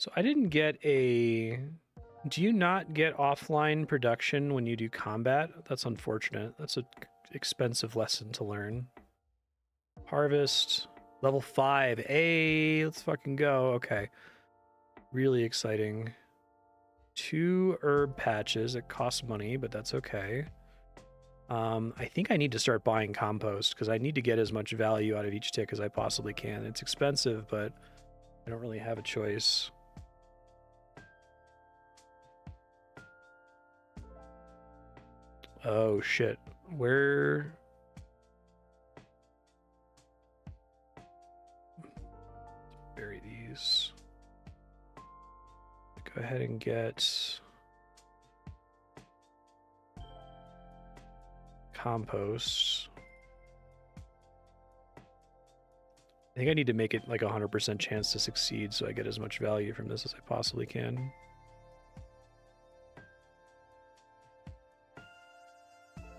So I didn't get a... Do you not get offline production when you do combat? That's unfortunate. That's an expensive lesson to learn. Harvest, level 5. Hey, let's fucking go. Okay. Really exciting. 2 herb patches. It costs money, but that's okay. I think I need to start buying compost because I need to get as much value out of each tick as I possibly can. It's expensive, but I don't really have a choice. Oh shit. Where... Bury these. Go ahead and get compost. I think I need to make it like 100% chance to succeed so I get as much value from this as I possibly can.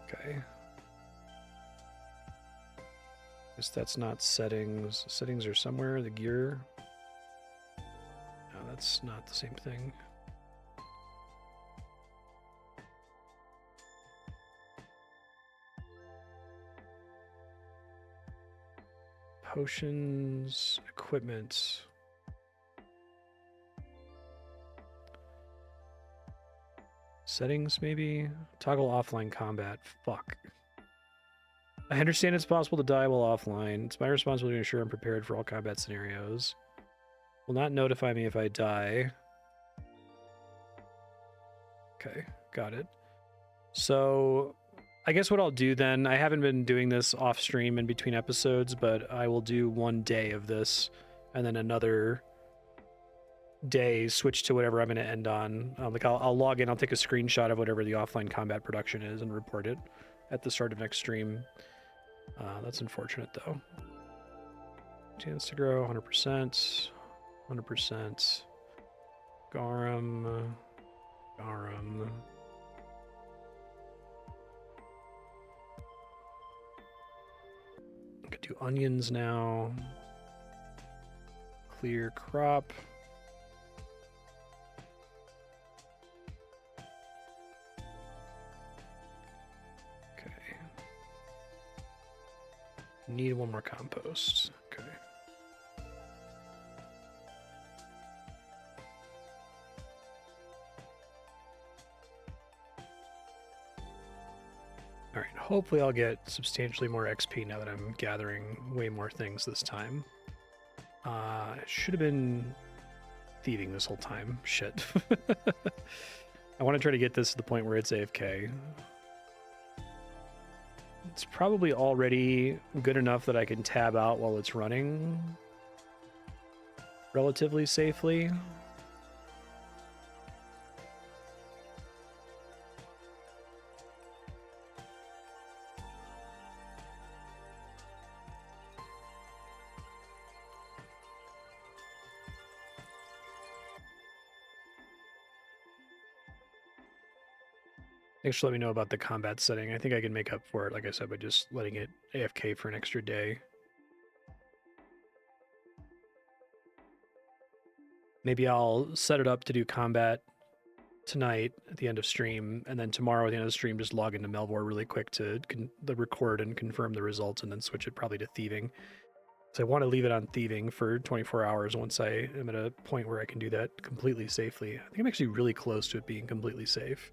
Okay. Guess that's not settings. Settings are somewhere. The gear. No, that's not the same thing. Potions, equipment. Settings, maybe? Toggle offline combat. Fuck. I understand it's possible to die while offline. It's my responsibility to ensure I'm prepared for all combat scenarios. Will not notify me if I die. Okay, got it. So I guess what I'll do then, I haven't been doing this off stream in between episodes, but I will do 1 day of this and then another day switch to whatever I'm going to end on. Like I'll log in, I'll take a screenshot of whatever the offline combat production is and report it at the start of next stream. That's unfortunate though. Chance to grow 100%, 100%. Garum. I could do onions now. Clear crop. Okay. Need 1 more compost. Okay. All right, hopefully I'll get substantially more XP now that I'm gathering way more things this time. Should have been thieving this whole time. Shit. I want to try to get this to the point where it's AFK. It's probably already good enough that I can tab out while it's running relatively safely. Thanks for letting me know about the combat setting. I think I can make up for it, like I said, by just letting it AFK for an extra day. Maybe I'll set it up to do combat tonight at the end of stream, and then tomorrow at the end of the stream just log into Melvor really quick to the record and confirm the results, and then switch it probably to thieving. So I want to leave it on thieving for 24 hours once I am at a point where I can do that completely safely. I think I'm actually really close to it being completely safe.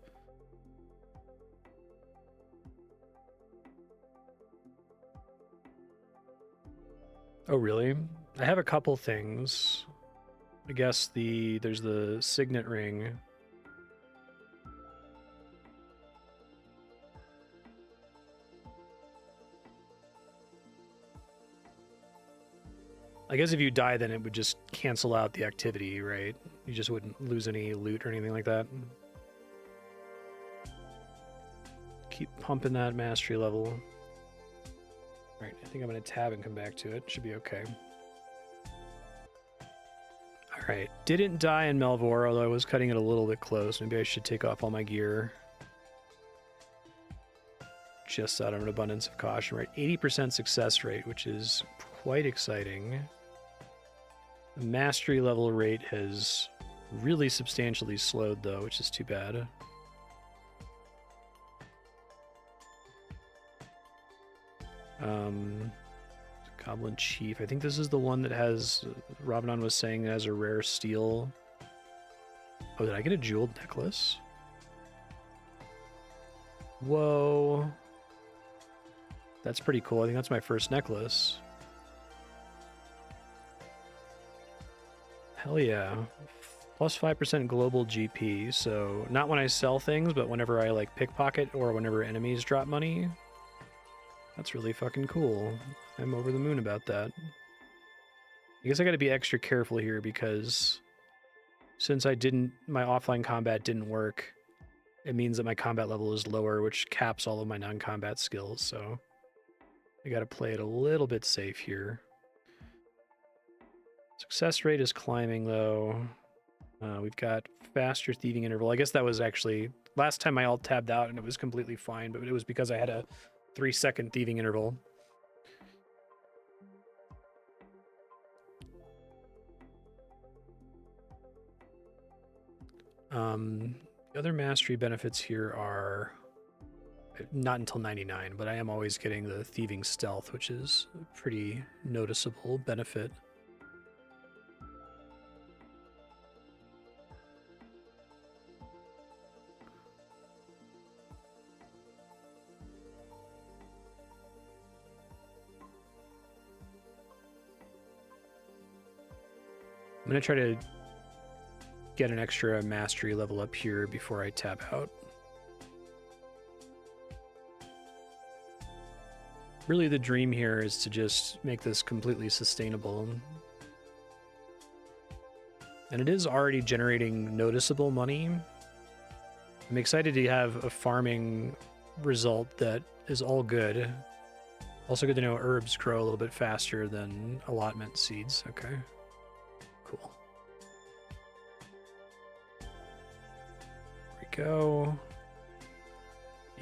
Oh, really? I have a couple things. I guess there's the signet ring. I guess if you die, then it would just cancel out the activity, right? You just wouldn't lose any loot or anything like that. Keep pumping that mastery level. All right, I think I'm going to tab and come back to it. Should be okay. All right, didn't die in Melvor, although I was cutting it a little bit close. Maybe I should take off all my gear. Just out of an abundance of caution, right? 80% success rate, which is quite exciting. The mastery level rate has Really substantially slowed though, which is too bad. Goblin Chief. I think this is the one that has, Rabbanon was saying, has a rare steel. Oh, did I get a jeweled necklace? Whoa. That's pretty cool. I think that's my first necklace. Hell yeah. Plus 5% global GP. So not when I sell things, but whenever I like pickpocket or whenever enemies drop money. That's really fucking cool. I'm over the moon about that. I guess I gotta be extra careful here because since my offline combat didn't work, it means that my combat level is lower, which caps all of my non-combat skills, so I gotta play it a little bit safe here. Success rate is climbing though. We've got faster thieving interval. I guess that was actually last time I alt tabbed out and it was completely fine, but it was because I had a 3-second thieving interval. The other mastery benefits here are not until 99, but I am always getting the thieving stealth, which is a pretty noticeable benefit. I'm going to try to get an extra mastery level up here before I tap out. Really the dream here is to just make this completely sustainable. And it is already generating noticeable money. I'm excited to have a farming result that is all good. Also good to know herbs grow a little bit faster than allotment seeds. Okay. Cool. There we go.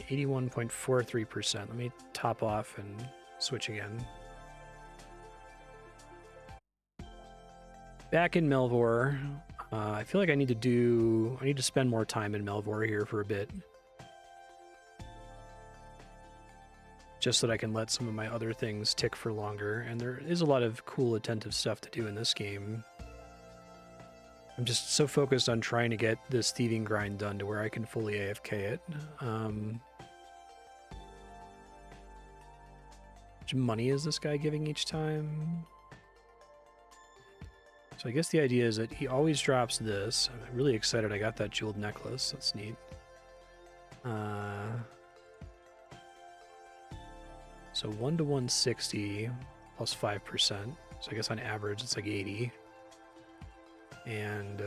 81.43%. Let me top off and switch again. Back in Melvor. I feel like I need to spend more time in Melvor here for a bit. Just so that I can let some of my other things tick for longer. And there is a lot of cool attentive stuff to do in this game. I'm just so focused on trying to get this thieving grind done to where I can fully AFK it. How much money is this guy giving each time? So I guess the idea is that he always drops this. I'm really excited I got that jeweled necklace. That's neat. So 1 to 160 plus 5%. So I guess on average it's like 80. And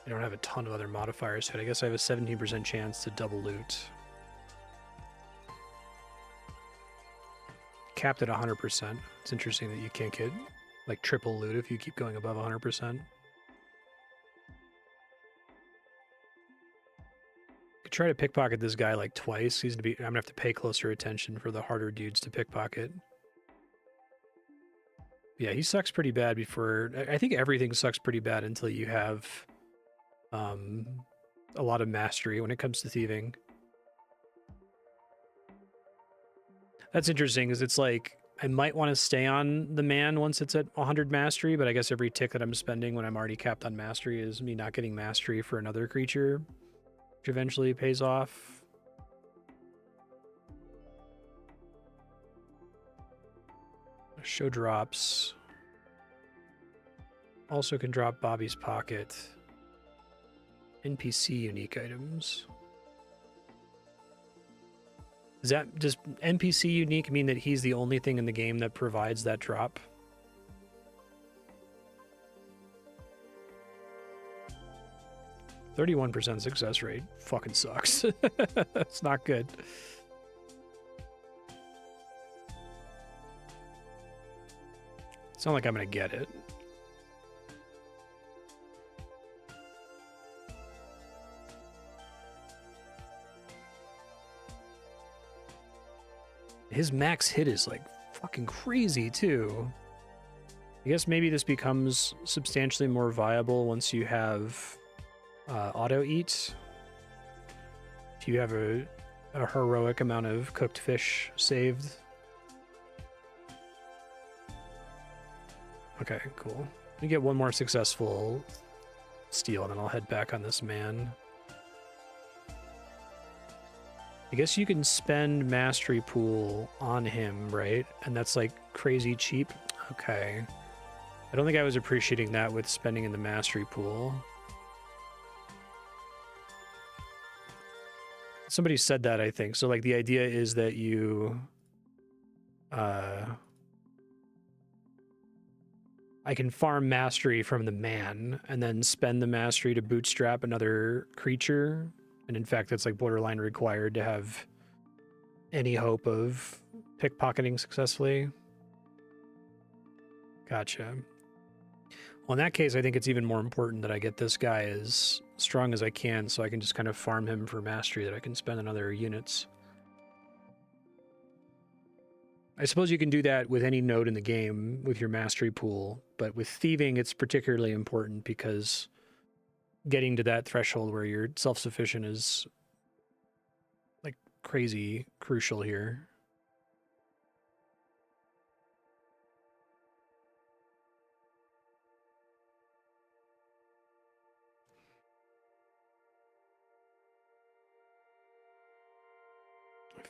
I don't have a ton of other modifiers yet. I guess I have a 17% chance to double loot. Capped at 100%. It's interesting that you can't get like triple loot if you keep going above 100%. Could try to pickpocket this guy like twice. I'm gonna have to pay closer attention for the harder dudes to pickpocket. Yeah, he sucks pretty bad before. I think everything sucks pretty bad until you have a lot of mastery when it comes to thieving. That's interesting, because it's like I might want to stay on the man once it's at 100 mastery, but I guess every tick that I'm spending when I'm already capped on mastery is me not getting mastery for another creature, which eventually pays off. Show drops. Also can drop Bobby's Pocket. NPC unique items. Does NPC unique mean that he's the only thing in the game that provides that drop? %31 success rate. Fucking sucks. It's not good. It's not like I'm gonna get it. His max hit is like fucking crazy too. I guess maybe this becomes substantially more viable once you have auto eat. If you have a heroic amount of cooked fish saved. Okay, cool. Let me get one more successful steal, and then I'll head back on this man. I guess you can spend Mastery Pool on him, right? And that's like crazy cheap. Okay. I don't think I was appreciating that with spending in the Mastery Pool. Somebody said that, I think. So like the idea is that you I can farm mastery from the man and then spend the mastery to bootstrap another creature. And in fact, that's like borderline required to have any hope of pickpocketing successfully. Gotcha. Well, in that case, I think it's even more important that I get this guy as strong as I can so I can just kind of farm him for mastery that I can spend on other units. I suppose you can do that with any node in the game with your mastery pool, but with thieving, it's particularly important because getting to that threshold where you're self-sufficient is like crazy crucial here.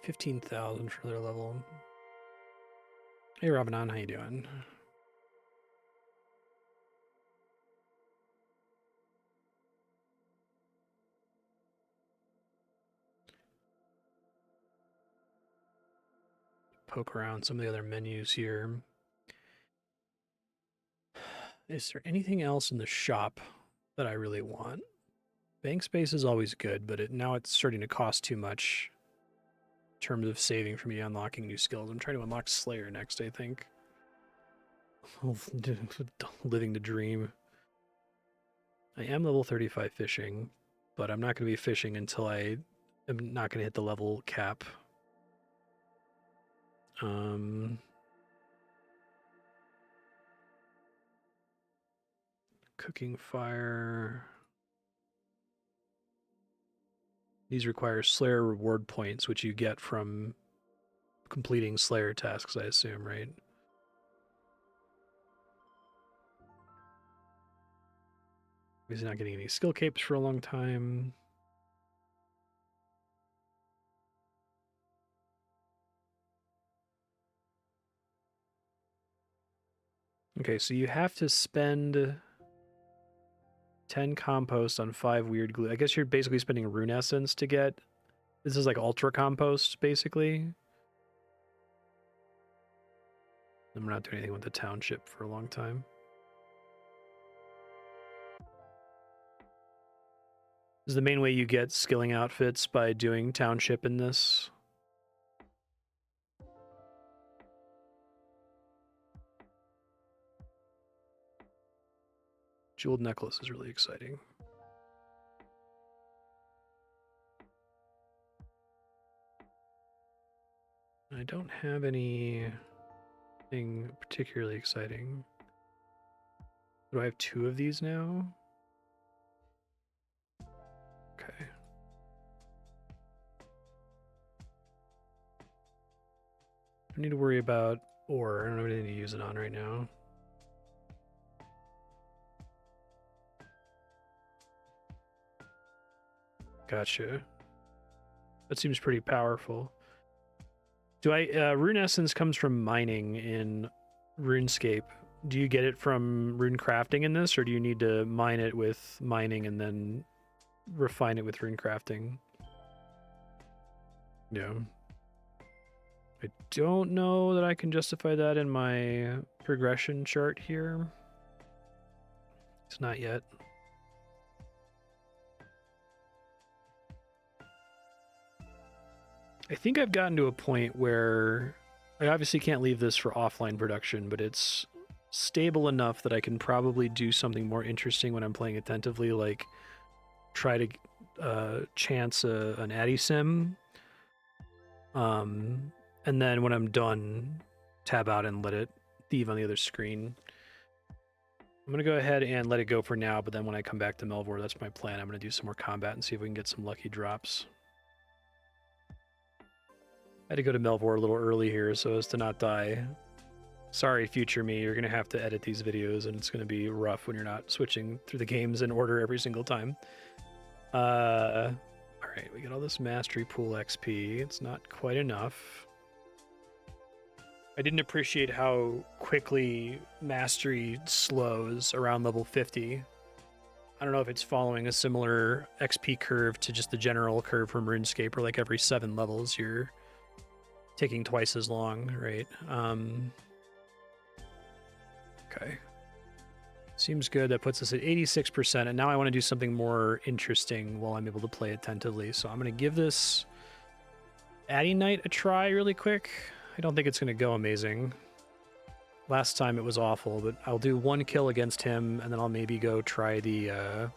$15,000 for their level. Hey, Rabanon, how you doing? Poke around some of the other menus here. Is there anything else in the shop that I really want? Bank space is always good, but now it's starting to cost too much in terms of saving for me unlocking new skills. I'm trying to unlock Slayer next, I think. Living the dream. I am level 35 fishing, but I'm not going to be fishing until I am not going to hit the level cap. Cooking fire. These require Slayer reward points, which you get from completing Slayer tasks, I assume, right? He's not getting any skill capes for a long time. Okay, so you have to spend 10 compost on 5 weird glue. I guess you're basically spending rune essence to get... This is like ultra compost, basically. And we're not doing anything with the township for a long time. Is the main way you get skilling outfits by doing township in this? Jeweled necklace is really exciting. I don't have anything particularly exciting. Do I have 2 of these now? Okay. I need to worry about ore. I don't have anything to use it on right now. Gotcha. That seems pretty powerful. Do rune essence comes from mining in RuneScape. Do you get it from rune crafting in this, or do you need to mine it with mining and then refine it with rune crafting? Yeah. I don't know that I can justify that in my progression chart here. It's not yet. I think I've gotten to a point where I obviously can't leave this for offline production, but it's stable enough that I can probably do something more interesting when I'm playing attentively, like try to chance an Addy Sim. And then when I'm done, tab out and let it thieve on the other screen. I'm going to go ahead and let it go for now, but then when I come back to Melvor, that's my plan. I'm going to do some more combat and see if we can get some lucky drops. I had to go to Melvor a little early here so as to not die. Sorry, future me, you're going to have to edit these videos, and it's going to be rough when you're not switching through the games in order every single time. Alright, we get all this Mastery Pool XP. It's not quite enough. I didn't appreciate how quickly Mastery slows around level 50. I don't know if it's following a similar XP curve to just the general curve from RuneScape, where like every 7 levels you're taking twice as long, right? Okay. Seems good. That puts us at 86%, and now I want to do something more interesting while I'm able to play attentively. So I'm going to give this Addy Knight a try really quick. I don't think it's going to go amazing. Last time it was awful, but I'll do 1 kill against him, and then I'll maybe go try the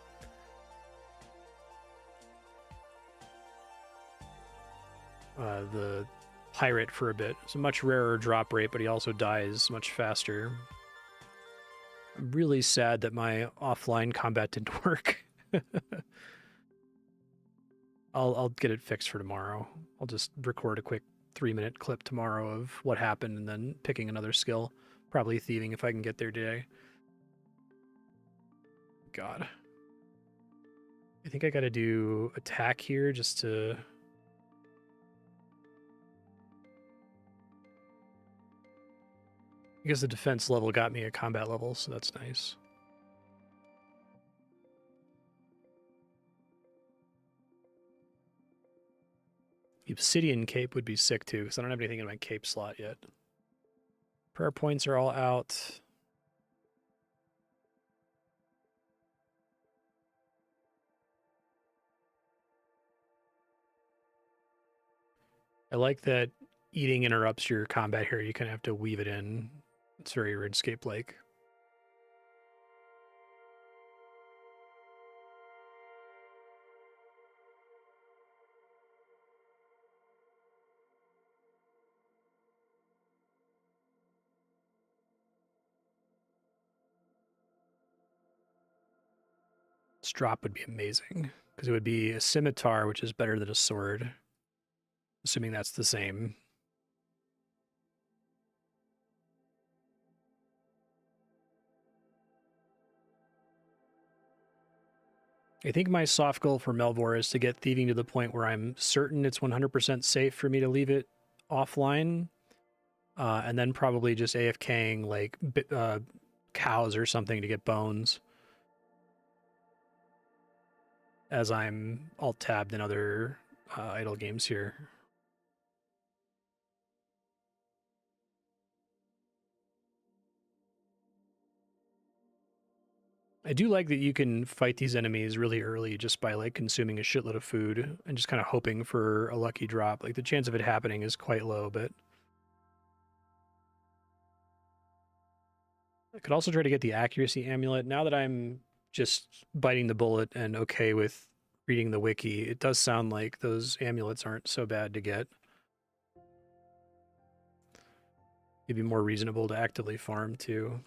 pirate for a bit. It's a much rarer drop rate, but he also dies much faster. I'm really sad that my offline combat didn't work. I'll get it fixed for tomorrow. I'll just record a quick 3-minute clip tomorrow of what happened and then picking another skill. Probably thieving if I can get there today. God. I think I gotta do attack here just to... Because the defense level got me a combat level, so that's nice. The Obsidian Cape would be sick too, because I don't have anything in my cape slot yet. Prayer points are all out. I like that eating interrupts your combat here. You kind of have to weave it in. It's very RuneScape-like. This drop would be amazing, because it would be a scimitar, which is better than a sword. Assuming that's the same. I think my soft goal for Melvor is to get thieving to the point where I'm certain it's 100% safe for me to leave it offline, and then probably just AFKing like cows or something to get bones, as I'm alt-tabbed in other idle games here. I do like that you can fight these enemies really early just by like consuming a shitload of food and just kind of hoping for a lucky drop. Like the chance of it happening is quite low, but I could also try to get the accuracy amulet. Now that I'm just biting the bullet and okay with reading the wiki, it does sound like those amulets aren't so bad to get. It'd be more reasonable to actively farm too.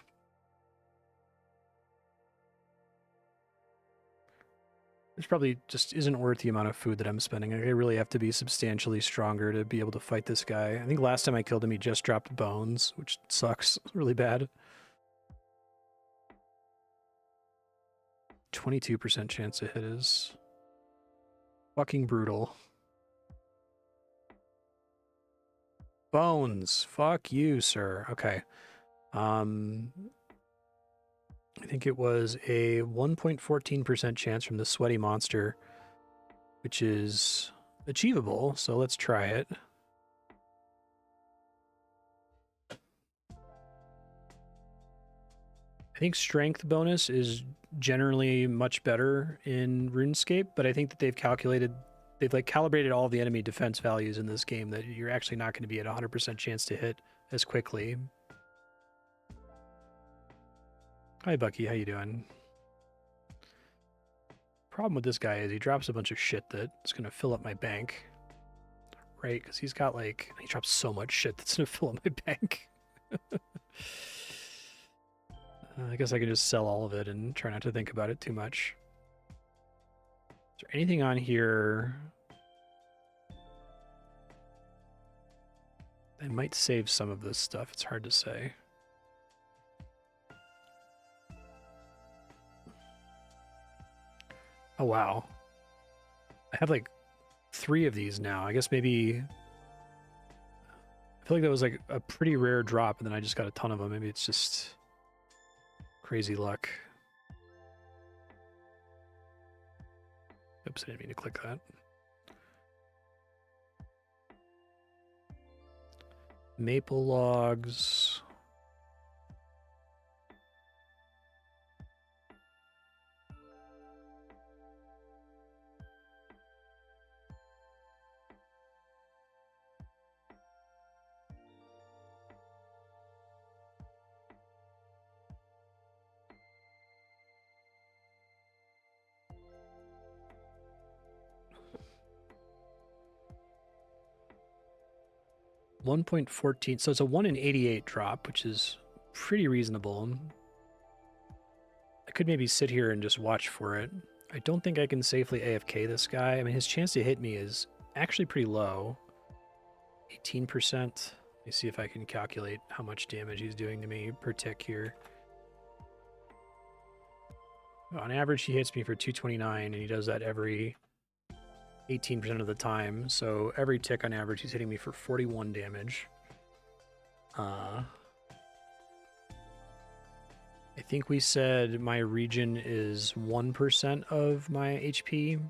This probably just isn't worth the amount of food that I'm spending. I really have to be substantially stronger to be able to fight this guy. I think last time I killed him, he just dropped bones, which sucks really bad. 22% chance to hit is fucking brutal. Bones. Fuck you, sir. Okay. I think it was a 1.14% chance from the sweaty monster, which is achievable, so let's try it. I think strength bonus is generally much better in RuneScape, but I think that they've like calibrated all the enemy defense values in this game that you're actually not going to be at 100% chance to hit as quickly. Hi, Bucky. How you doing? Problem with this guy is he drops a bunch of shit that's going to fill up my bank. Right? Because he's got like... He drops so much shit that's going to fill up my bank. I guess I can just sell all of it and try not to think about it too much. Is there anything on here? I might save some of this stuff. It's hard to say. Oh, wow. I have like 3 of these now. I guess maybe... I feel like that was like a pretty rare drop, and then I just got a ton of them. Maybe it's just crazy luck. Oops, I didn't mean to click that. Maple logs. $1.14, so it's a 1 in 88 drop, which is pretty reasonable. I could maybe sit here and just watch for it. I don't think I can safely AFK this guy. I mean, his chance to hit me is actually pretty low. 18%. Let me see if I can calculate how much damage he's doing to me per tick here. On average, he hits me for 229, and he does that every 18% of the time. So every tick on average, he's hitting me for 41 damage. I think we said my regen is 1% of my HP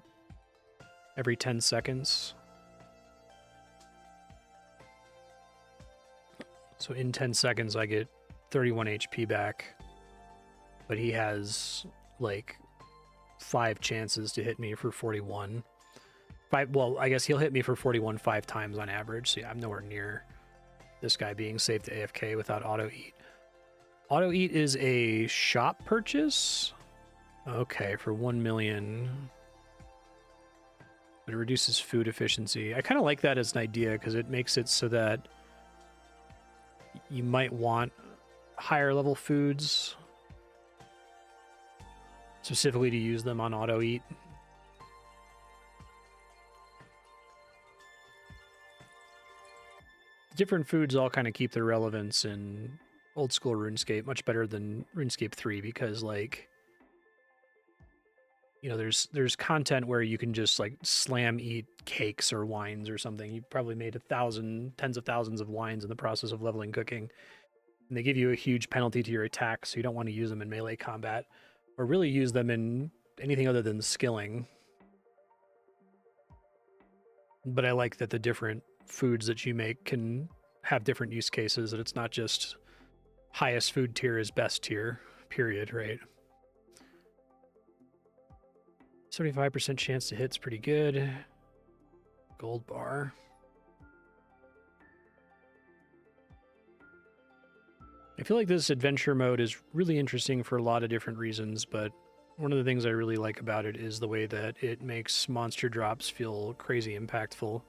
every 10 seconds. So in 10 seconds, I get 31 HP back. But he has like 5 chances to hit me for 41. Well, I guess he'll hit me for 41 5 times on average. So yeah, I'm nowhere near this guy being safe to AFK without auto eat. Auto eat is a shop purchase. Okay, for 1 million. But it reduces food efficiency. I kind of like that as an idea because it makes it so that you might want higher level foods specifically to use them on auto eat. Different foods all kind of keep their relevance in old school RuneScape much better than RuneScape 3 because, like, you know, there's content where you can just like slam eat cakes or wines or something. You probably made 1,000, tens of thousands of wines in the process of leveling cooking, and they give you a huge penalty to your attack, so you don't want to use them in melee combat or really use them in anything other than skilling. But I like that the different foods that you make can have different use cases, that it's not just highest food tier is best tier, period, right? 75% chance to hit's pretty good. Gold bar. I feel like this adventure mode is really interesting for a lot of different reasons, but one of the things I really like about it is the way that it makes monster drops feel crazy impactful.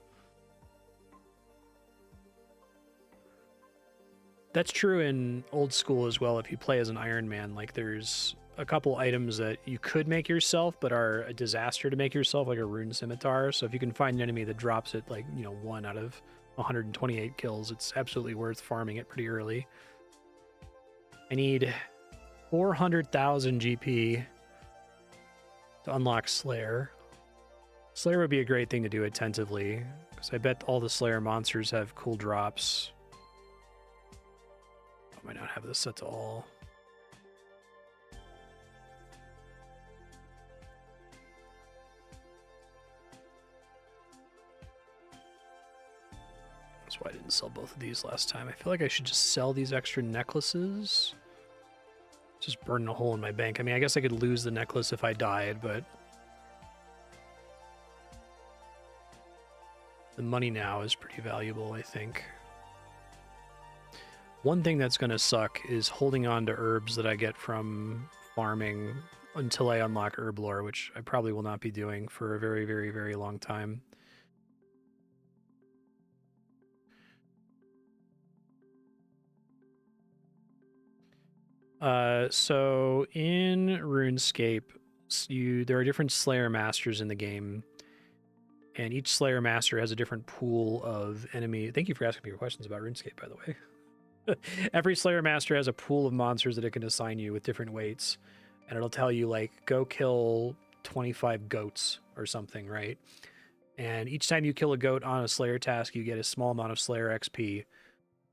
That's true in old school as well. If you play as an Iron Man, like there's a couple items that you could make yourself but are a disaster to make yourself, like a rune scimitar. So if you can find an enemy that drops it, like, you know, 1 out of 128 kills, it's absolutely worth farming it pretty early. I need 400,000 GP to unlock Slayer. Slayer would be a great thing to do attentively, because I bet all the Slayer monsters have cool drops. I might not have this set to all. That's why I didn't sell both of these last time. I feel like I should just sell these extra necklaces. Just burn a hole in my bank. I mean, I guess I could lose the necklace if I died, but the money now is pretty valuable, I think. One thing that's going to suck is holding on to herbs that I get from farming until I unlock Herblore, which I probably will not be doing for a very, very, very long time. – So in RuneScape, there are different Slayer Masters in the game, and each Slayer Master has a different pool of enemy. Thank you for asking me your questions about RuneScape, by the way. Every Slayer Master has a pool of monsters that it can assign you with different weights, and it'll tell you, like, go kill 25 goats or something, right? And each time you kill a goat on a Slayer task, you get a small amount of Slayer XP.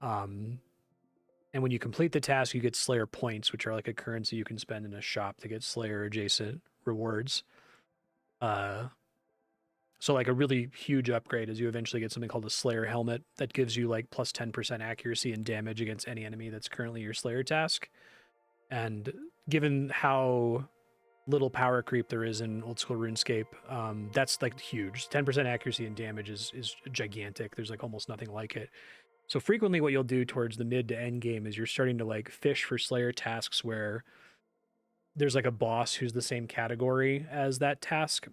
And when you complete the task, you get Slayer points, which are like a currency you can spend in a shop to get Slayer adjacent rewards. So like a really huge upgrade is you eventually get something called a Slayer helmet that gives you like plus 10% accuracy and damage against any enemy that's currently your Slayer task. And given how little power creep there is in old school RuneScape, that's like huge. 10% accuracy and damage is gigantic. There's like almost nothing like it. So frequently what you'll do towards the mid to end game is you're starting to like fish for Slayer tasks where there's like a boss who's the same category as that task.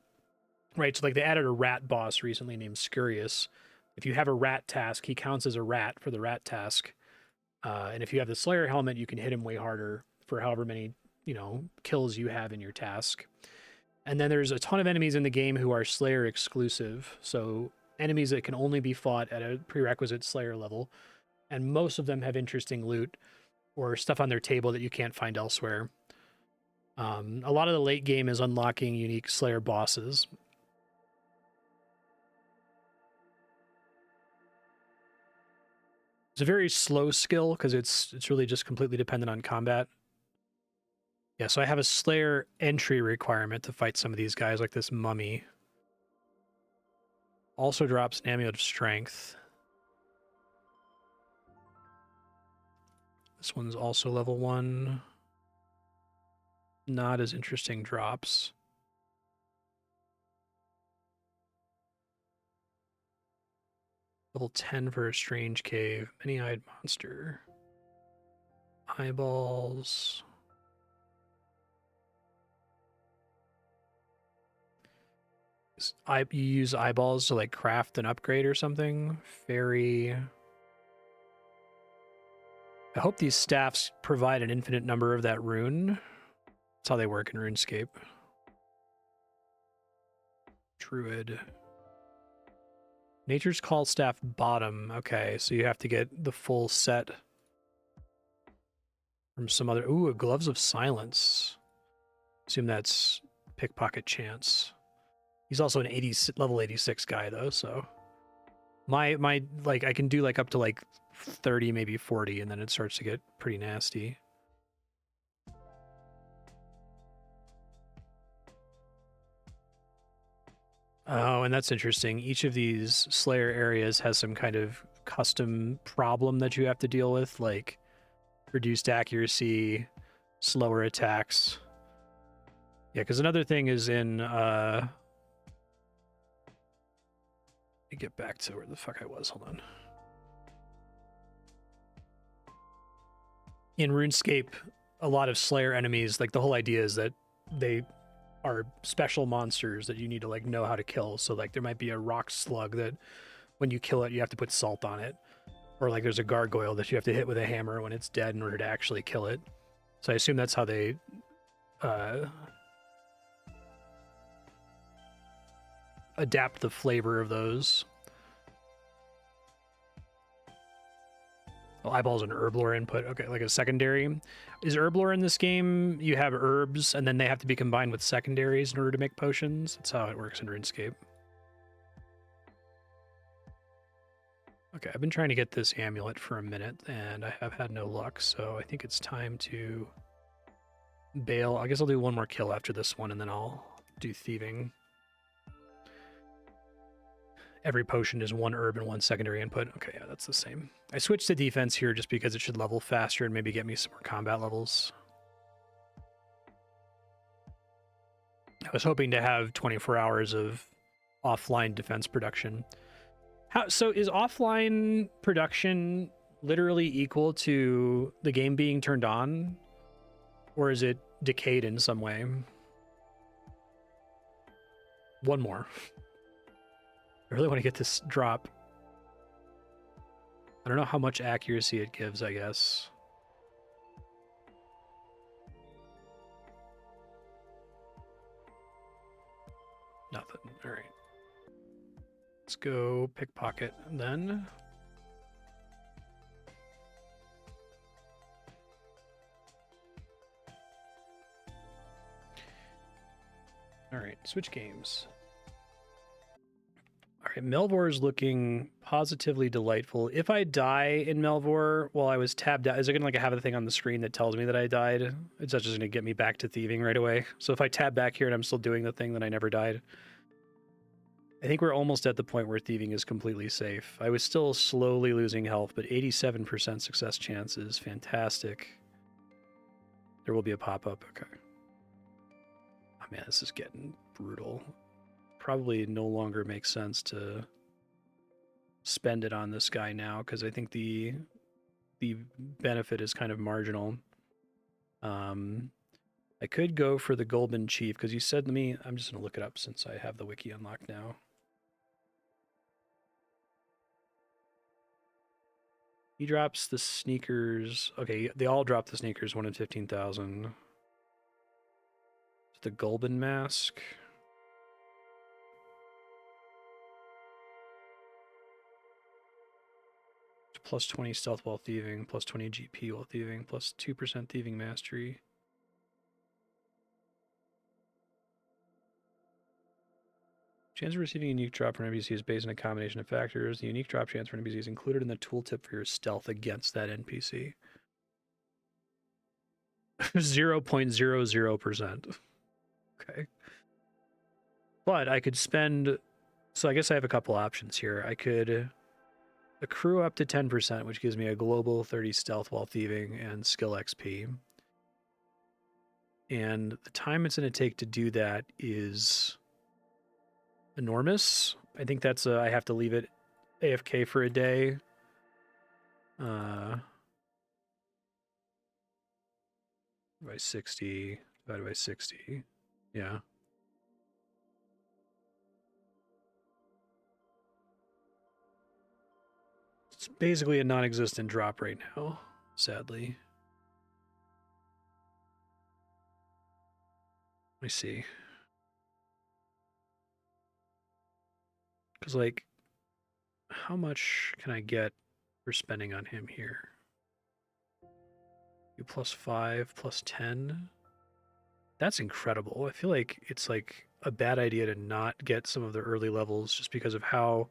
Right, so like they added a rat boss recently named Scurious. If you have a rat task, he counts as a rat for the rat task. And if you have the Slayer helmet, you can hit him way harder for however many, kills you have in your task. And then there's a ton of enemies in the game who are Slayer exclusive. So enemies that can only be fought at a prerequisite Slayer level. And most of them have interesting loot or stuff on their table that you can't find elsewhere. A lot of the late game is unlocking unique Slayer bosses. It's a very slow skill because it's really just completely dependent on combat. Yeah, so I have a Slayer entry requirement to fight some of these guys, like this mummy. Also drops an amulet of strength. This one's also level 1. Not as interesting drops. Level 10 for a strange cave. Many-eyed monster. Eyeballs. You use eyeballs to like craft an upgrade or something. Fairy. I hope these staffs provide an infinite number of that rune. That's how they work in RuneScape. Druid. Nature's Call staff bottom. Okay, so you have to get the full set from some other. Ooh, Gloves of Silence. Assume that's pickpocket chance. He's also an level 86 guy though, so my like I can do like up to like 30, maybe 40, and then it starts to get pretty nasty. Oh, and that's interesting. Each of these Slayer areas has some kind of custom problem that you have to deal with, like reduced accuracy, slower attacks. Yeah, because another thing is in let me get back to where the fuck I was. Hold on. In RuneScape, a lot of Slayer enemies, like the whole idea is that they are special monsters that you need to like know how to kill. So like there might be a rock slug that when you kill it, you have to put salt on it. Or like there's a gargoyle that you have to hit with a hammer when it's dead in order to actually kill it. So I assume that's how they adapt the flavor of those. Oh, eyeballs and herblore input. Okay, like a secondary. Is herblore in this game? You have herbs, and then they have to be combined with secondaries in order to make potions. That's how it works in RuneScape. Okay, I've been trying to get this amulet for a minute, and I have had no luck, so I think it's time to bail. I guess I'll do one more kill after this one, and then I'll do thieving. Every potion is 1 herb and 1 secondary input. Okay, yeah, that's the same. I switched to defense here just because it should level faster and maybe get me some more combat levels. I was hoping to have 24 hours of offline defense production. So is offline production literally equal to the game being turned on? Or is it decayed in some way? One more. I really want to get this drop. I don't know how much accuracy it gives, I guess. Let's go pickpocket then. All right, switch games. All right, Melvor is looking positively delightful. If I die in Melvor while I was tabbed out, is it going to have a thing on the screen that tells me that I died? It's just going to get me back to thieving right away. So if I tab back here and I'm still doing the thing, then I never died. I think we're almost at the point where thieving is completely safe. I was still slowly losing health, but 87% success chance is fantastic. There will be a pop-up. Okay. Oh man, this is getting brutal. Probably no longer makes sense to spend it on this guy now because I think the benefit is kind of marginal. I could go for the Golden Chief because you said to me, I'm just going to look it up since I have the wiki unlocked now. He drops the sneakers. Okay, they all drop the sneakers, 1 in 15,000. The Golden Mask. Plus 20 stealth while thieving, plus 20 GP while thieving, plus 2% thieving mastery. Chance of receiving a unique drop from NPC is based on a combination of factors. The unique drop chance for NPC is included in the tooltip for your stealth against that NPC. 0.00%. Okay. But I could spend... So I guess I have a couple options here. I could accrue up to 10%, which gives me a global 30 stealth while thieving and skill XP. And the time it's going to take to do that is enormous. I think that's I have to leave it AFK for a day. By 60 divided by 60. Yeah. It's basically a non-existent drop right now, sadly. Let me see. Because, like, how much can I get for spending on him here? You plus 5, plus 10. That's incredible. I feel like it's like a bad idea to not get some of the early levels just because of how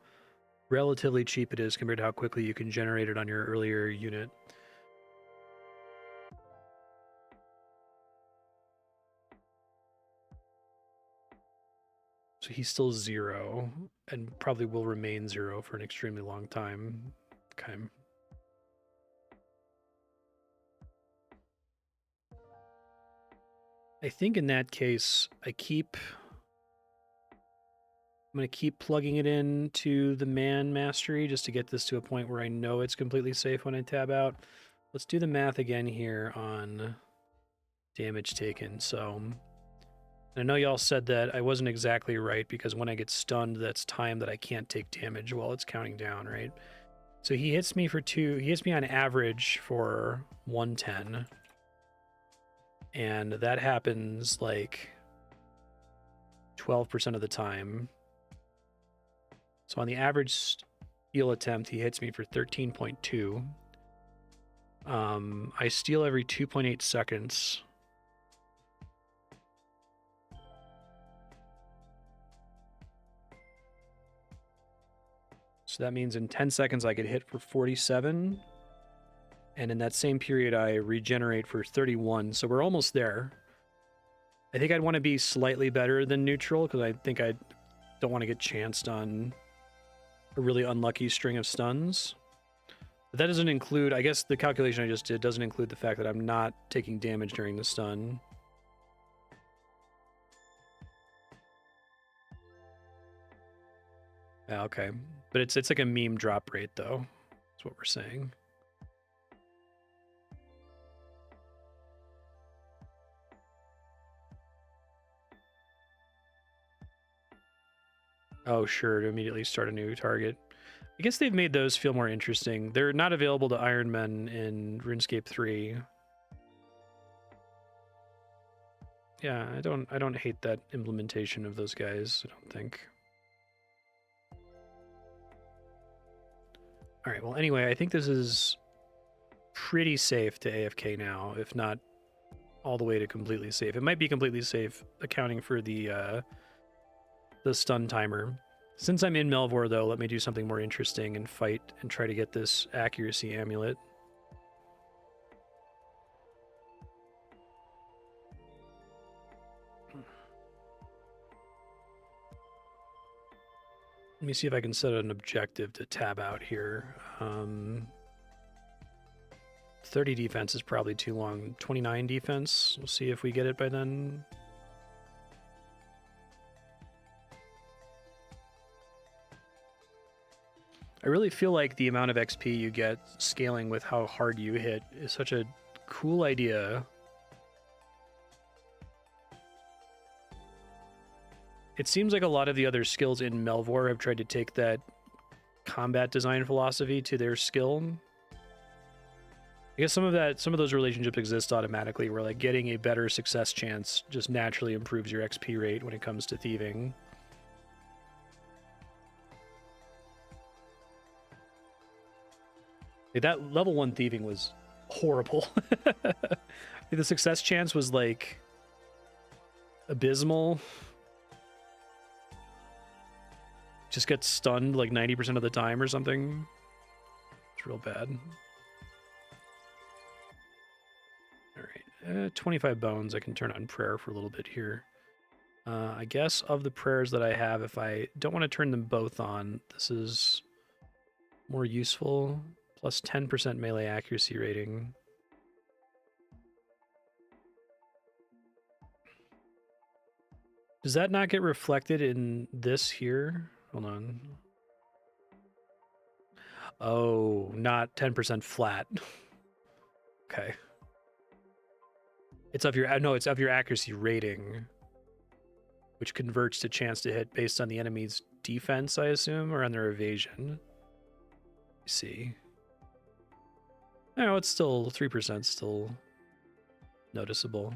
relatively cheap it is compared to how quickly you can generate it on your earlier unit. So he's still 0 and probably will remain 0 for an extremely long time. Okay. I think in that case, I'm going to keep plugging it into the man mastery just to get this to a point where I know it's completely safe when I tab out. Let's do the math again here on damage taken. So I know y'all said that I wasn't exactly right because when I get stunned, that's time that I can't take damage while it's counting down, right? So he hits me for 2. He hits me on average for 110. And that happens like 12% of the time. So on the average steal attempt, he hits me for 13.2. I steal every 2.8 seconds. So that means in 10 seconds I could hit for 47. And in that same period, I regenerate for 31. So we're almost there. I think I'd want to be slightly better than neutral because I think I don't want to get chanced on a really unlucky string of stuns. But that doesn't include, I guess the calculation I just did doesn't include the fact that I'm not taking damage during the stun. Yeah, okay. But it's like a meme drop rate though. That's what we're saying. Oh, sure, to immediately start a new target. I guess they've made those feel more interesting. They're not available to Iron Men in RuneScape 3. Yeah, I don't hate that implementation of those guys, I don't think. All right, well, anyway, I think this is pretty safe to AFK now, if not all the way to completely safe. It might be completely safe, accounting for the stun timer. Since I'm in Melvor, though, let me do something more interesting and fight and try to get this accuracy amulet. Let me see if I can set an objective to tab out here. 30 defense is probably too long. 29 defense. We'll see if we get it by then. I really feel like the amount of XP you get scaling with how hard you hit is such a cool idea. It seems like a lot of the other skills in Melvor have tried to take that combat design philosophy to their skill. I guess some of those relationships exist automatically, where like getting a better success chance just naturally improves your XP rate when it comes to thieving. Like, that level 1 thieving was horrible. The success chance was like abysmal. Just get stunned like 90% of the time or something. It's real bad. All right, 25 bones. I can turn on prayer for a little bit here. I guess of the prayers that I have, if I don't want to turn them both on, this is more useful. Plus 10% melee accuracy rating. Does that not get reflected in this here? Hold on. Oh, not 10% flat. Okay. It's of your, no, it's of your accuracy rating, which converts to chance to hit based on the enemy's defense, I assume, or on their evasion. Let's see. No, it's still 3%, still noticeable.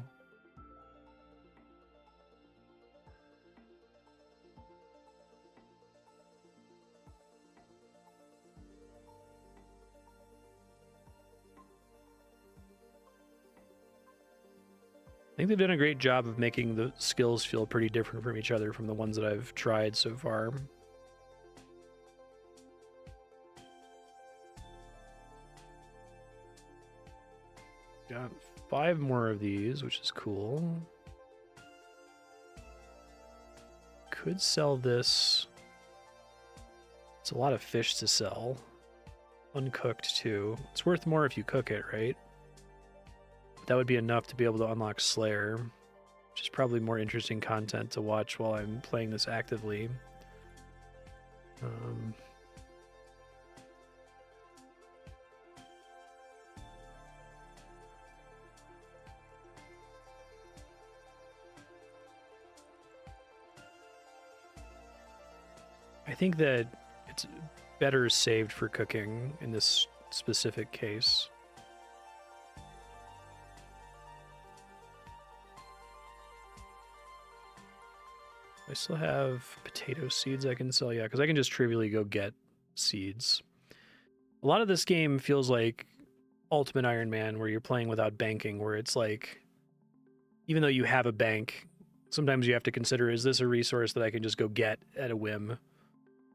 I think they've done a great job of making the skills feel pretty different from each other from the ones that I've tried so far. Got 5 more of these, which is cool. Could sell this. It's a lot of fish to sell. Uncooked, too. It's worth more if you cook it, right? That would be enough to be able to unlock Slayer, which is probably more interesting content to watch while I'm playing this actively. I think that it's better saved for cooking in this specific case. I still have potato seeds I can sell, yeah, because I can just trivially go get seeds. A lot of this game feels like Ultimate Iron Man, where you're playing without banking, where it's like, even though you have a bank, sometimes you have to consider, is this a resource that I can just go get at a whim?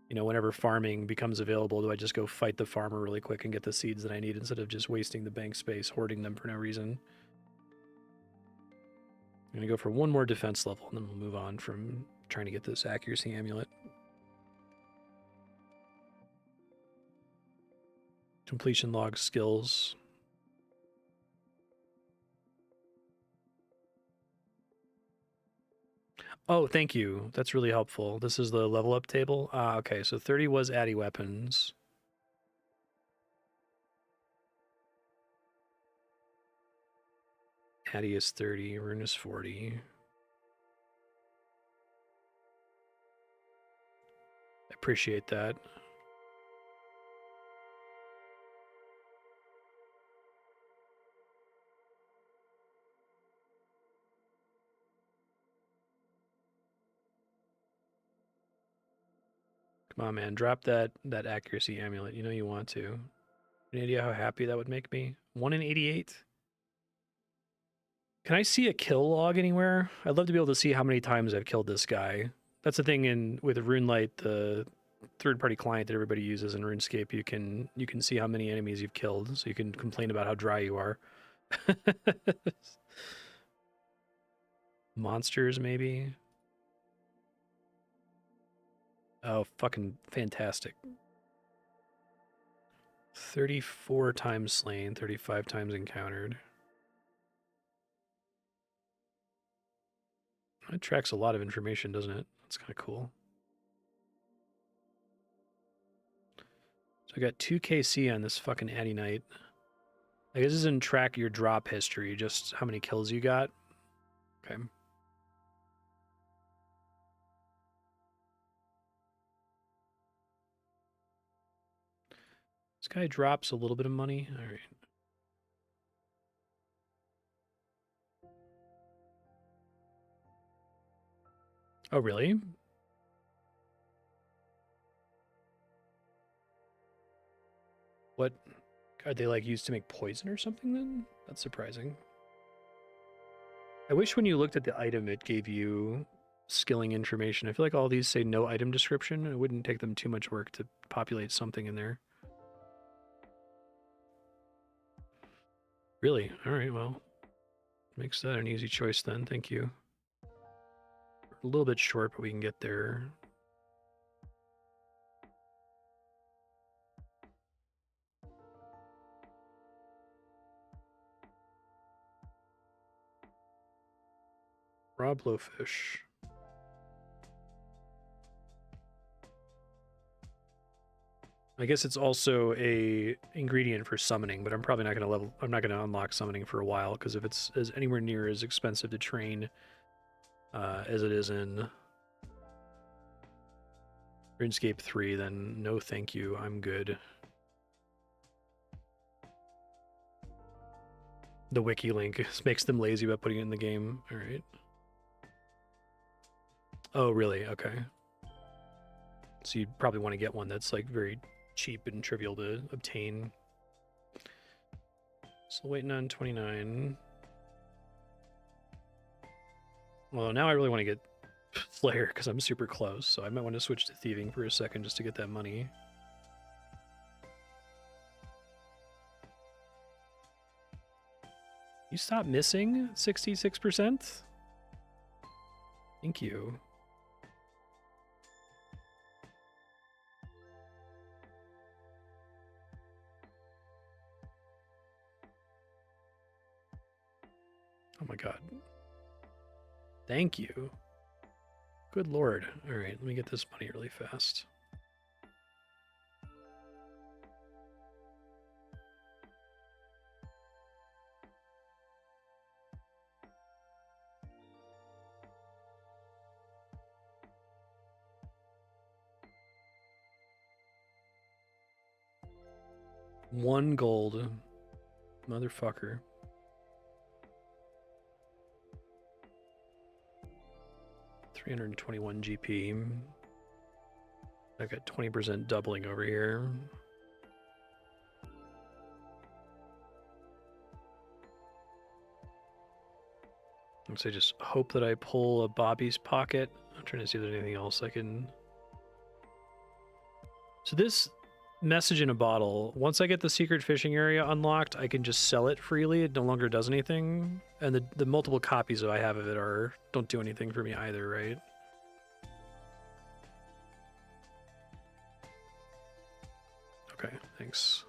You know, whenever farming becomes available, do I just go fight the farmer really quick and get the seeds that I need instead of just wasting the bank space, hoarding them for no reason? I'm going to go for 1 more defense level, and then we'll move on from trying to get this accuracy amulet. Completion log skills. Oh, thank you. That's really helpful. This is the level up table. Okay, so 30 was Addy weapons. Addy is 30, Rune is 40. I appreciate that. Come on, man. Drop that accuracy amulet. You know you want to. Any idea how happy that would make me? 1 in 88? Can I see a kill log anywhere? I'd love to be able to see how many times I've killed this guy. That's the thing with RuneLight, the third-party client that everybody uses in RuneScape. You can see how many enemies you've killed, so you can complain about how dry you are. Monsters, maybe? Oh, fucking fantastic. 34 times slain, 35 times encountered. That tracks a lot of information, doesn't it? That's kind of cool. So I got 2 KC on this fucking Addy Knight. I guess this doesn't track your drop history, just how many kills you got. Okay. This guy drops a little bit of money. All right. Oh, really? What? Are they like used to make poison or something then? That's surprising. I wish when you looked at the item it gave you skilling information. I feel like all these say no item description. It wouldn't take them too much work to populate something in there. Really? All right, well, makes that an easy choice then. Thank you. A little bit short, but we can get there. Raw blowfish. I guess it's also a ingredient for summoning, but I'm probably not going to unlock summoning for a while, because if it's anywhere near as expensive to train as it is in RuneScape 3, then no thank you, I'm good. The wiki link makes them lazy about putting it in the game. All right. Oh, really? Okay. So you'd probably want to get one that's like very cheap and trivial to obtain. Still waiting on 29. Well, now I really want to get Flare because I'm super close, so I might want to switch to thieving for a second just to get that money. You stop missing 66%? Thank you. Oh my god. Thank you. Good lord. Alright, let me get this money really fast. One gold. Motherfucker. $321 GP. I got 20% doubling over here. So I just hope that I pull a Bobby's pocket. I'm trying to see if there's anything else I can... So this message in a bottle, once I get the secret fishing area unlocked, I can just sell it freely. It no longer does anything. And the multiple copies that I have of it don't do anything for me either, right? Okay, thanks.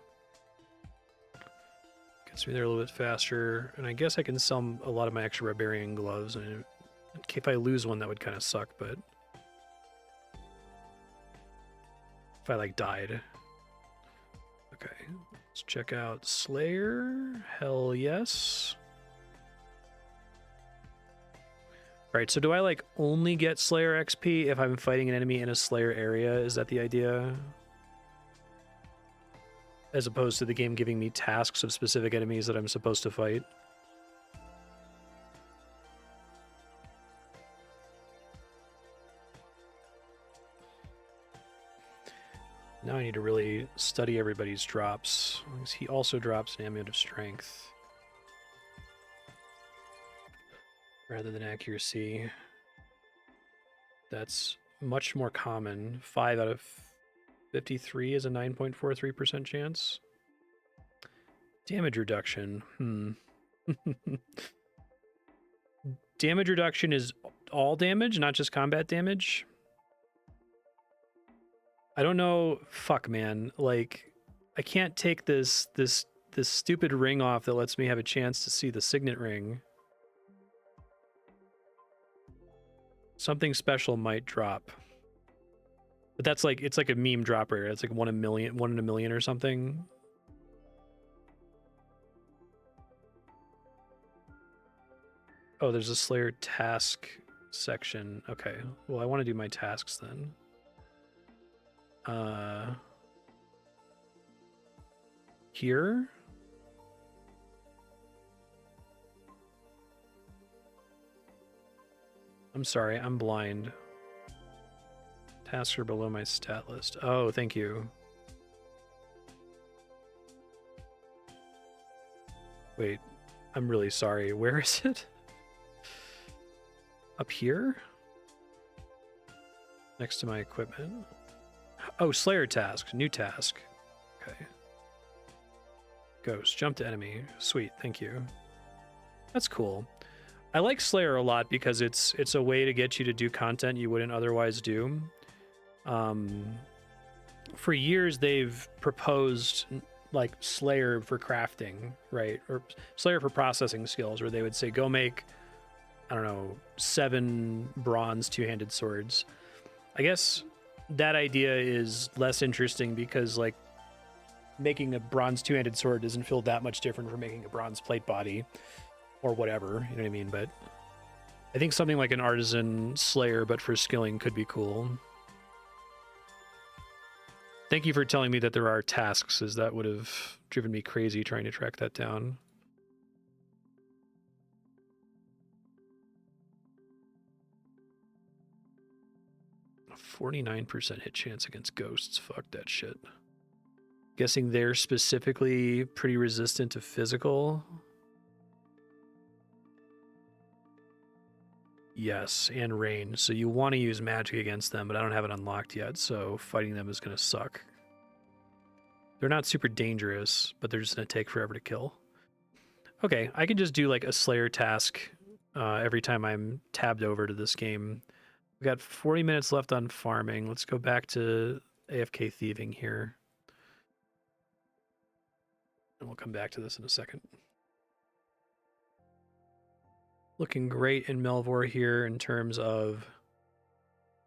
Gets me there a little bit faster. And I guess I can sell a lot of my extra barbarian gloves. And if I lose one, that would kind of suck, but... if I, like, died... Okay, let's check out Slayer. Hell yes. Right, so do I like only get Slayer XP if I'm fighting an enemy in a Slayer area? Is that the idea? As opposed to the game giving me tasks of specific enemies that I'm supposed to fight? I need to really study everybody's drops. Because he also drops an amulet of strength. Rather than accuracy. That's much more common. 5 out of 53 is a 9.43% chance. Damage reduction. Damage reduction is all damage, not just combat damage. I don't know. Fuck, man. Like, I can't take this stupid ring off that lets me have a chance to see the signet ring. Something special might drop. But that's like, it's like a meme drop rate. It's like 1 in a million or something. Oh, there's a Slayer task section. Okay. Well, I want to do my tasks then. Here? I'm sorry, I'm blind. Tasks are below my stat list. Oh, thank you. Wait, I'm really sorry. Where is it? Up here? Next to my equipment. Oh, Slayer task. New task. Okay. Ghost. Jump to enemy. Sweet, thank you. That's cool. I like Slayer a lot because it's a way to get you to do content you wouldn't otherwise do. For years, they've proposed like Slayer for crafting, right? Or Slayer for processing skills, where they would say, go make, I don't know, 7 bronze two-handed swords. I guess that idea is less interesting because like making a bronze two-handed sword doesn't feel that much different from making a bronze plate body or whatever, you know what I mean? But I think something like an artisan Slayer, but for skilling, could be cool. Thank you for telling me that there are tasks, as that would have driven me crazy trying to track that down. A 49% hit chance against ghosts. Fuck that shit. Guessing they're specifically pretty resistant to physical. Yes, and rain. So you want to use magic against them, but I don't have it unlocked yet, so fighting them is going to suck. They're not super dangerous, but they're just going to take forever to kill. Okay, I can just do like a Slayer task every time I'm tabbed over to this game. We've got 40 minutes left on farming. Let's go back to AFK thieving here. And we'll come back to this in a second. Looking great in Melvor here in terms of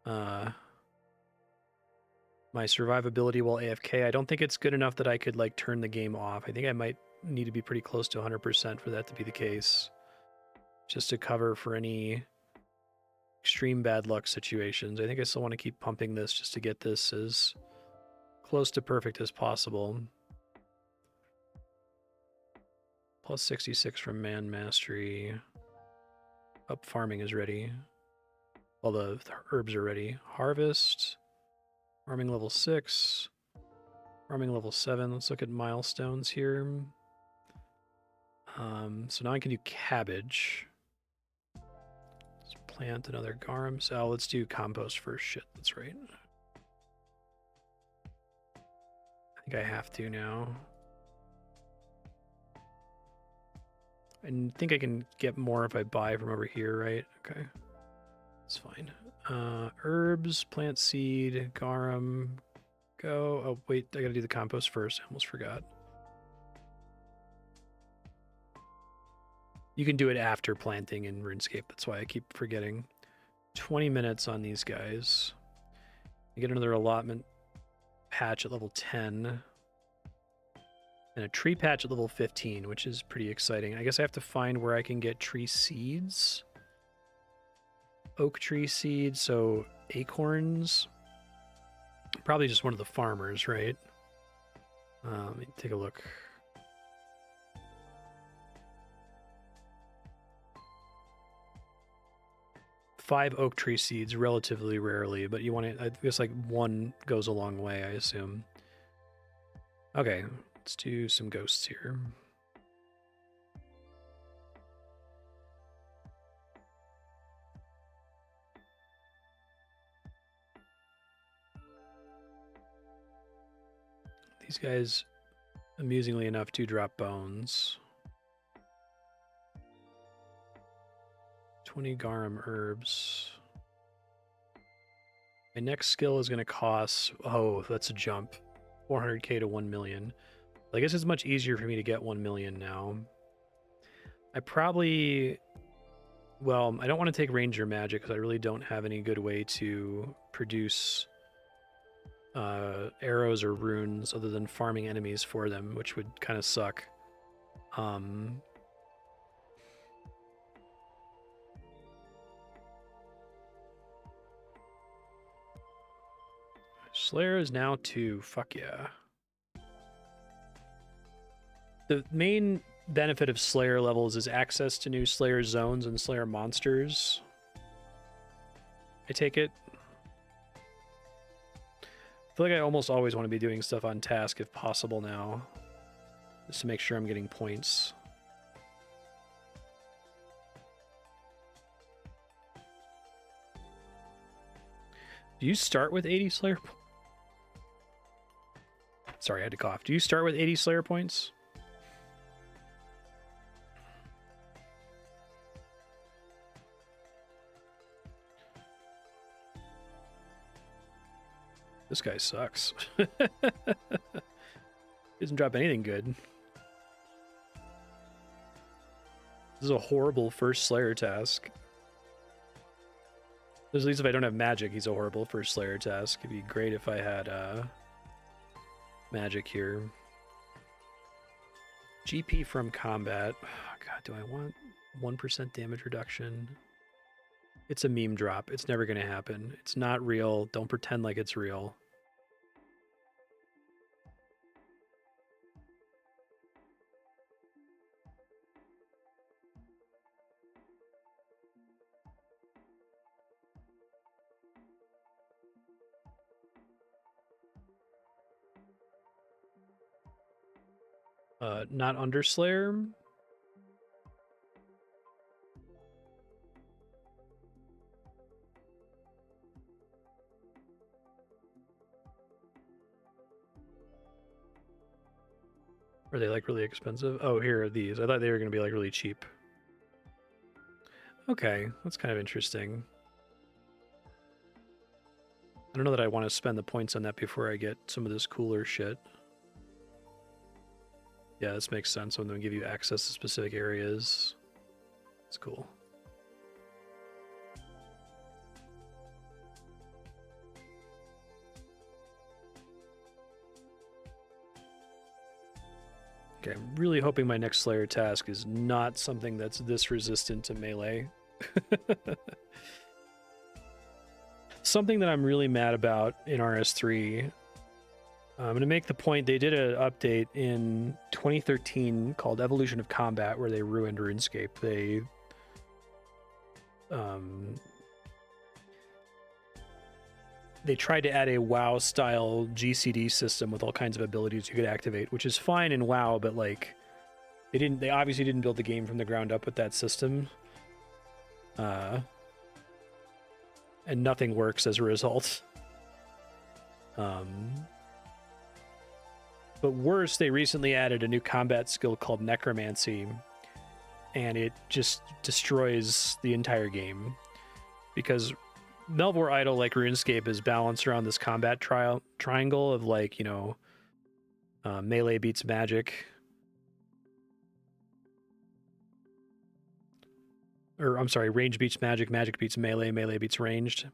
my survivability while AFK. I don't think it's good enough that I could like turn the game off. I think I might need to be pretty close to 100% for that to be the case. Just to cover for any extreme bad luck situations. I think I still want to keep pumping this just to get this as close to perfect as possible. Plus 66 from man mastery. Up farming is ready. All the herbs are ready. Harvest. Farming level 6. Farming level 7. Let's look at milestones here. So now I can do cabbage. Let's plant another garum. So let's do compost first. Shit, that's right. I think I have to now. I think I can get more if I buy from over here, right? Okay. That's fine. Herbs, plant seed, garum, go. Oh, wait, I gotta do the compost first. I almost forgot. You can do it after planting in RuneScape. That's why I keep forgetting. 20 minutes on these guys. I get another allotment patch at level 10. And a tree patch at level 15, which is pretty exciting. I guess I have to find where I can get tree seeds. Oak tree seeds, so acorns. Probably just one of the farmers, right? Let me take a look. Five oak tree seeds, relatively rarely, but you want to, I guess like one goes a long way, I assume. Okay, let's do some ghosts here. These guys, amusingly enough, do drop bones. 20 garum herbs. My next skill is going to cost, oh, that's a jump. 400k to 1 million. I guess it's much easier for me to get 1 million now. I probably, well, I don't want to take ranger magic because I really don't have any good way to produce arrows or runes other than farming enemies for them, which would kind of suck. Slayer is now 2. Fuck yeah. The main benefit of Slayer levels is access to new Slayer zones and Slayer monsters. I take it. I feel like I almost always want to be doing stuff on task if possible now, just to make sure I'm getting points. Do you start with 80 Slayer? Sorry, I had to cough. Do you start with 80 Slayer points? This guy sucks. Doesn't drop anything good. This is a horrible first Slayer task. At least if I don't have magic, he's a horrible first Slayer task. It'd be great if I had magic here. GP from combat. Oh, God, do I want 1% damage reduction? It's a meme drop. It's never going to happen. It's not real. Don't pretend like it's real. Not Underslayer. Are they like really expensive? Oh, here are these. I thought they were going to be like really cheap. Okay, that's kind of interesting. I don't know that I want to spend the points on that before I get some of this cooler shit. Yeah, this makes sense when they give you access to specific areas. It's cool. Okay, I'm really hoping my next Slayer task is not something that's this resistant to melee. Something that I'm really mad about in RS3, I'm going to make the point, they did an update in 2013 called Evolution of Combat where they ruined RuneScape. They tried to add a WoW-style GCD system with all kinds of abilities you could activate, which is fine in WoW, but like, they obviously didn't build the game from the ground up with that system. And nothing works as a result. But worse, they recently added a new combat skill called Necromancy, and it just destroys the entire game. Because Melvor Idol, like RuneScape, is balanced around this combat triangle of like, you know, melee beats magic. Or, I'm sorry, range beats magic, magic beats melee, melee beats ranged.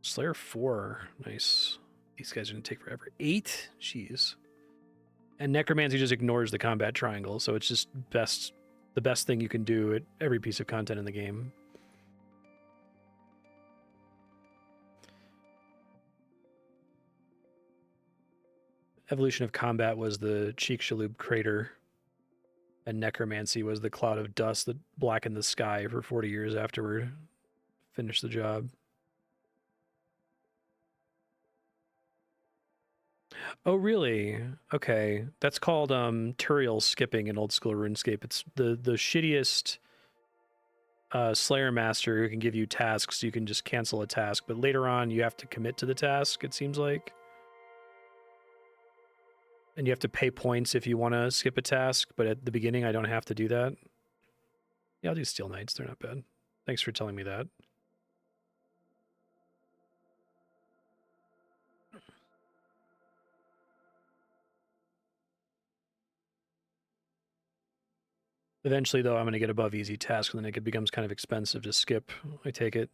Slayer 4, nice. These guys are going to take forever. 8? Jeez. And Necromancy just ignores the combat triangle, so it's just the best thing you can do at every piece of content in the game. Evolution of Combat was the Chicxulub crater, and Necromancy was the cloud of dust that blackened the sky for 40 years afterward. Finished the job. Oh, really? Okay. That's called Turiel skipping in old school RuneScape. It's the shittiest Slayer Master who can give you tasks, so you can just cancel a task, but later on you have to commit to the task, it seems like. And you have to pay points if you want to skip a task, but at the beginning I don't have to do that. Yeah, I'll do Steel Knights. They're not bad. Thanks for telling me that. Eventually, though, I'm going to get above easy tasks, and then it becomes kind of expensive to skip. I take it.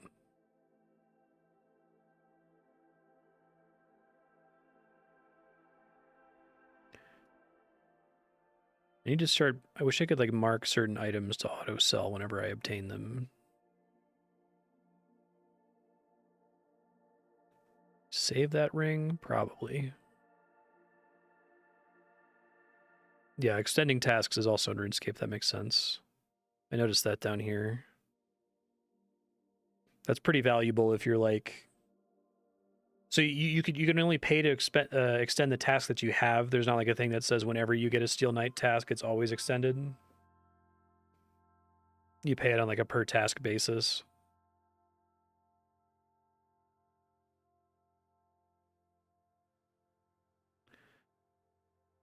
I need to start... I wish I could, like, mark certain items to auto-sell whenever I obtain them. Save that ring? Probably. Yeah, extending tasks is also in RuneScape. That makes sense. I noticed that down here. That's pretty valuable if you're like... So you can only pay to extend the task that you have. There's not like a thing that says whenever you get a Steel Knight task, it's always extended. You pay it on like a per task basis.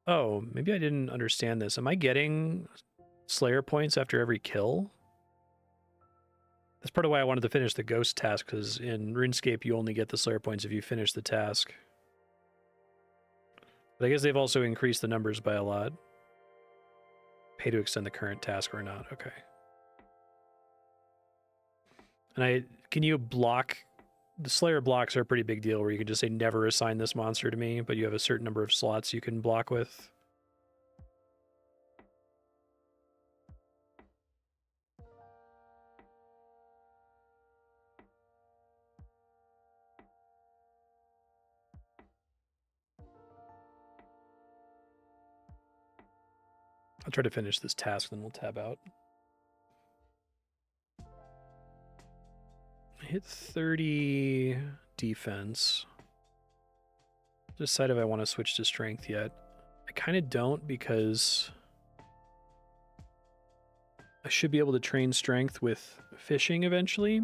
Oh, maybe I didn't understand this. Am I getting Slayer points after every kill? That's part of why I wanted to finish the Ghost task, because in RuneScape you only get the Slayer points if you finish the task. But I guess they've also increased the numbers by a lot. Pay to extend the current task or not. Okay. And can you block... The Slayer blocks are a pretty big deal, where you can just say never assign this monster to me, but you have a certain number of slots you can block with. I'll try to finish this task, then we'll tab out. Hit 30 defense. Decide if I want to switch to strength yet. I kind of don't, because I should be able to train strength with fishing eventually.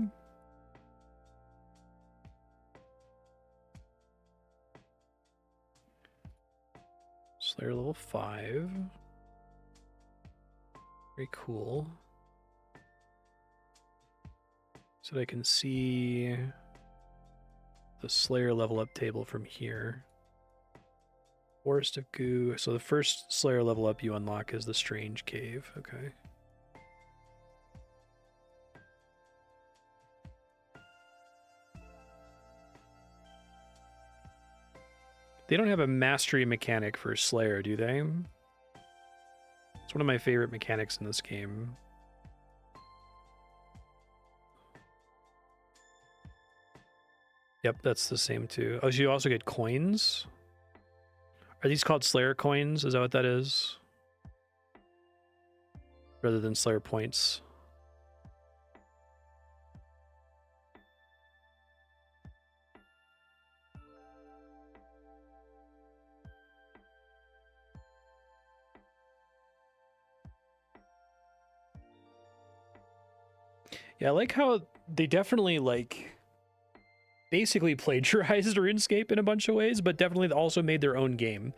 Slayer level 5. Very cool. So that I can see the Slayer level up table from here. Forest of Goo. So the first Slayer level up you unlock is the Strange Cave. Okay. They don't have a mastery mechanic for Slayer, do they? It's one of my favorite mechanics in this game. Yep, that's the same too. Oh, so you also get coins? Are these called Slayer coins? Is that what that is? Rather than Slayer points? Yeah, I like how they definitely, like, basically plagiarized RuneScape in a bunch of ways, but definitely also made their own game.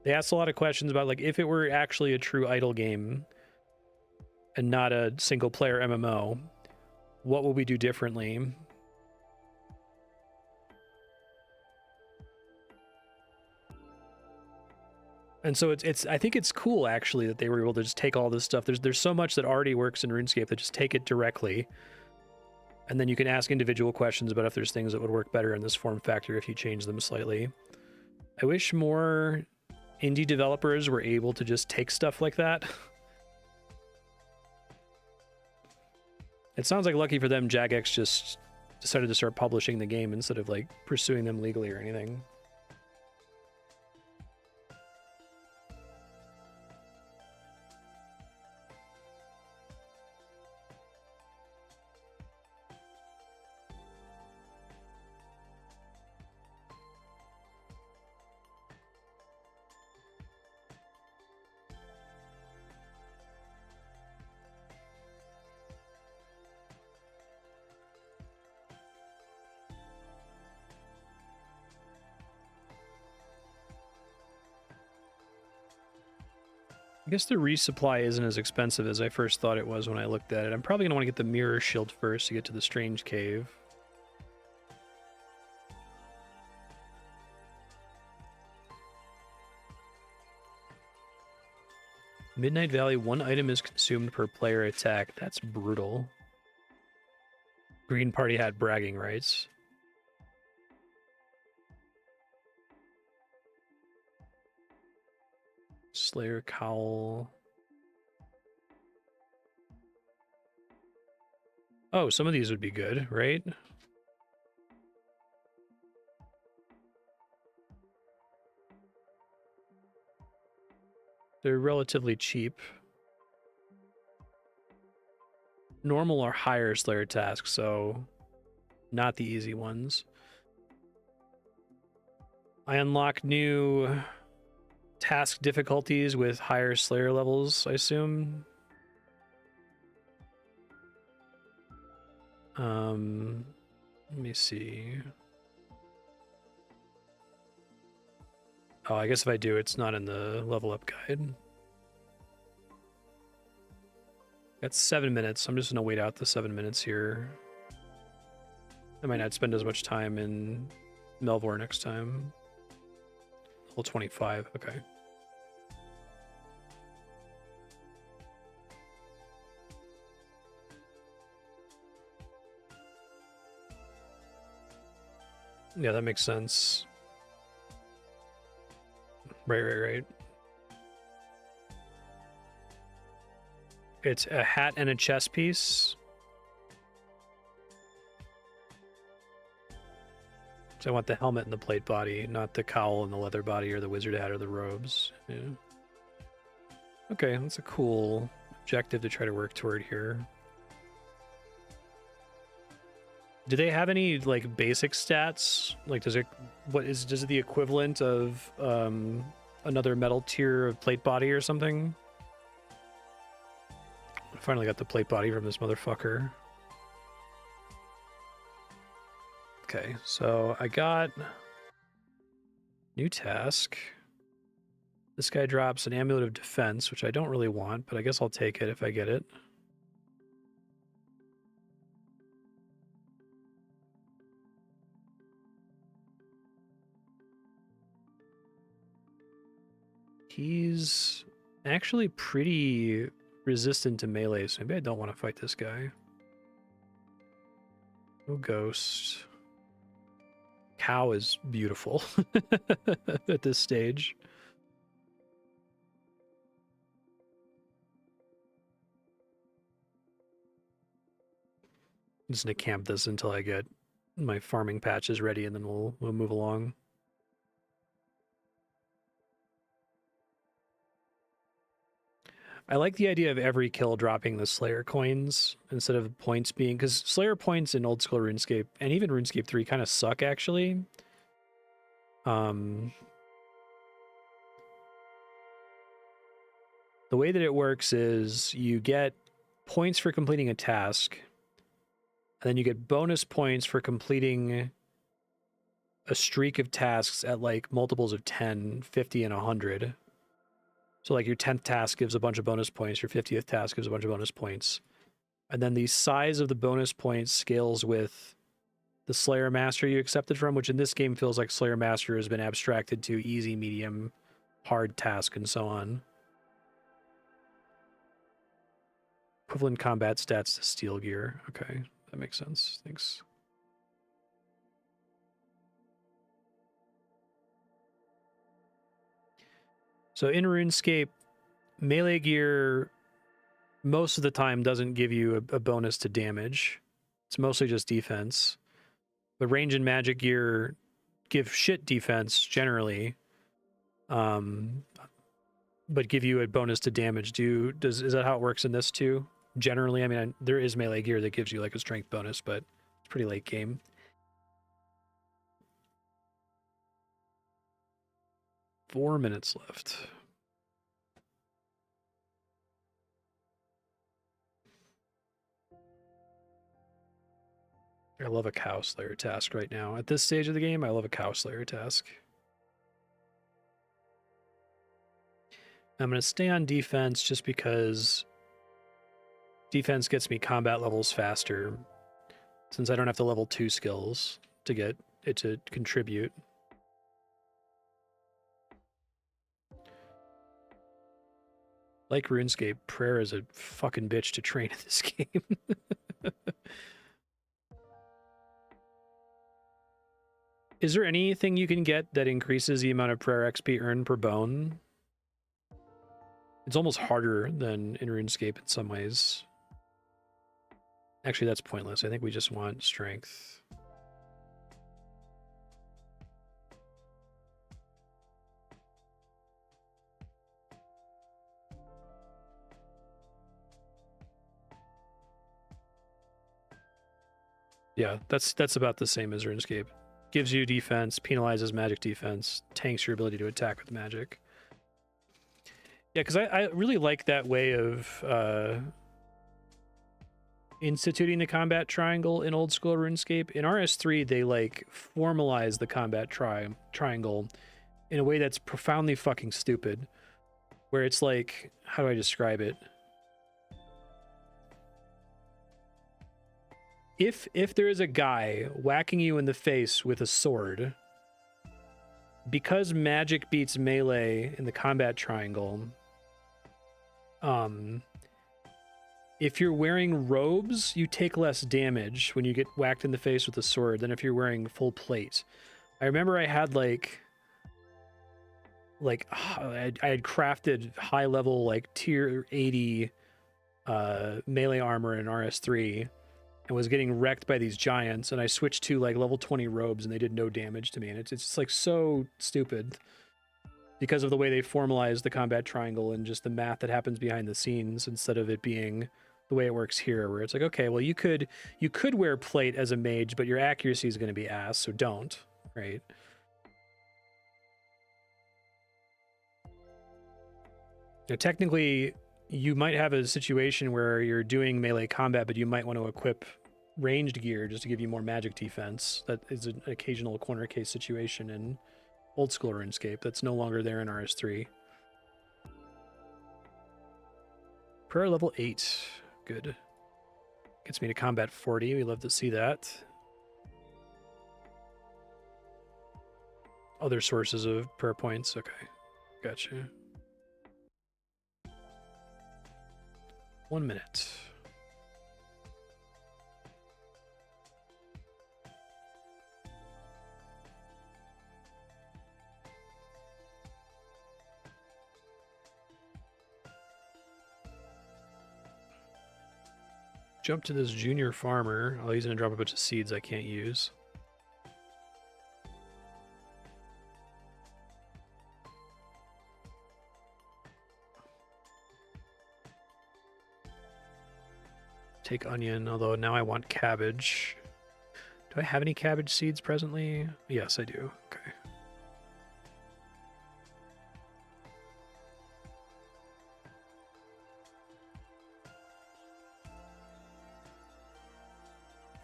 They asked a lot of questions about, like, if it were actually a true idle game and not a single-player MMO, what would we do differently? And so I think it's cool, actually, that they were able to just take all this stuff. There's so much that already works in RuneScape that just take it directly. And then you can ask individual questions about if there's things that would work better in this form factor if you change them slightly. I wish more indie developers were able to just take stuff like that. It sounds like, lucky for them, Jagex just decided to start publishing the game instead of, like, pursuing them legally or anything. I guess the resupply isn't as expensive as I first thought it was when I looked at it. I'm probably going to want to get the mirror shield first to get to the strange cave. Midnight Valley, 1 item is consumed per player attack. That's brutal. Green Party had bragging rights. Slayer Cowl. Oh, some of these would be good, right? They're relatively cheap. Normal or higher Slayer tasks, so not the easy ones. I unlock new task difficulties with higher Slayer levels, I assume. Let me see. Oh, I guess if I do, it's not in the level up guide. That's 7 minutes. I'm just gonna wait out the 7 minutes here. I might not spend as much time in Melvor next time. Level 25, okay. Yeah, that makes sense. Right. It's a hat and a chest piece. So I want the helmet and the plate body, not the cowl and the leather body or the wizard hat or the robes. Yeah. Okay, that's a cool objective to try to work toward here. Do they have any like basic stats? Like does it the equivalent of another metal tier of plate body or something? I finally got the plate body from this motherfucker. Okay, so I got new task. This guy drops an amulet of defense, which I don't really want, but I guess I'll take it if I get it. He's actually pretty resistant to melee, so maybe I don't want to fight this guy. No ghost. Cow is beautiful at this stage. I'm just gonna camp this until I get my farming patches ready, and then we'll move along. I like the idea of every kill dropping the Slayer coins instead of points being, because Slayer points in old school RuneScape and even RuneScape 3 kind of suck actually. The way that it works is you get points for completing a task, and then you get bonus points for completing a streak of tasks at like multiples of 10, 50, and 100. So like your 10th task gives a bunch of bonus points, your 50th task gives a bunch of bonus points. And then the size of the bonus points scales with the Slayer Master you accepted from, which in this game feels like Slayer Master has been abstracted to easy, medium, hard task, and so on. Equivalent combat stats to steel gear. Okay, that makes sense. Thanks. So in RuneScape, melee gear most of the time doesn't give you a bonus to damage. It's mostly just defense. The range and magic gear give shit defense generally, but give you a bonus to damage. Is that how it works in this too? Generally, I mean, there is melee gear that gives you like a strength bonus, but it's pretty late game. Four minutes left. I love a Cow Slayer task right now. At this stage of the game, I love a Cow Slayer task. I'm going to stay on defense just because defense gets me combat levels faster, since I don't have to level 2 skills to get it to contribute. Like RuneScape, prayer is a fucking bitch to train in this game. Is there anything you can get that increases the amount of prayer XP earned per bone? It's almost harder than in RuneScape in some ways. Actually, that's pointless. I think we just want strength. Yeah, that's about the same as RuneScape. Gives you defense, penalizes magic defense, tanks your ability to attack with magic. Yeah, because I really like that way of instituting the combat triangle in old school RuneScape. In RS3, they like formalize the combat triangle in a way that's profoundly fucking stupid. Where it's like, how do I describe it? If there is a guy whacking you in the face with a sword, because magic beats melee in the combat triangle, if you're wearing robes, you take less damage when you get whacked in the face with a sword than if you're wearing full plate. I remember I had I had crafted high level like tier 80 melee armor in RS3 and was getting wrecked by these giants, and I switched to like level 20 robes and they did no damage to me, and it's just like so stupid because of the way they formalize the combat triangle and just the math that happens behind the scenes instead of it being the way it works here, where it's like, okay, well you could wear plate as a mage, but your accuracy is going to be ass, so don't, right? Now, technically, you might have a situation where you're doing melee combat, but you might want to equip ranged gear just to give you more magic defense. That is an occasional corner case situation in old school RuneScape that's no longer there in RS3. Prayer level 8. Good. Gets me to combat 40. We love to see that. Other sources of prayer points. Okay. Gotcha. 1 minute. Jump to this junior farmer. Oh, he's gonna drop a bunch of seeds I can't use. Take onion, although now I want cabbage. Do I have any cabbage seeds presently? Yes, I do. Okay.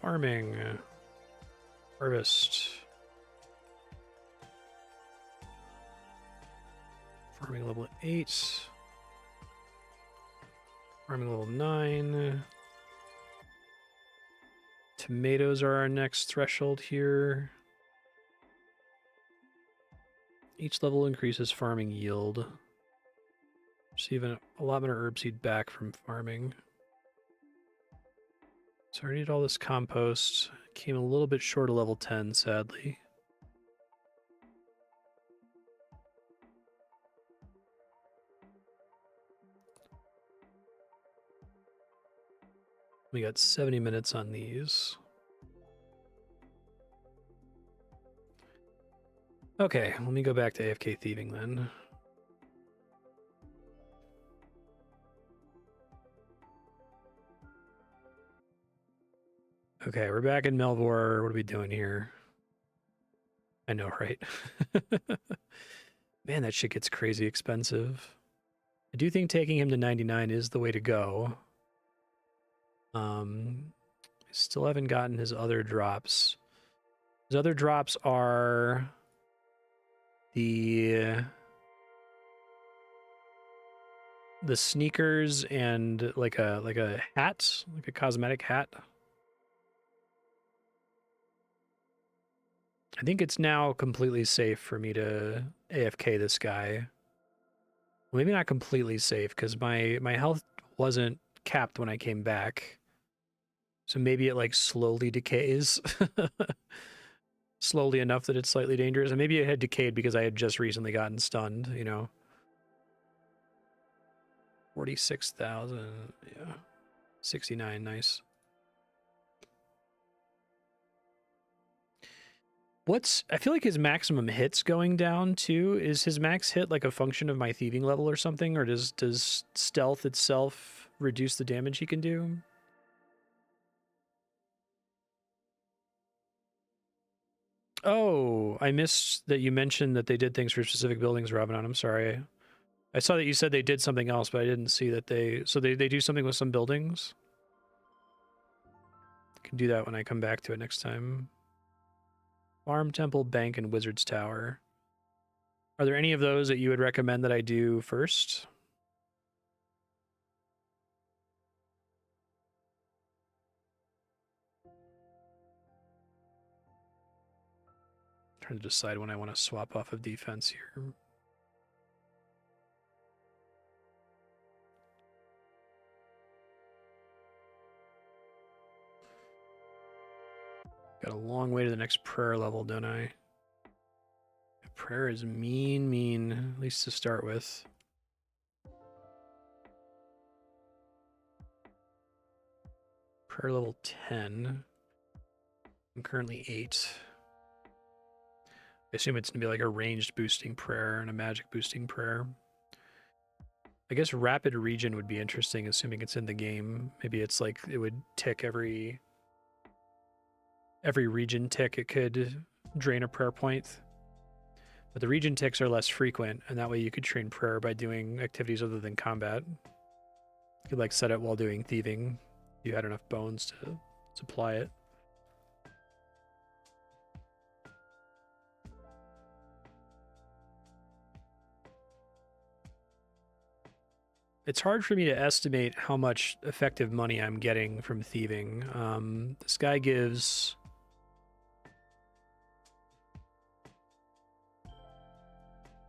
Farming. Harvest. Farming level 8. Farming level 9. Tomatoes are our next threshold here. Each level increases farming yield. Receive an allotment of herb seed back from farming. So I need all this compost. Came a little bit short of level 10, sadly. We got 70 minutes on these. Okay, let me go back to AFK thieving then. Okay, we're back in Melvor. What are we doing here? I know, right? Man, that shit gets crazy expensive. I do think taking him to 99 is the way to go. I still haven't gotten his other drops. His other drops are the the sneakers and like a hat, like a cosmetic hat. I think it's now completely safe for me to AFK this guy. Well, maybe not completely safe because my health wasn't capped when I came back. So maybe it like slowly decays. Slowly enough that it's slightly dangerous. And maybe it had decayed because I had just recently gotten stunned, you know. 46,000, yeah. 69, nice. I feel like his maximum hits going down too. Is his max hit like a function of my thieving level or something? Or does stealth itself reduce the damage he can do? Oh, I missed that you mentioned that they did things for specific buildings, Ravenon. I'm sorry. I saw that you said they did something else, but I didn't see that so they do something with some buildings? I can do that when I come back to it next time. Farm, Temple, Bank, and Wizard's Tower. Are there any of those that you would recommend that I do first? Trying to decide when I want to swap off of defense here. Got a long way to the next prayer level, don't I? Prayer is mean, at least to start with. Prayer level 10. I'm currently 8. I assume it's going to be like a ranged boosting prayer and a magic boosting prayer. I guess rapid regen would be interesting, assuming it's in the game. Maybe it's like it would tick every regen tick, it could drain a prayer point. But the regen ticks are less frequent, and that way you could train prayer by doing activities other than combat. You could like set it while doing thieving. You had enough bones to supply it. It's hard for me to estimate how much effective money I'm getting from thieving. This guy gives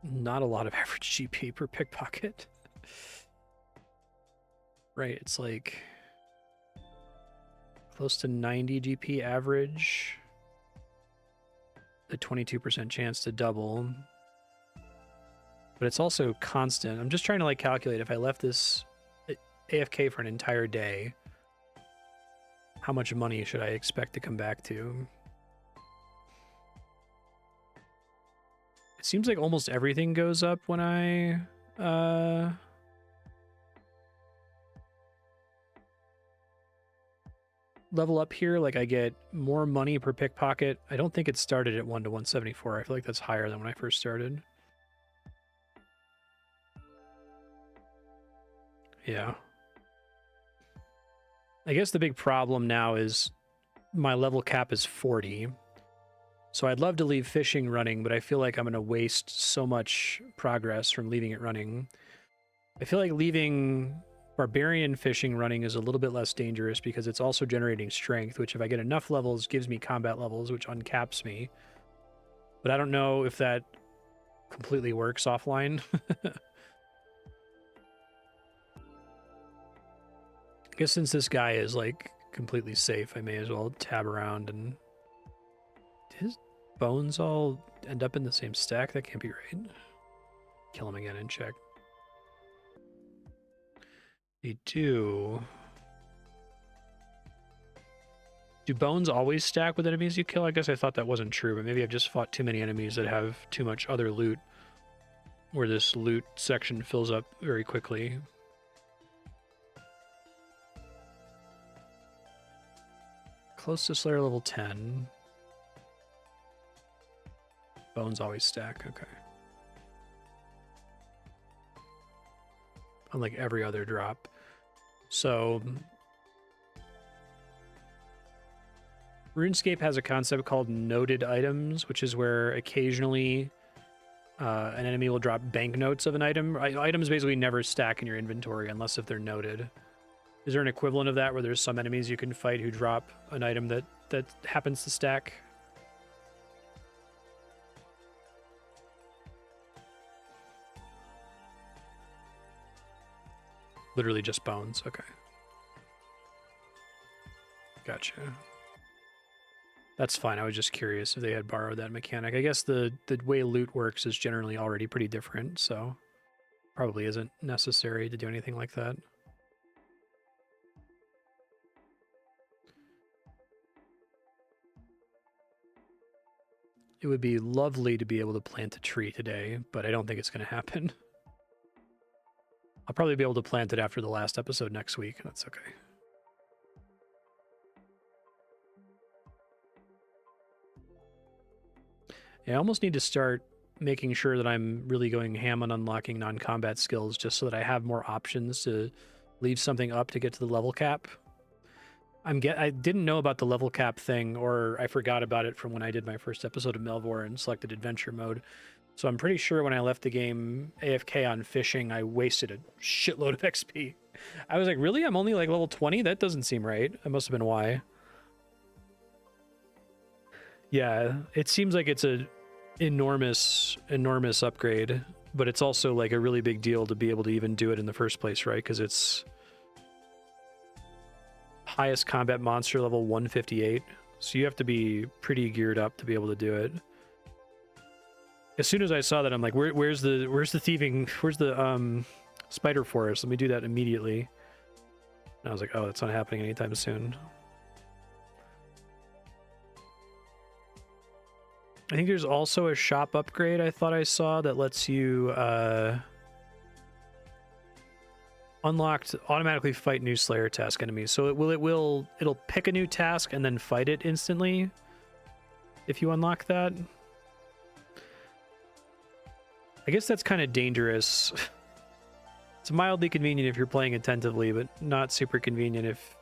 not a lot of average GP per pickpocket. Right, it's like close to 90 GP average. A 22% chance to double. But it's also constant. I'm just trying to like calculate if I left this AFK for an entire day, how much money should I expect to come back to? It seems like almost everything goes up when I level up here. Like I get more money per pickpocket. I don't think it started at 1 to 174. I feel like that's higher than when I first started. Yeah. I guess the big problem now is my level cap is 40. So I'd love to leave fishing running, but I feel like I'm going to waste so much progress from leaving it running. I feel like leaving barbarian fishing running is a little bit less dangerous because it's also generating strength, which if I get enough levels gives me combat levels, which uncaps me. But I don't know if that completely works offline. I guess since this guy is like completely safe, I may as well tab around. And his bones all end up in the same stack? That can't be right. Kill him again and check. They do. Do bones always stack with enemies you kill? I guess I thought that wasn't true, but maybe I've just fought too many enemies that have too much other loot, where this loot section fills up very quickly. Close to Slayer level 10. Bones always stack, okay. Unlike every other drop. So RuneScape has a concept called noted items, which is where occasionally an enemy will drop banknotes of an item. Items basically never stack in your inventory unless if they're noted. Is there an equivalent of that where there's some enemies you can fight who drop an item that happens to stack? Literally just bones. Okay. Gotcha. That's fine. I was just curious if they had borrowed that mechanic. I guess the way loot works is generally already pretty different, so probably isn't necessary to do anything like that. It would be lovely to be able to plant a tree today, but I don't think it's going to happen. I'll probably be able to plant it after the last episode next week. That's okay. Yeah, I almost need to start making sure that I'm really going ham on unlocking non-combat skills just so that I have more options to leave something up to get to the level cap. I didn't know about the level cap thing, or I forgot about it from when I did my first episode of Melvor and selected adventure mode. So I'm pretty sure when I left the game AFK on fishing, I wasted a shitload of XP. I was like, really? I'm only like level 20? That doesn't seem right. That must have been why. Yeah, it seems like it's a enormous upgrade, but it's also like a really big deal to be able to even do it in the first place, right? Because it's highest combat monster level 158, so you have to be pretty geared up to be able to do it. As soon as I saw that, I'm like, where's the thieving, where's the spider forest? Let me do that immediately. And I was like, oh, that's not happening anytime soon. I think there's also a shop upgrade I thought I saw that lets you unlocked automatically fight new Slayer task enemies. So it'll pick a new task and then fight it instantly if you unlock that. I guess that's kind of dangerous. It's mildly convenient if you're playing attentively, but not super convenient if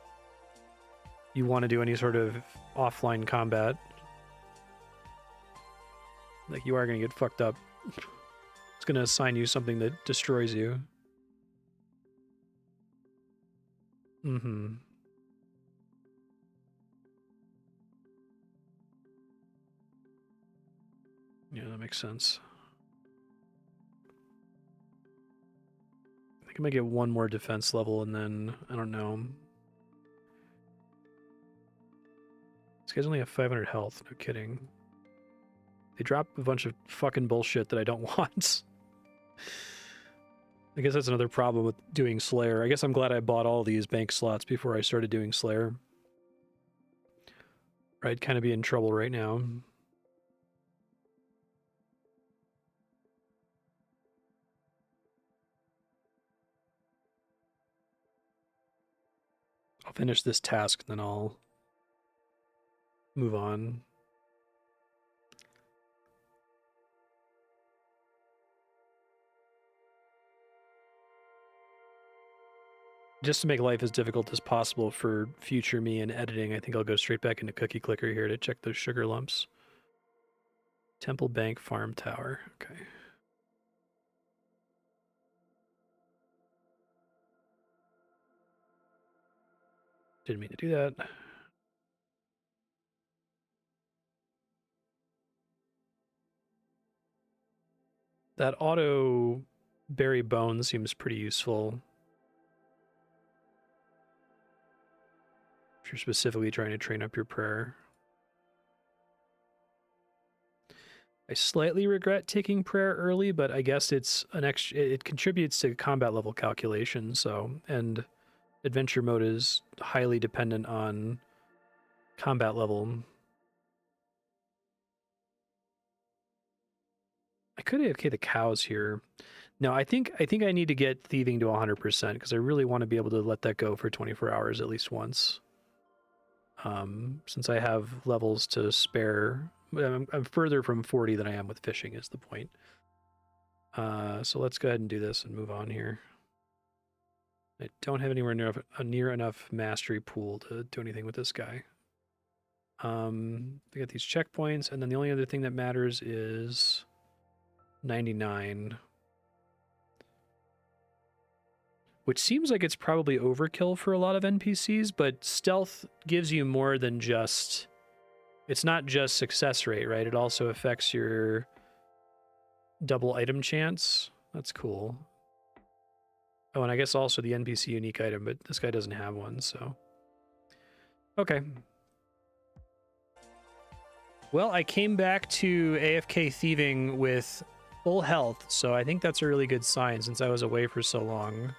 you want to do any sort of offline combat. Like, you are going to get fucked up. It's going to assign you something that destroys you. Mm-hmm. Yeah, that makes sense. I think I might get one more defense level and then, I don't know. These guys only have 500 health, no kidding. They drop a bunch of fucking bullshit that I don't want. I guess that's another problem with doing Slayer. I guess I'm glad I bought all these bank slots before I started doing Slayer. Or I'd kind of be in trouble right now. I'll finish this task, and then I'll move on. Just to make life as difficult as possible for future me in editing, I think I'll go straight back into Cookie Clicker here to check those sugar lumps. Temple Bank Farm Tower. Okay. Didn't mean to do that. That auto berry bone seems pretty useful. If you're specifically trying to train up your prayer. I slightly regret taking prayer early, but I guess it's an extra, it contributes to combat level calculation, so, and adventure mode is highly dependent on combat level. I could AFK the cows here. No, I think I need to get thieving to 100% because I really want to be able to let that go for 24 hours at least once. Since I have levels to spare, I'm further from 40 than I am with fishing is the point. So let's go ahead and do this and move on here. I don't have anywhere near enough mastery pool to do anything with this guy. We got these checkpoints, and then the only other thing that matters is 99. Which seems like it's probably overkill for a lot of NPCs, but stealth gives you more than just... It's not just success rate, right? It also affects your double item chance. That's cool. Oh, and I guess also the NPC unique item, but this guy doesn't have one, so... Okay. Well, I came back to AFK thieving with full health, so I think that's a really good sign since I was away for so long.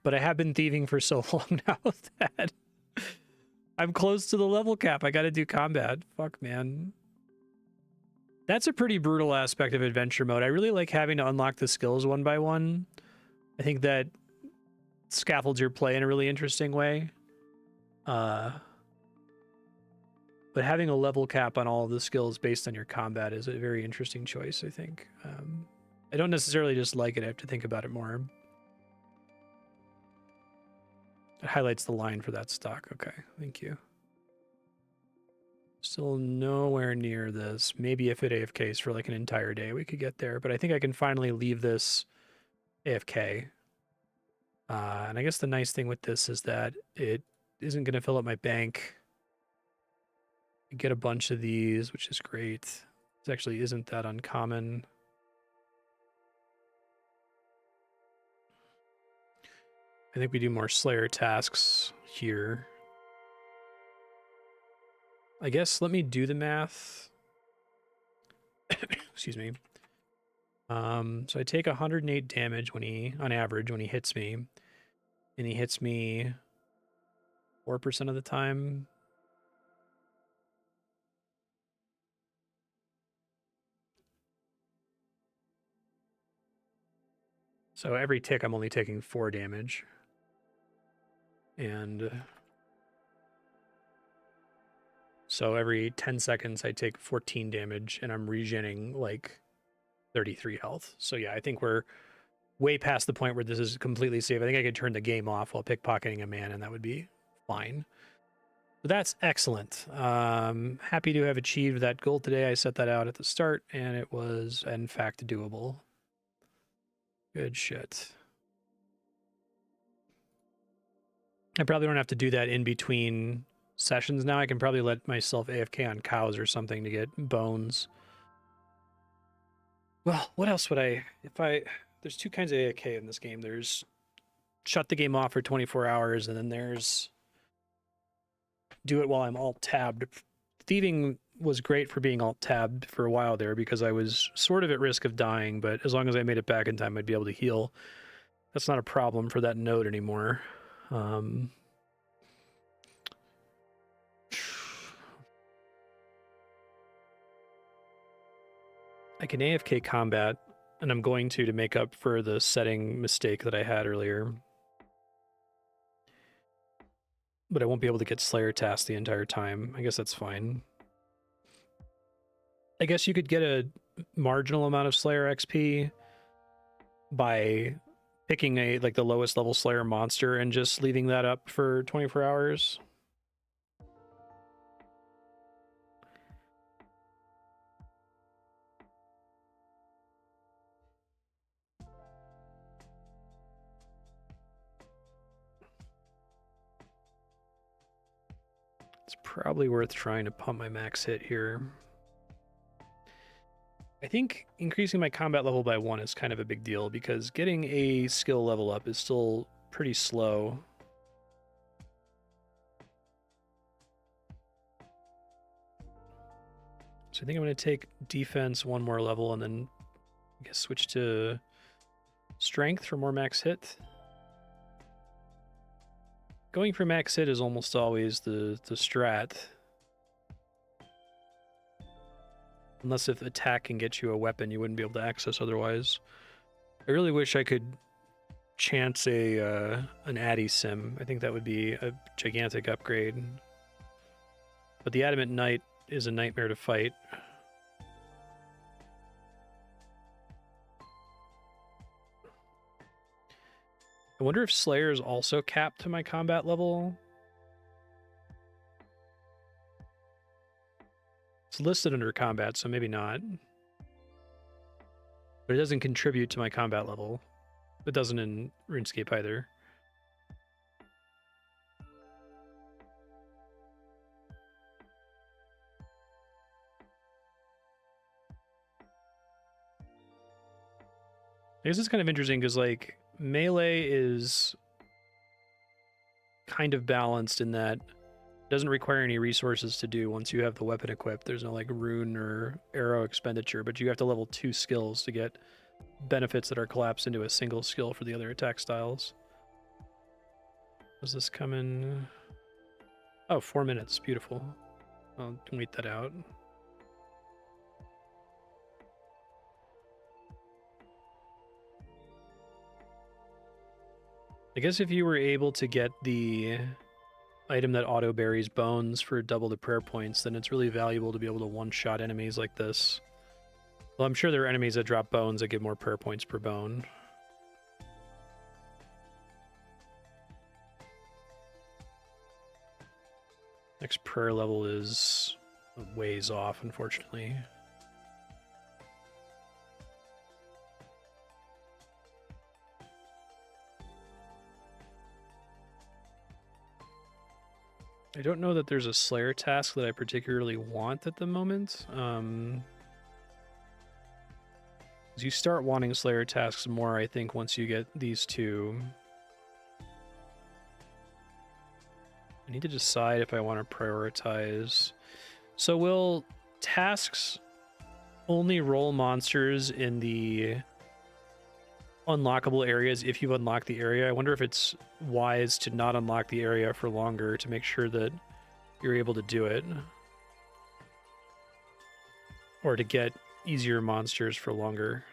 But I have been thieving for so long now that I'm close to the level cap. I gotta do combat. Fuck, man. That's a pretty brutal aspect of adventure mode. I really like having to unlock the skills one by one. I think that scaffolds your play in a really interesting way. But having a level cap on all of the skills based on your combat is a very interesting choice, I think. I don't necessarily just like it. I have to think about it more. It highlights the line for that stock. Okay, thank you. Still nowhere near this. Maybe if it AFKs for like an entire day, we could get there. But I think I can finally leave this AFK. And I guess the nice thing with this is that it isn't going to fill up my bank. I get a bunch of these, which is great. This actually isn't that uncommon. I think we do more Slayer tasks here. I guess let me do the math. Excuse me. So I take 108 damage when he, on average, when he hits me. And he hits me 4% of the time. So every tick, I'm only taking 4 damage. And so every 10 seconds, I take 14 damage, and I'm regenning like 33 health. So yeah, I think we're way past the point where this is completely safe. I think I could turn the game off while pickpocketing a man, and that would be fine. So that's excellent. Happy to have achieved that goal today. I set that out at the start, and it was, in fact, doable. Good shit. I probably don't have to do that in between sessions now. I can probably let myself AFK on cows or something to get bones. Well, what else would I... There's two kinds of AFK in this game. There's shut the game off for 24 hours, and then there's do it while I'm alt-tabbed. Thieving was great for being alt-tabbed for a while there because I was sort of at risk of dying, but as long as I made it back in time, I'd be able to heal. That's not a problem for that node anymore. I can AFK combat, and I'm going to make up for the setting mistake that I had earlier. But I won't be able to get Slayer tasks the entire time. I guess that's fine. I guess you could get a marginal amount of Slayer XP by picking the lowest level Slayer monster and just leaving that up for 24 hours. It's probably worth trying to pump my max hit here. I think increasing my combat level by 1 is kind of a big deal because getting a skill level up is still pretty slow. So I think I'm going to take defense 1 more level and then I guess switch to strength for more max hit. Going for max hit is almost always the strat. Unless if attack can get you a weapon you wouldn't be able to access otherwise. I really wish I could chance an Addy sim. I think that would be a gigantic upgrade. But the Adamant Knight is a nightmare to fight. I wonder if Slayer is also capped to my combat level. It's listed under combat, so maybe not. But it doesn't contribute to my combat level. It doesn't in RuneScape either. I guess it's kind of interesting because, like, melee is kind of balanced in that it doesn't require any resources to do once you have the weapon equipped. There's no, like, rune or arrow expenditure, but you have to level 2 skills to get benefits that are collapsed into a single skill for the other attack styles. Does this come in? Oh, 4 minutes. Beautiful. I'll wait that out. I guess if you were able to get the item that auto buries bones for double the prayer points, then it's really valuable to be able to one-shot enemies like this. Well, I'm sure there are enemies that drop bones that give more prayer points per bone. Next prayer level is a ways off, unfortunately. I don't know that there's a Slayer task that I particularly want at the moment. As you start wanting Slayer tasks more, I think, once you get these two. I need to decide if I want to prioritize. So will tasks only roll monsters in the unlockable areas if you've unlocked the area? I wonder if it's wise to not unlock the area for longer to make sure that you're able to do it. Or to get easier monsters for longer.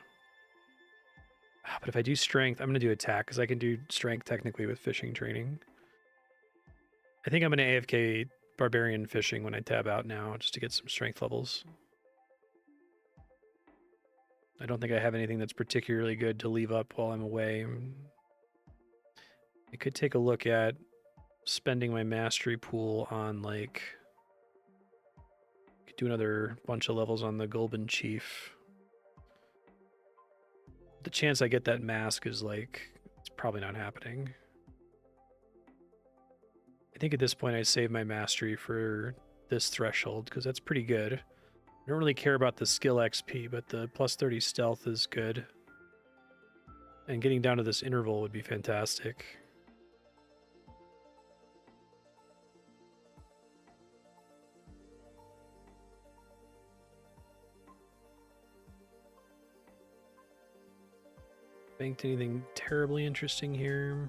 But if I do strength, I'm going to do attack because I can do strength technically with fishing training. I think I'm going to AFK barbarian fishing when I tab out now just to get some strength levels. I don't think I have anything that's particularly good to leave up while I'm away. I could take a look at spending my mastery pool on, like, could do another bunch of levels on the Gulbin Chief. The chance I get that mask is, like, it's probably not happening. I think at this point I save my mastery for this threshold because that's pretty good. I don't really care about the skill XP, but the plus 30 stealth is good. And getting down to this interval would be fantastic. Banked anything terribly interesting here?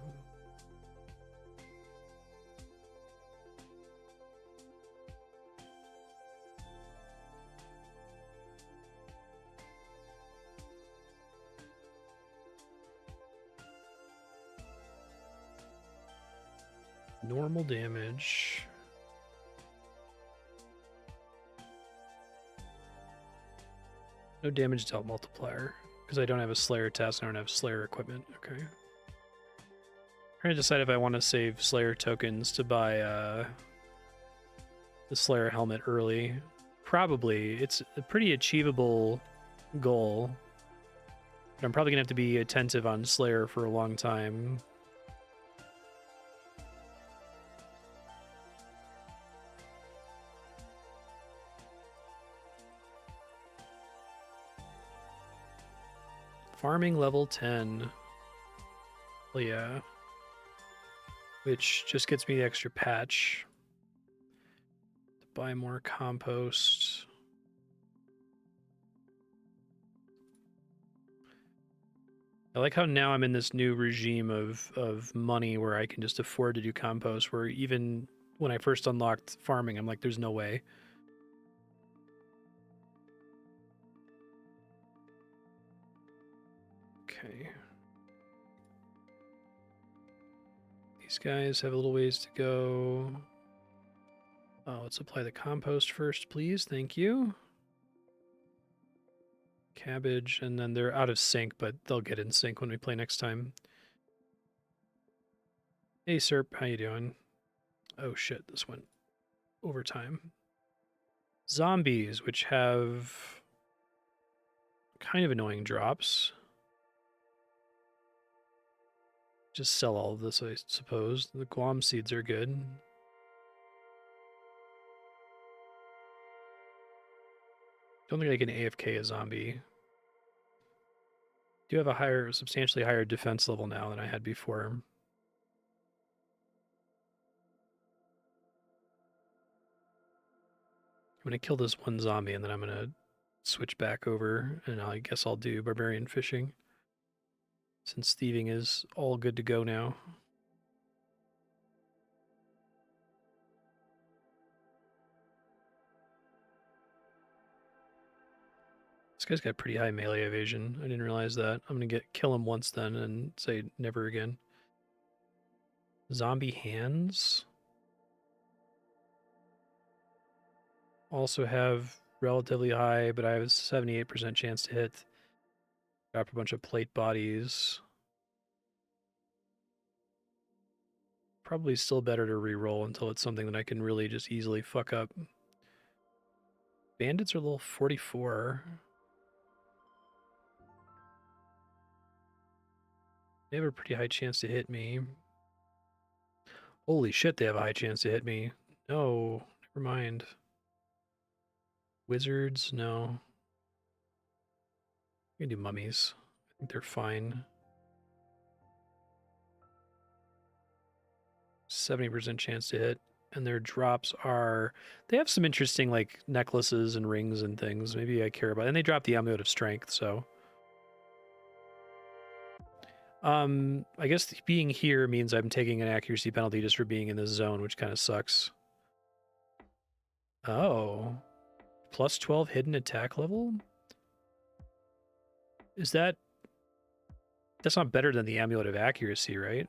Normal damage. No damage dealt multiplier. Because I don't have a Slayer task, I don't have Slayer equipment. Okay. I'm trying to decide if I want to save Slayer tokens to buy the Slayer helmet early. Probably. It's a pretty achievable goal. But I'm probably going to have to be attentive on Slayer for a long time. Farming level 10. Well, yeah. Which just gets me the extra patch. To buy more compost. I like how now I'm in this new regime of money where I can just afford to do compost, where even when I first unlocked farming, I'm like, there's no way. Okay. These guys have a little ways to go. Oh, let's apply the compost first, please. Thank you. Cabbage, and then they're out of sync, but they'll get in sync when we play next time. Hey, Serp, how you doing? Oh shit, this went overtime. Zombies, which have Kind of annoying drops. Just sell all of this, I suppose. The Guam seeds are good. Don't think I can AFK a zombie. Do have a substantially higher defense level now than I had before. I'm gonna kill this one zombie and then I'm gonna switch back over and I guess I'll do barbarian fishing. Since thieving is all good to go now. This guy's got pretty high melee evasion. I didn't realize that. I'm gonna kill him once then and say never again. Zombie hands also have relatively high, but I have a 78% chance to hit. Drop a bunch of plate bodies. Probably still better to reroll until it's something that I can really just easily fuck up. Bandits are level 44. They have a pretty high chance to hit me. Holy shit, they have a high chance to hit me. No, never mind. Wizards, no. I'm gonna do mummies. I think they're fine. 70% chance to hit. And their drops are... They have some interesting, like, necklaces and rings and things. Maybe I care about... And they drop the Amulet of Strength, so... I guess being here means I'm taking an accuracy penalty just for being in this zone, which kind of sucks. Oh. Plus 12 hidden attack level? Is that... That's not better than the Amulet of Accuracy, right?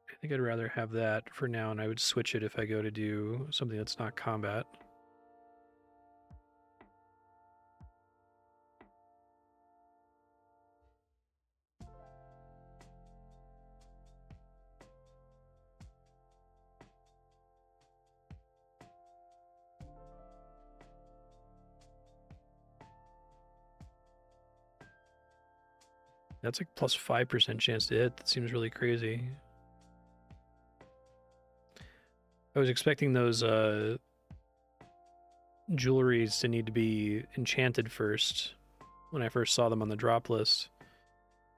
I think I'd rather have that for now, and I would switch it if I go to do something that's not combat. That's like plus 5% chance to hit. That seems really crazy. I was expecting those jewelries to need to be enchanted first when I first saw them on the drop list.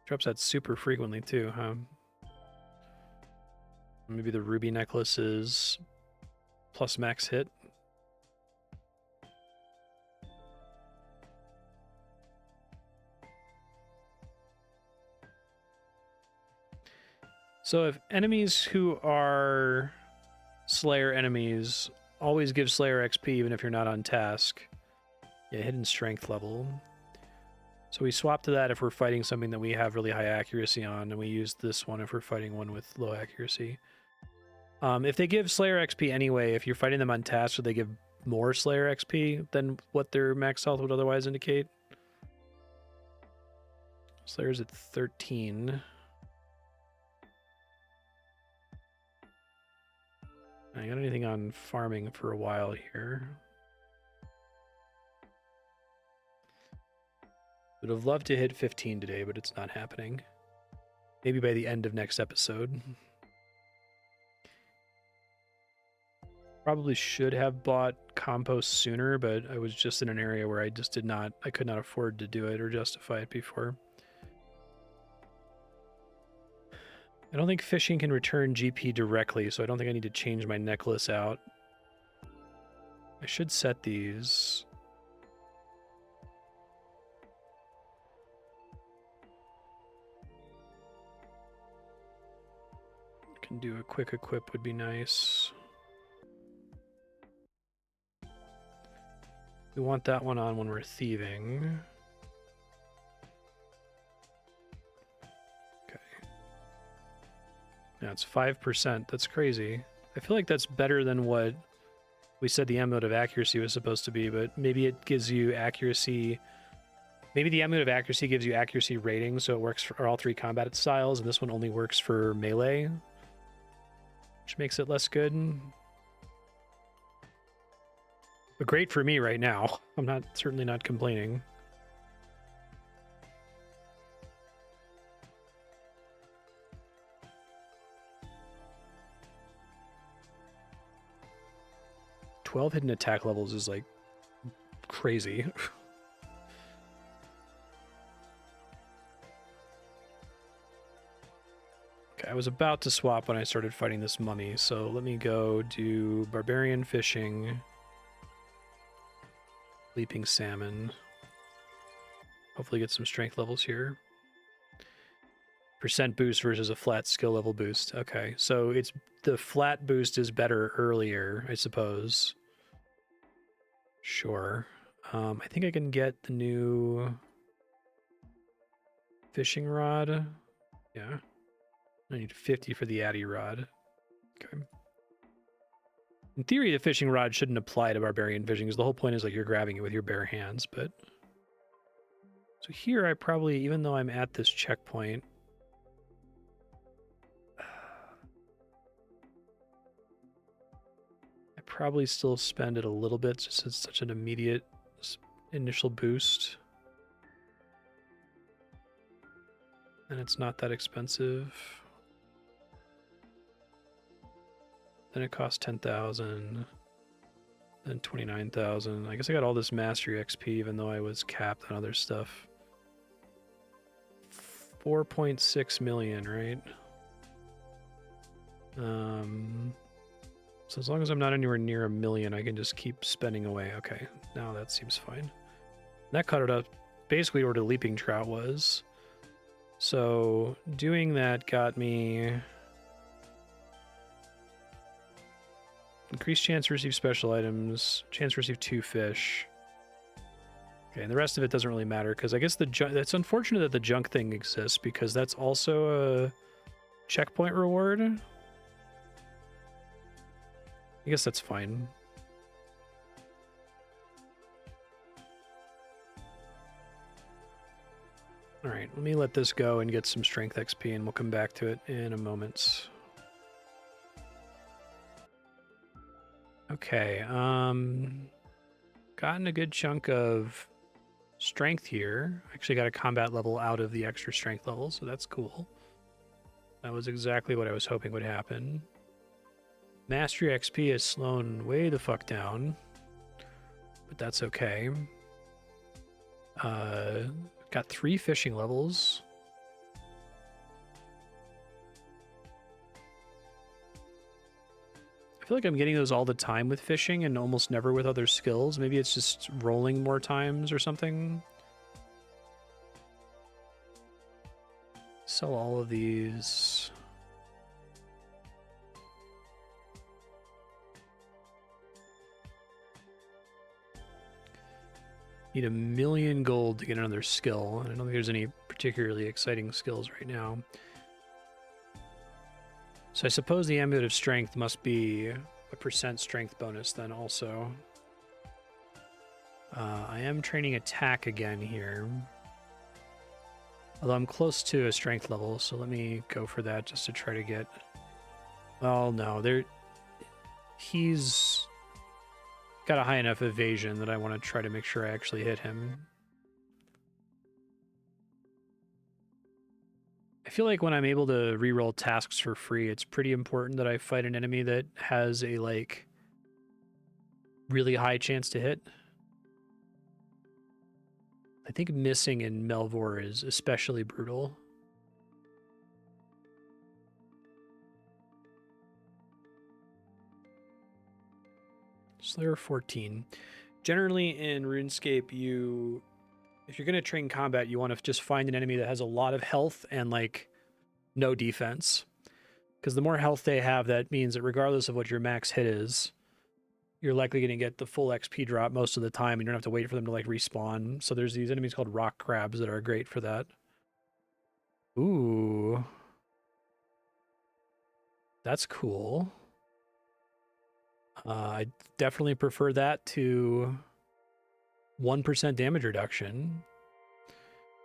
Drops that super frequently too, huh? Maybe the ruby necklace is plus max hit. So if enemies who are Slayer enemies always give Slayer XP even if you're not on task. Yeah, hidden strength level. So we swap to that if we're fighting something that we have really high accuracy on, and we use this one if we're fighting one with low accuracy. If they give Slayer XP anyway, if you're fighting them on task, so they give more Slayer XP than what their max health would otherwise indicate. Slayer's at 13. I got anything on farming for a while here. Would have loved to hit 15 today, but it's not happening. Maybe by the end of next episode. Probably should have bought compost sooner, but I was just in an area where I could not afford to do it or justify it before. I don't think fishing can return GP directly, so I don't think I need to change my necklace out. I should set these. Can do a quick equip would be nice. We want that one on when we're thieving. Yeah, it's 5%. That's crazy. I feel like that's better than what we said the Amulet of Accuracy was supposed to be, but maybe it gives you accuracy. Maybe the Amulet of Accuracy gives you accuracy rating, so it works for all three combat styles, and this one only works for melee, which makes it less good. But great for me right now. I'm certainly not complaining. "12 hidden attack levels" is like crazy. Okay, I was about to swap when I started fighting this mummy, so let me go do barbarian fishing, leaping salmon. Hopefully get some strength levels here. Percent boost versus a flat skill level boost. Okay, so it's the flat boost is better earlier, I suppose. Sure. I think I can get the new fishing rod. Yeah. I need 50 for the Addy rod. Okay. In theory, the fishing rod shouldn't apply to barbarian fishing, because the whole point is like you're grabbing it with your bare hands, but... So here I probably, even though I'm at this checkpoint... I probably still spend it a little bit, just as such an immediate initial boost. And it's not that expensive. Then it costs 10,000. Then 29,000. I guess I got all this mastery XP, even though I was capped on other stuff. 4.6 million, right? So as long as I'm not anywhere near 1 million, I can just keep spending away. Okay, now that seems fine. That cut it up basically where the leaping trout was. So doing that got me increased chance to receive special items, chance to receive 2 fish. Okay, and the rest of it doesn't really matter, because I guess it's unfortunate that the junk thing exists, because that's also a checkpoint reward. I guess that's fine. Alright, let me let this go and get some strength XP, and we'll come back to it in a moment. Okay, gotten a good chunk of strength here. Actually got a combat level out of the extra strength level, so that's cool. That was exactly what I was hoping would happen. Mastery XP has slowed way the fuck down, but that's okay. Got 3 fishing levels. I feel like I'm getting those all the time with fishing and almost never with other skills. Maybe it's just rolling more times or something. Sell all of these. Need 1 million gold to get another skill. I don't think there's any particularly exciting skills right now. So I suppose the Amulet of Strength must be a percent strength bonus then also. I am training attack again here. Although I'm close to a strength level, so let me go for that just to try to get... Well, no, he's got a high enough evasion that I want to try to make sure I actually hit him. I feel like when I'm able to reroll tasks for free, it's pretty important that I fight an enemy that has a, like, really high chance to hit. I think missing in Melvor is especially brutal. Slayer 14. Generally in RuneScape, if you're going to train combat, you want to just find an enemy that has a lot of health and, like, no defense. Because the more health they have, that means that regardless of what your max hit is, you're likely going to get the full XP drop most of the time, and you don't have to wait for them to, like, respawn. So there's these enemies called rock crabs that are great for that. Ooh. That's cool. I definitely prefer that to 1% damage reduction.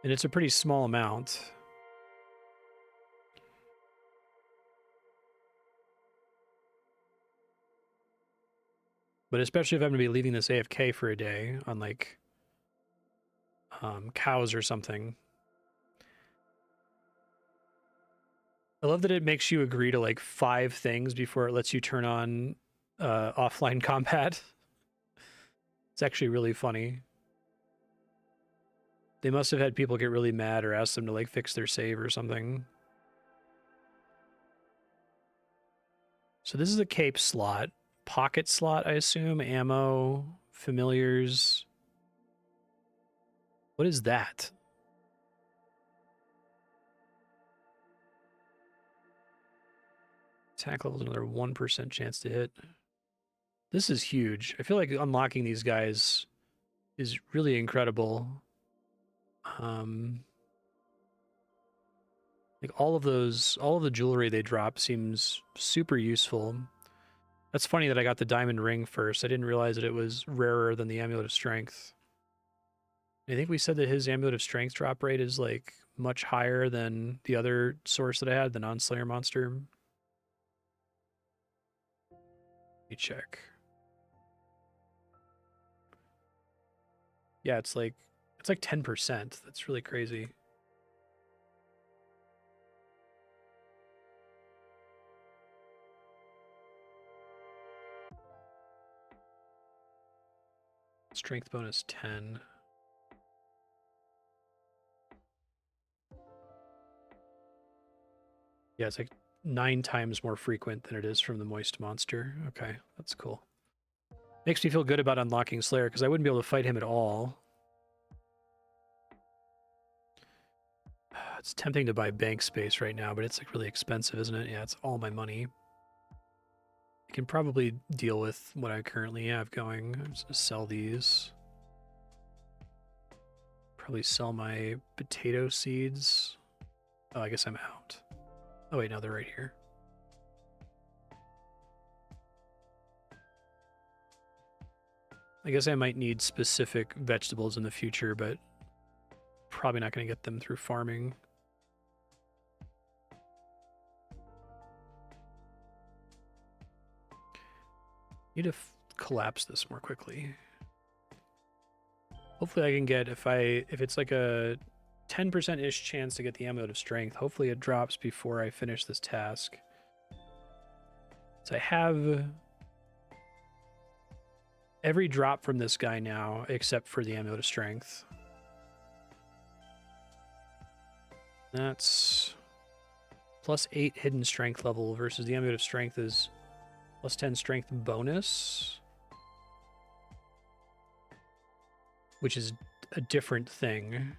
And it's a pretty small amount. But especially if I'm going to be leaving this AFK for a day on like cows or something. I love that it makes you agree to like 5 things before it lets you turn on offline combat. It's actually really funny. They must have had people get really mad or ask them to like fix their save or something. So this is a cape slot, pocket slot, I assume, ammo, familiars. What is that? Attack level's another 1% chance to hit. This is huge. I feel like unlocking these guys is really incredible. Like all of the jewelry they drop seems super useful. That's funny that I got the diamond ring first. I didn't realize that it was rarer than the amulet of strength. I think we said that his amulet of strength drop rate is like much higher than the other source that I had, the non-slayer monster. Let me check. Yeah, it's like 10%. That's really crazy. Strength bonus 10. Yeah, it's like 9 times more frequent than it is from the moist monster. Okay, that's cool. Makes me feel good about unlocking Slayer because I wouldn't be able to fight him at all. It's tempting to buy bank space right now, but it's like really expensive, isn't it? Yeah, it's all my money. I can probably deal with what I currently have going. I'm just gonna sell these. Probably sell my potato seeds. Oh, I guess I'm out. Oh wait, no, they're right here. I guess I might need specific vegetables in the future, but probably not going to get them through farming. Need to collapse this more quickly. Hopefully I can get, if it's like a 10%-ish chance to get the amulet of strength, hopefully it drops before I finish this task. So I have every drop from this guy now, except for the amulet of strength. That's plus 8 hidden strength level versus the amulet of strength is plus 10 strength bonus, which is a different thing.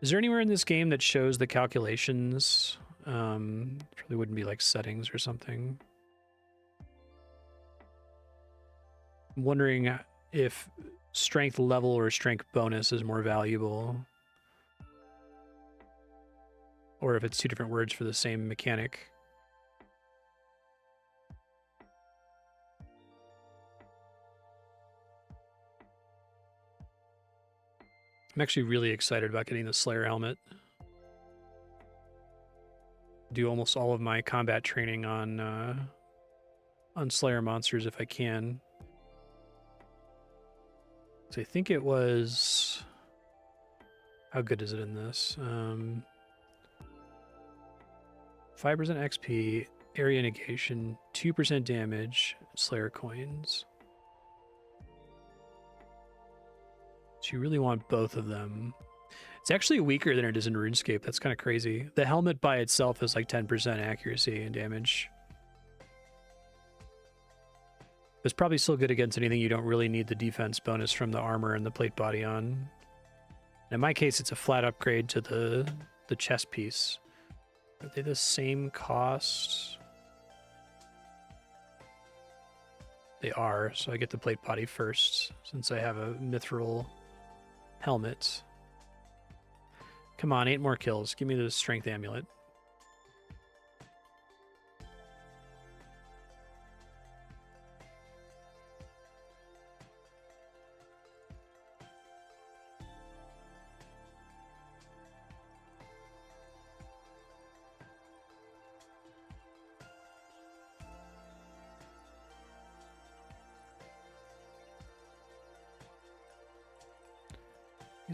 Is there anywhere in this game that shows the calculations? Probably wouldn't be like settings or something. I'm wondering if strength level or strength bonus is more valuable, or if it's 2 different words for the same mechanic. I'm actually really excited about getting the Slayer helmet. Do almost all of my combat training on Slayer monsters if I can. So I think it was... How good is it in this? 5% XP, area negation, 2% damage, Slayer coins. So you really want both of them. It's actually weaker than it is in RuneScape. That's kind of crazy. The helmet by itself is like 10% accuracy and damage. It's probably still good against anything you don't really need the defense bonus from the armor and the plate body on. In my case, it's a flat upgrade to the chest piece. Are they the same cost? They are, so I get the plate body first since I have a mithril helmet. Come on, 8 more kills. Give me the strength amulet.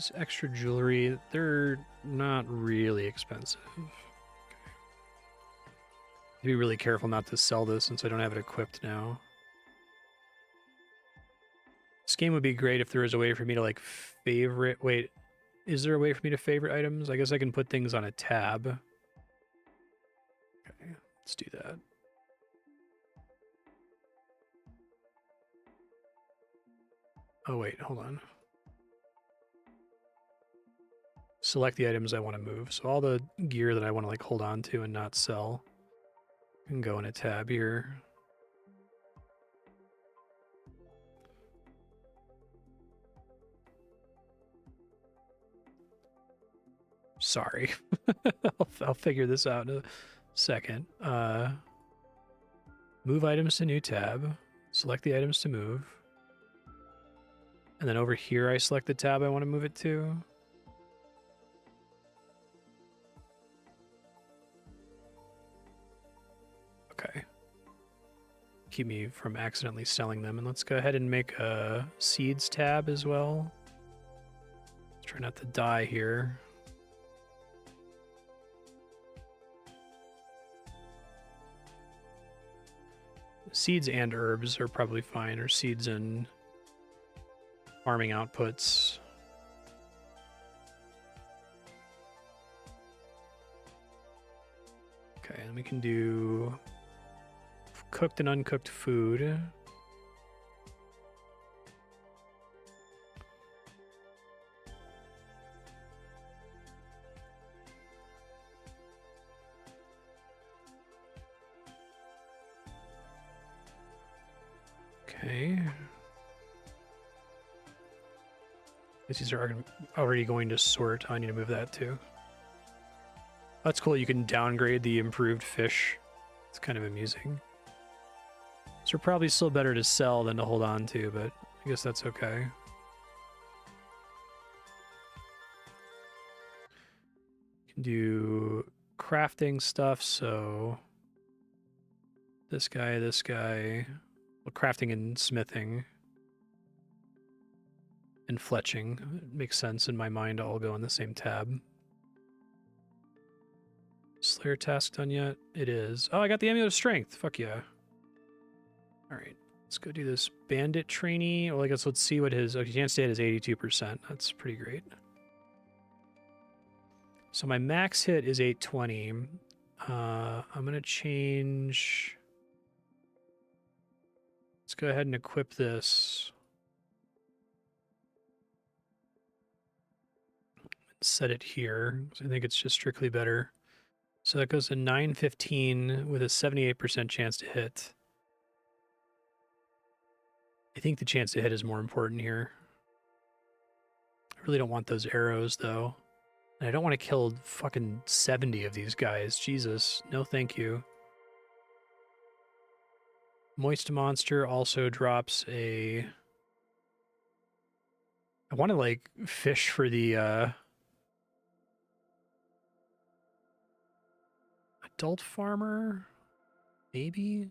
These extra jewelry, they're not really expensive. Be really careful not to sell this since I don't have it equipped now. This game would be great if there was a way for me to like favorite. Wait, is there a way for me to favorite items? I guess I can put things on a tab. Okay, let's do that. Oh wait, hold on. Select the items I want to move. So all the gear that I want to like hold on to and not sell can go in a tab here. Sorry. I'll figure this out in a second. Move items to new tab. Select the items to move. And then over here I select the tab I want to move it to. Okay. Keep me from accidentally selling them. And let's go ahead and make a seeds tab as well. Let's try not to die here. Seeds and herbs are probably fine, or seeds and farming outputs. Okay, and we can do cooked and uncooked food. Okay. These are already going to sort. I need to move that too. That's cool. You can downgrade the improved fish. It's kind of amusing. So probably still better to sell than to hold on to, but I guess that's okay. You can do crafting stuff, so this guy, well, crafting and smithing and fletching. It makes sense in my mind to all go in the same tab. Slayer task done yet? It is. Oh, I got the amulet of strength. Fuck yeah. All right, let's go do this bandit trainee. Well, I guess let's see what his chance to hit is 82%. That's pretty great. So my max hit is 820. I'm gonna change. Let's go ahead and equip this. Set it here. I think it's just strictly better. So that goes to 915 with a 78% chance to hit. I think the chance to hit is more important here. I really don't want those arrows, though. And I don't want to kill fucking 70 of these guys. Jesus. No thank you. Moist Monster also drops a... I want to, like, fish for the, Adult Farmer? Maybe?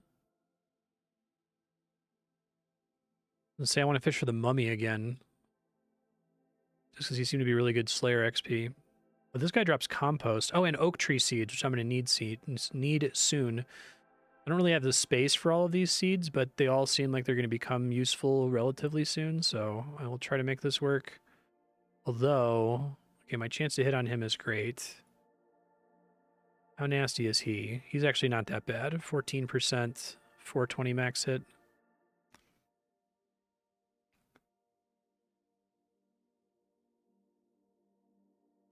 Let's say I want to fish for the Mummy again. Just because he seemed to be really good Slayer XP. But this guy drops compost. Oh, and oak tree seeds, which I'm going to need soon. I don't really have the space for all of these seeds, but they all seem like they're going to become useful relatively soon, so I will try to make this work. Although, okay, my chance to hit on him is great. How nasty is he? He's actually not that bad. 14%, 420 max hit.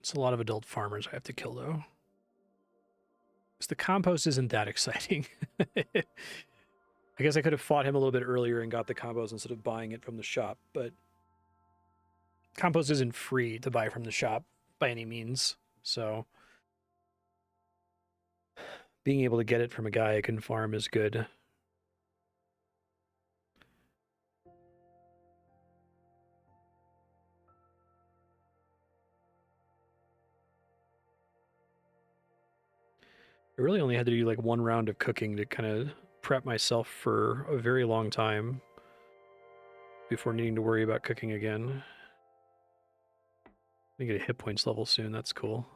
It's a lot of adult farmers I have to kill, though. Because the compost isn't that exciting. I guess I could have fought him a little bit earlier and got the compost instead of buying it from the shop, but compost isn't free to buy from the shop by any means, so being able to get it from a guy I can farm is good. I really only had to do like one round of cooking to kind of prep myself for a very long time before needing to worry about cooking again. I get a hit points level soon. That's cool.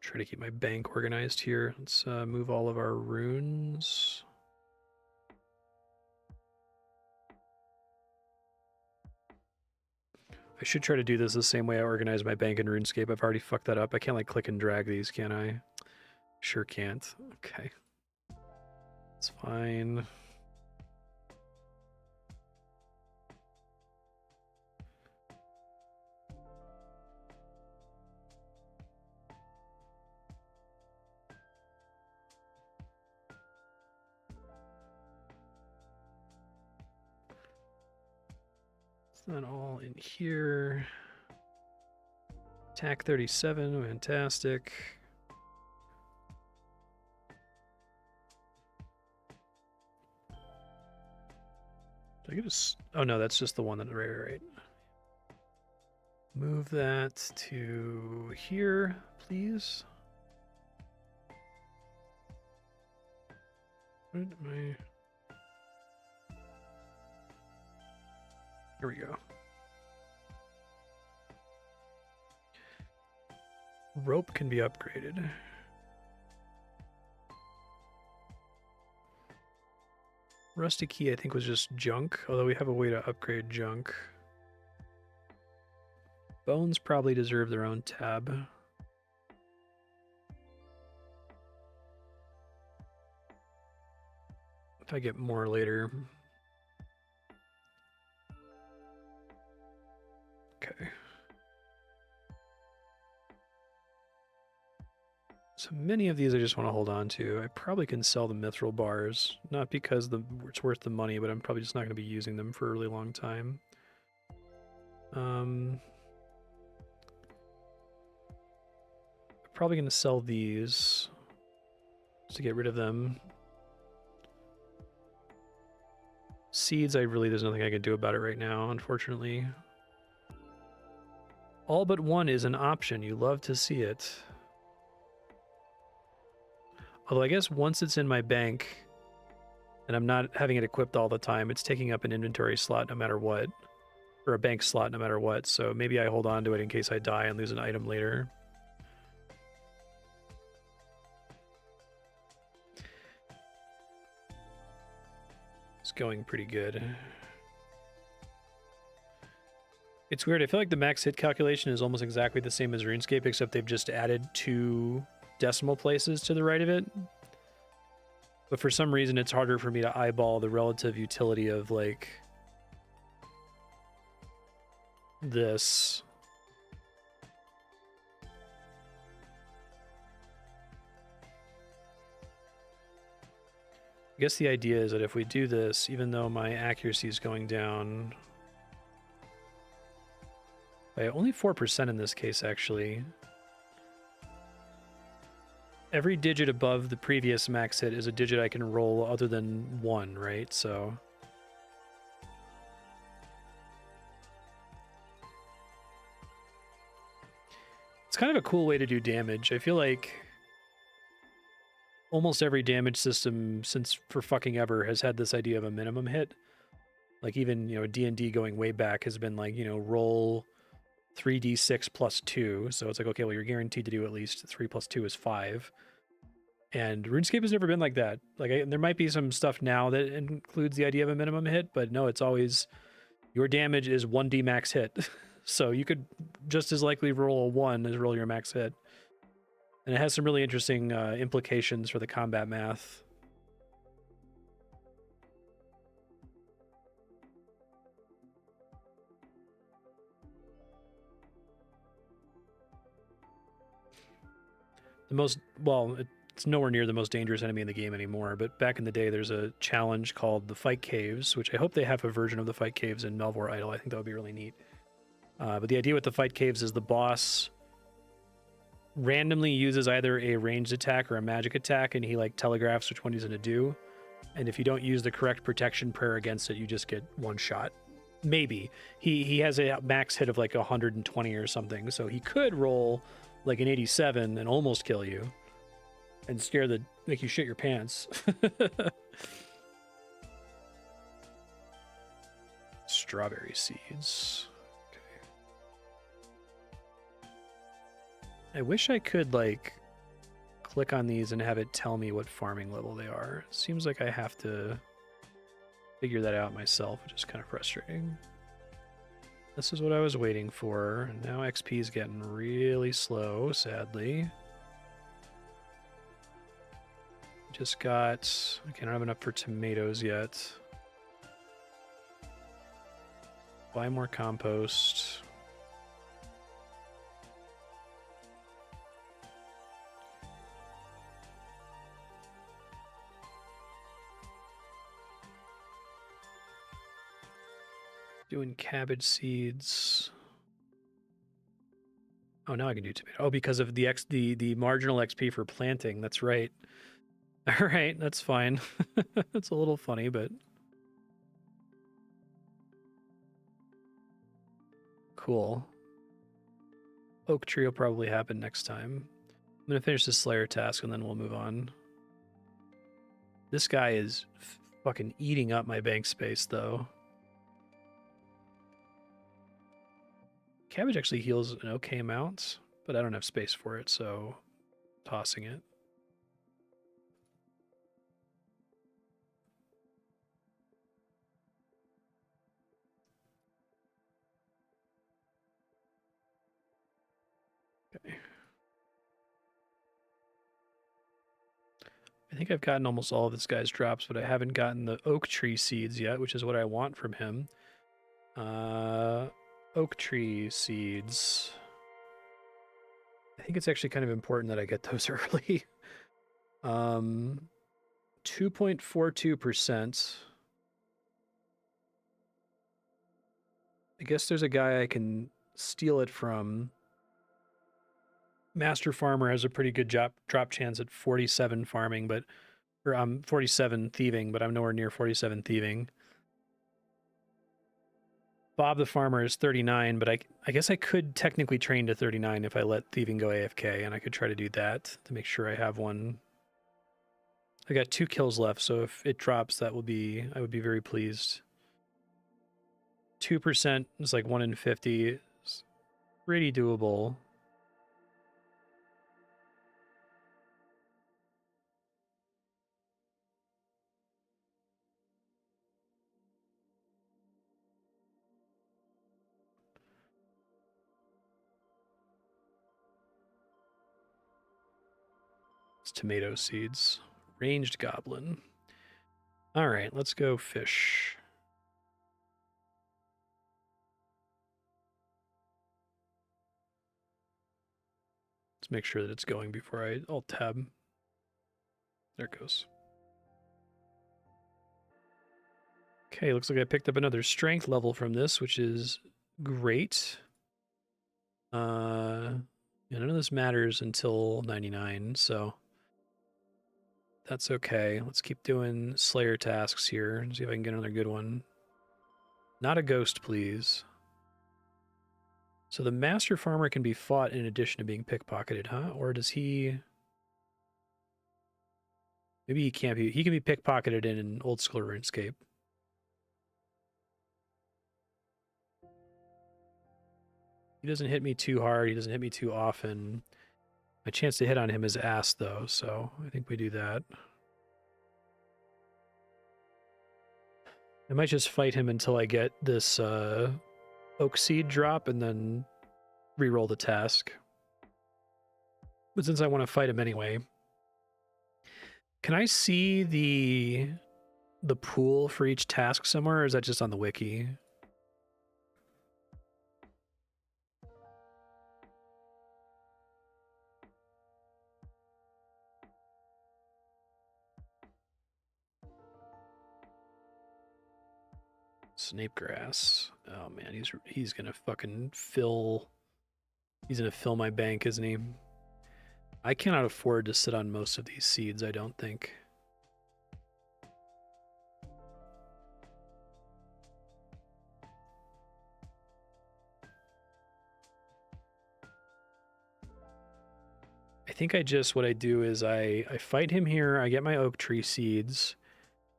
Try to keep my bank organized here. Let's move all of our runes. I should try to do this the same way I organize my bank in RuneScape. I've already fucked that up. I can't like click and drag these, can I? Sure can't. Okay. It's fine. It's not all in here. Attack 37, fantastic. Did I get a... Oh no, that's just the one that... Right. Move that to here, please. What am I... Here we go. Rope can be upgraded. Rusty key, I think, was just junk, although we have a way to upgrade junk. Bones probably deserve their own tab. If I get more later. Okay. So many of these I just want to hold on to. I probably can sell the mithril bars, not because it's worth the money, but I'm probably just not going to be using them for a really long time. I'm probably going to sell these just to get rid of them. Seeds, there's nothing I can do about it right now, unfortunately. All but one is an option. You love to see it. Although I guess once it's in my bank and I'm not having it equipped all the time, it's taking up an inventory slot no matter what. Or a bank slot no matter what. So maybe I hold on to it in case I die and lose an item later. It's going pretty good. It's weird. I feel like the max hit calculation is almost exactly the same as RuneScape, except they've just added 2 decimal places to the right of it. But for some reason, it's harder for me to eyeball the relative utility of, like, this. I guess the idea is that if we do this, even though my accuracy is going down by only 4% in this case, actually. Every digit above the previous max hit is a digit I can roll other than 1, right? So... it's kind of a cool way to do damage. I feel like almost every damage system since for fucking ever has had this idea of a minimum hit. Like even, D&D going way back has been like, roll 3d6 plus 2. So it's like, okay, well, you're guaranteed to do at least 3 plus 2 is 5. And RuneScape has never been like that. Like there might be some stuff now that includes the idea of a minimum hit, but no, it's always your damage is 1d max hit. So you could just as likely roll a 1 as roll your max hit. And it has some really interesting implications for the combat math. It's nowhere near the most dangerous enemy in the game anymore, but back in the day there's a challenge called the Fight Caves, which I hope they have a version of the Fight Caves in Melvor Idol. I think that would be really neat. But the idea with the Fight Caves is the boss randomly uses either a ranged attack or a magic attack, and he like telegraphs which one he's going to do. And if you don't use the correct protection prayer against it, you just get one shot. Maybe. He has a max hit of like 120 or something, so he could roll like an 87 and almost kill you and make you shit your pants. strawberry seeds. Okay. I wish I could, like, click on these and have it tell me what farming level they are. It seems like I have to figure that out myself, which is kind of frustrating. This is what I was waiting for. Now XP is getting really slow, sadly. Just got... I don't have enough for tomatoes yet. Buy more compost. Doing cabbage seeds. Oh, now I can do tomato. Oh, because of the marginal XP for planting. That's right. All right, that's fine. That's a little funny, but cool. Oak tree will probably happen next time. I'm gonna finish this Slayer task and then we'll move on. This guy is fucking eating up my bank space, though. Cabbage actually heals an okay amount, but I don't have space for it, so tossing it. Okay. I think I've gotten almost all of this guy's drops, but I haven't gotten the oak tree seeds yet, which is what I want from him. Oak tree seeds. I think it's actually kind of important that I get those early. 2.42%. I guess there's a guy I can steal it from. Master Farmer has a pretty good drop chance at 47 farming, but or 47 thieving, but I'm nowhere near 47 thieving. Bob the Farmer is 39, but I guess I could technically train to 39 if I let thieving go AFK, and I could try to do that to make sure I have one. I got 2 kills left, so if it drops, I would be very pleased. 2% is like 1 in 50. It's pretty doable. It's tomato seeds. Ranged goblin. All right, let's go fish. Let's make sure that it's going before I alt tab. There it goes. Okay, looks like I picked up another strength level from this, which is great. Yeah, none of this matters until 99, so that's okay. Let's keep doing Slayer tasks here and see if I can get another good one. Not a ghost, please. So the Master Farmer can be fought in addition to being pickpocketed, huh? Or does he... Maybe he can't be... He can be pickpocketed in an old school RuneScape. He doesn't hit me too hard. He doesn't hit me too often. My chance to hit on him is ass, though, so I think we do that. I might just fight him until I get this oak seed drop and then reroll the task. But since I want to fight him anyway, can I see the pool for each task somewhere, or is that just on the wiki? Snapegrass. Oh man, he's gonna fucking fill. He's gonna fill my bank, isn't he? I cannot afford to sit on most of these seeds, I don't think. I think what I do is I fight him here, I get my oak tree seeds,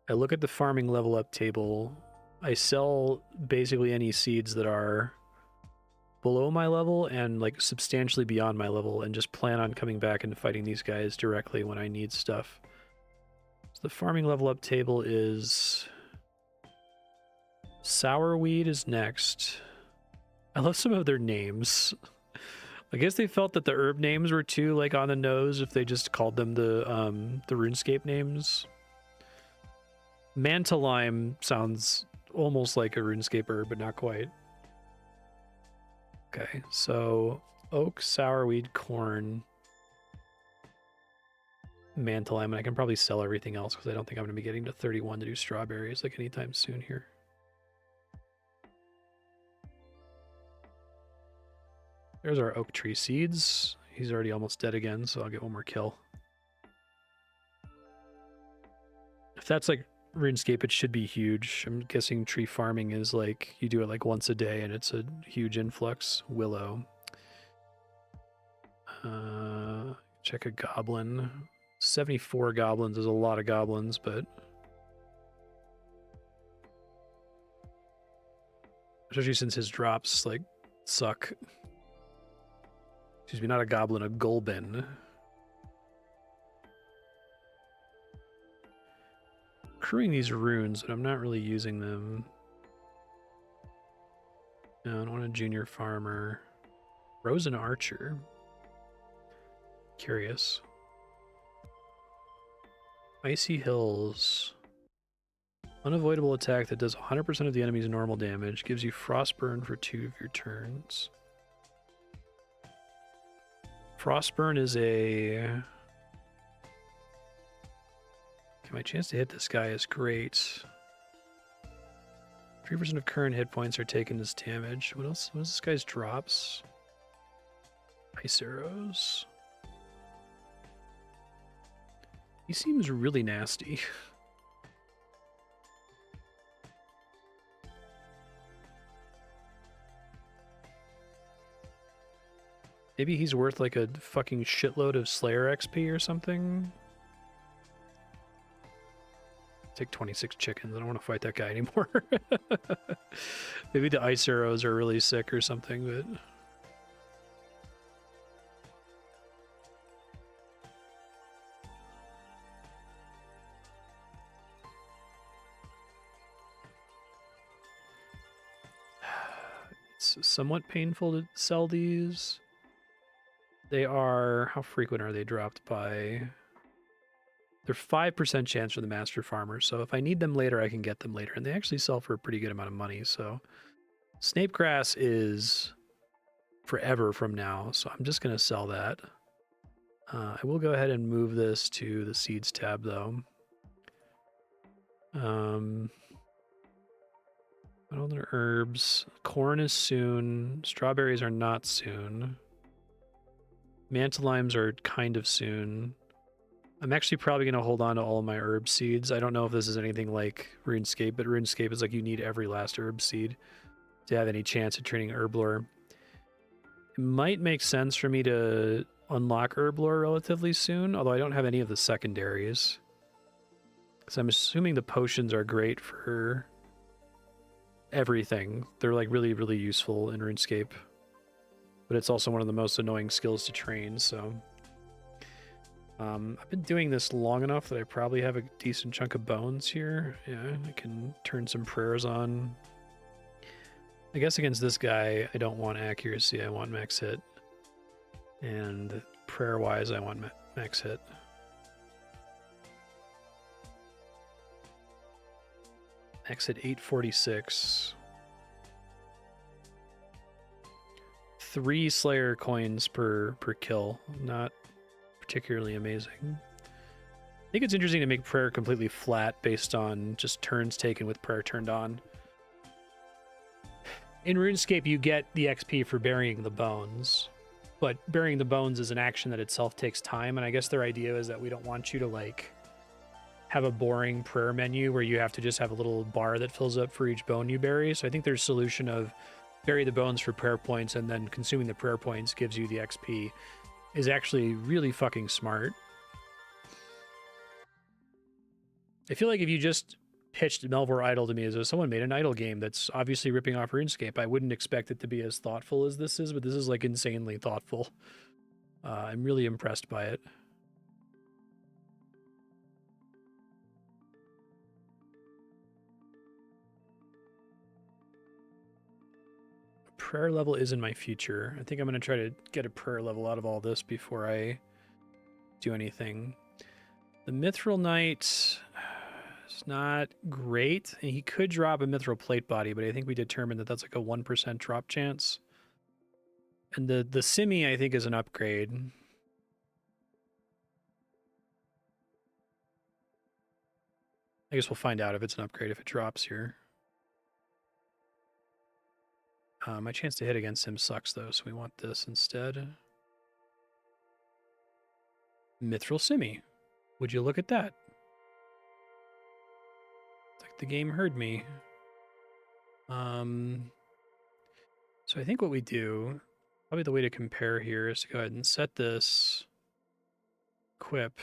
I look at the farming level up table, I sell basically any seeds that are below my level and like substantially beyond my level, and just plan on coming back and fighting these guys directly when I need stuff. So the farming level up table is sourweed is next. I love some of their names. I guess they felt that the herb names were too like on the nose if they just called them the RuneScape names. Mantalime sounds almost like a RuneScape herb, but not quite. Okay, so oak, sourweed, corn, mantalime, and I can probably sell everything else because I don't think I'm going to be getting to 31 to do strawberries like anytime soon here. There's our oak tree seeds. He's already almost dead again, so I'll get one more kill. If that's like RuneScape, it should be huge. I'm guessing tree farming is like, you do it like once a day and it's a huge influx. Willow. Check a goblin. 74 goblins is a lot of goblins, but... especially since his drops, like, suck. Excuse me, not a goblin, a golbin. Crewing these runes, but I'm not really using them. No, I don't want a junior farmer. Rose and archer. Curious. Icy Hills. Unavoidable attack that does 100% of the enemy's normal damage. Gives you Frostburn for 2 of your turns. Frostburn is a... okay, my chance to hit this guy is great. 3% of current hit points are taken as damage. What else? What is this guy's drops? Ice arrows. He seems really nasty. Maybe he's worth like a fucking shitload of Slayer XP or something. Take 26 chickens. I don't want to fight that guy anymore. Maybe the ice arrows are really sick or something, but... it's somewhat painful to sell these. They are... how frequent are they dropped by? They're 5% chance for the master farmer, so if I need them later, I can get them later. And they actually sell for a pretty good amount of money, so... Snapegrass is forever from now, so I'm just going to sell that. I will go ahead and move this to the seeds tab, though. Other herbs. Corn is soon. Strawberries are not soon. Mantalimes are kind of soon. I'm actually probably going to hold on to all of my herb seeds. I don't know if this is anything like RuneScape, but RuneScape is like you need every last herb seed to have any chance of training Herblore. It might make sense for me to unlock Herblore relatively soon, although I don't have any of the secondaries. Because I'm assuming the potions are great for everything. They're like really, really useful in RuneScape. But it's also one of the most annoying skills to train, so... I've been doing this long enough that I probably have a decent chunk of bones here. Yeah, I can turn some prayers on. I guess against this guy, I don't want accuracy, I want max hit. And prayer-wise, I want max hit. Max hit 846. 3 Slayer coins per kill. Not particularly amazing. I think it's interesting to make prayer completely flat based on just turns taken with prayer turned on. In RuneScape, you get the XP for burying the bones, but burying the bones is an action that itself takes time, and I guess their idea is that we don't want you to like have a boring prayer menu where you have to just have a little bar that fills up for each bone you bury. So I think their solution of bury the bones for prayer points and then consuming the prayer points gives you the XP is actually really fucking smart. I feel like if you just pitched Melvor Idle to me as though someone made an idle game that's obviously ripping off RuneScape. I wouldn't expect it to be as thoughtful as this is, but this is like insanely thoughtful. I'm really impressed by it. Prayer level is in my future. I think I'm going to try to get a prayer level out of all this before I do anything. The Mithril Knight is not great. And he could drop a Mithril Plate Body, but I think we determined that that's like a 1% drop chance. And the Simi, I think, is an upgrade. I guess we'll find out if it's an upgrade if it drops here. My chance to hit against him sucks, though, so we want this instead. Mithril Simi. Would you look at that? It's like the game heard me. So I think what we do, probably the way to compare here is to go ahead and set this equip.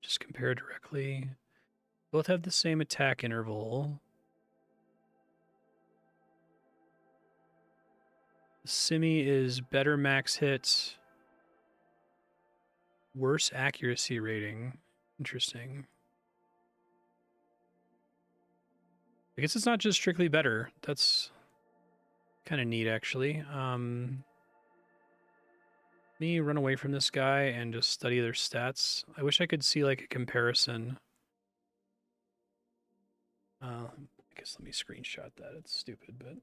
Just compare directly. Both have the same attack interval. The Simi is better max hit, worse accuracy rating. Interesting. I guess it's not just strictly better. That's kind of neat, actually. Me run away from this guy and just study their stats. I wish I could see like a comparison. I guess let me screenshot that. It's stupid, but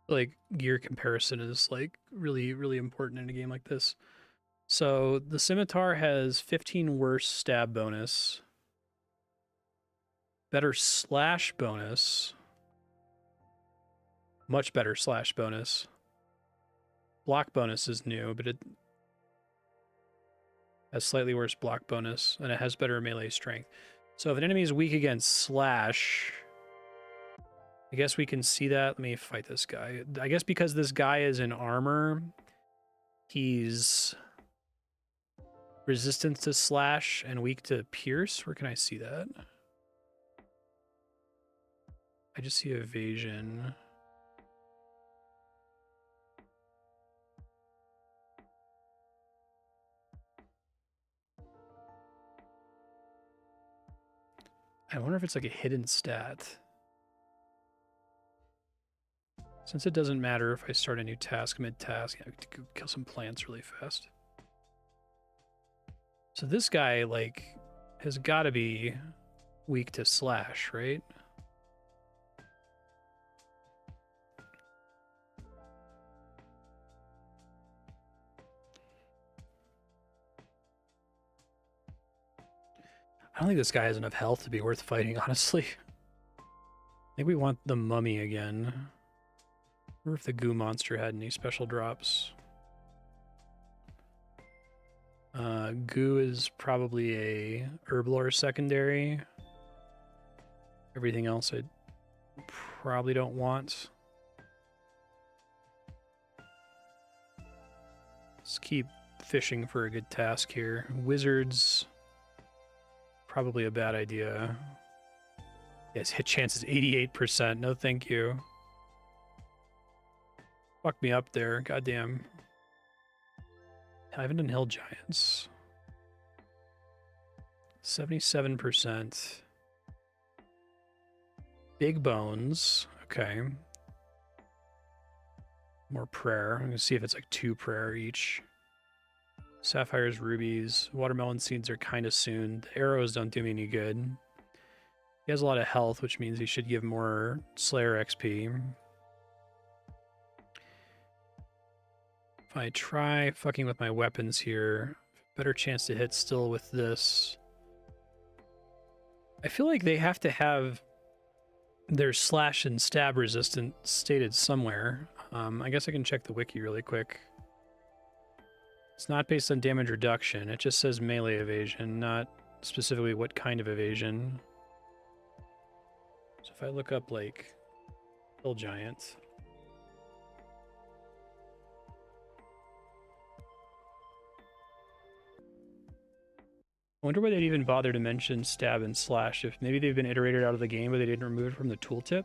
like gear comparison is like really, really important in a game like this. So the Scimitar has 15 worse stab bonus, better slash bonus, much better slash bonus. Block bonus is new, but it has slightly worse block bonus, and it has better melee strength. So if an enemy is weak against slash, I guess we can see that. Let me fight this guy. I guess because this guy is in armor, he's resistant to slash and weak to pierce. Where can I see that? I just see evasion. I wonder if it's like a hidden stat. Since it doesn't matter if I start a new task mid-task, I have to go kill some plants really fast. So this guy, like, has got to be weak to slash, right? I don't think this guy has enough health to be worth fighting, honestly. I think we want the mummy again. Or if the goo monster had any special drops. Goo is probably a Herblore secondary. Everything else I probably don't want. Let's keep fishing for a good task here. Wizards, probably a bad idea. Yes, hit chance is 88%. No, thank you. Fuck me up there. Goddamn. I haven't done Hill Giants. 77%. Big Bones. Okay. More prayer. I'm going to see if it's like 2 prayer each. Sapphires, rubies. Watermelon seeds are kind of soon. The arrows don't do me any good. He has a lot of health, which means he should give more Slayer XP. If I try fucking with my weapons here, better chance to hit still with this. I feel like they have to have their slash and stab resistant stated somewhere. I guess I can check the wiki really quick. It's not based on damage reduction. It just says melee evasion, not specifically what kind of evasion. So if I look up, like, Hill Giant. I wonder why they'd even bother to mention stab and slash, if maybe they've been iterated out of the game, but they didn't remove it from the tooltip.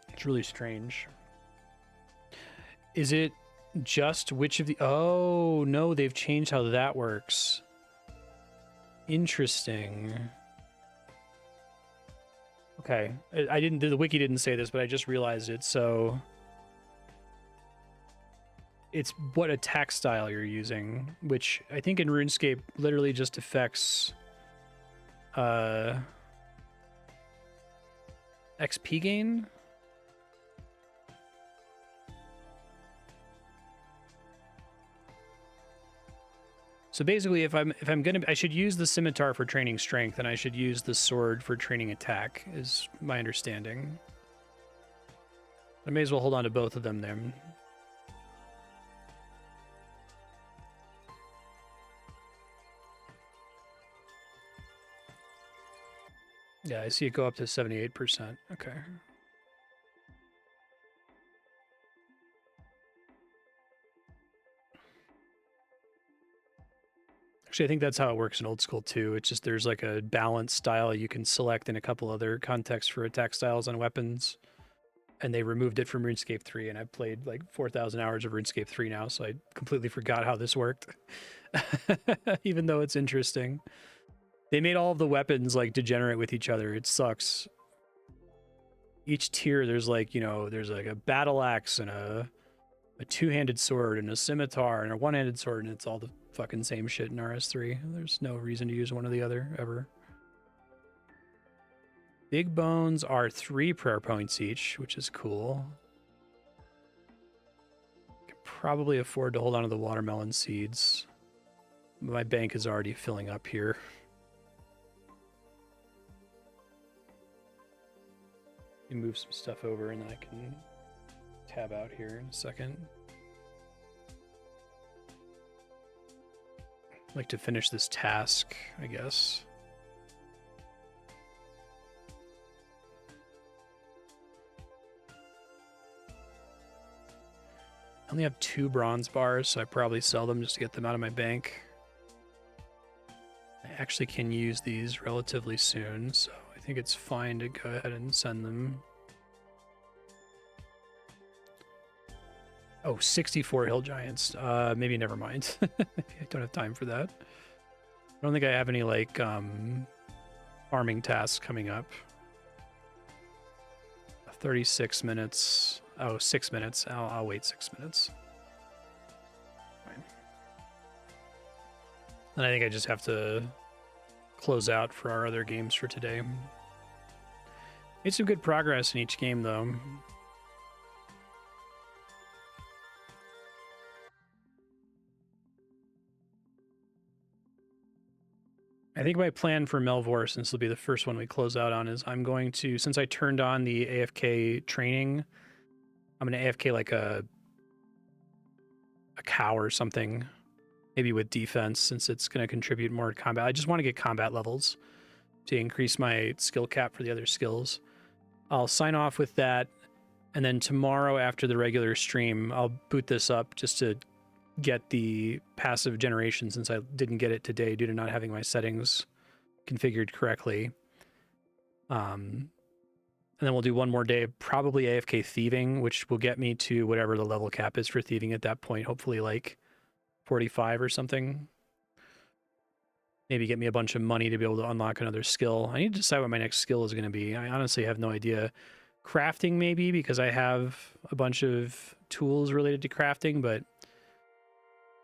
It's really strange. Is it just which of the... Oh, no, they've changed how that works. Interesting. Okay. I didn't... The wiki didn't say this, but I just realized it, so... It's what attack style you're using, which I think in RuneScape literally just affects... XP gain? So basically, if I'm gonna, I should use the scimitar for training strength, and I should use the sword for training attack, is my understanding. I may as well hold on to both of them then. Yeah, I see it go up to 78%. Okay. Actually, I think that's how it works in old school too. It's just there's like a balance style you can select in a couple other contexts for attack styles on weapons. And they removed it from RuneScape 3, and I've played like 4,000 hours of RuneScape 3 now, so I completely forgot how this worked. Even though it's interesting. They made all of the weapons like degenerate with each other. It sucks. Each tier there's like, you know, there's like a battle axe and a two-handed sword and a scimitar and a one-handed sword, and it's all the fucking same shit in RS3. There's no reason to use one or the other, ever. Big bones are 3 prayer points each, which is cool. Can probably afford to hold on to the watermelon seeds. My bank is already filling up here. You move some stuff over and then I can tab out here in a second. I'd like to finish this task, I guess. I only have 2 bronze bars, so I probably sell them just to get them out of my bank. I actually can use these relatively soon, so I think it's fine to go ahead and send them. Oh, 64 hill giants. Maybe never mind. Maybe I don't have time for that. I don't think I have any, like, farming tasks coming up. 36 minutes. Oh, 6 minutes. I'll wait 6 minutes. Fine. And I think I just have to close out for our other games for today. Made some good progress in each game, though. I think my plan for Melvor, since it'll be the first one we close out on, is I'm going to, since I turned on the AFK training, I'm going to AFK like a cow or something, maybe with defense, since it's going to contribute more to combat. I just want to get combat levels to increase my skill cap for the other skills. I'll sign off with that, and then tomorrow after the regular stream, I'll boot this up just to get the passive generation, since I didn't get it today due to not having my settings configured correctly. And then we'll do one more day, probably AFK thieving, which will get me to whatever the level cap is for thieving at that point, hopefully like 45 or something. Maybe get me a bunch of money to be able to unlock another skill. I need to decide what my next skill is going to be. I honestly have no idea. Crafting maybe, because I have a bunch of tools related to crafting, but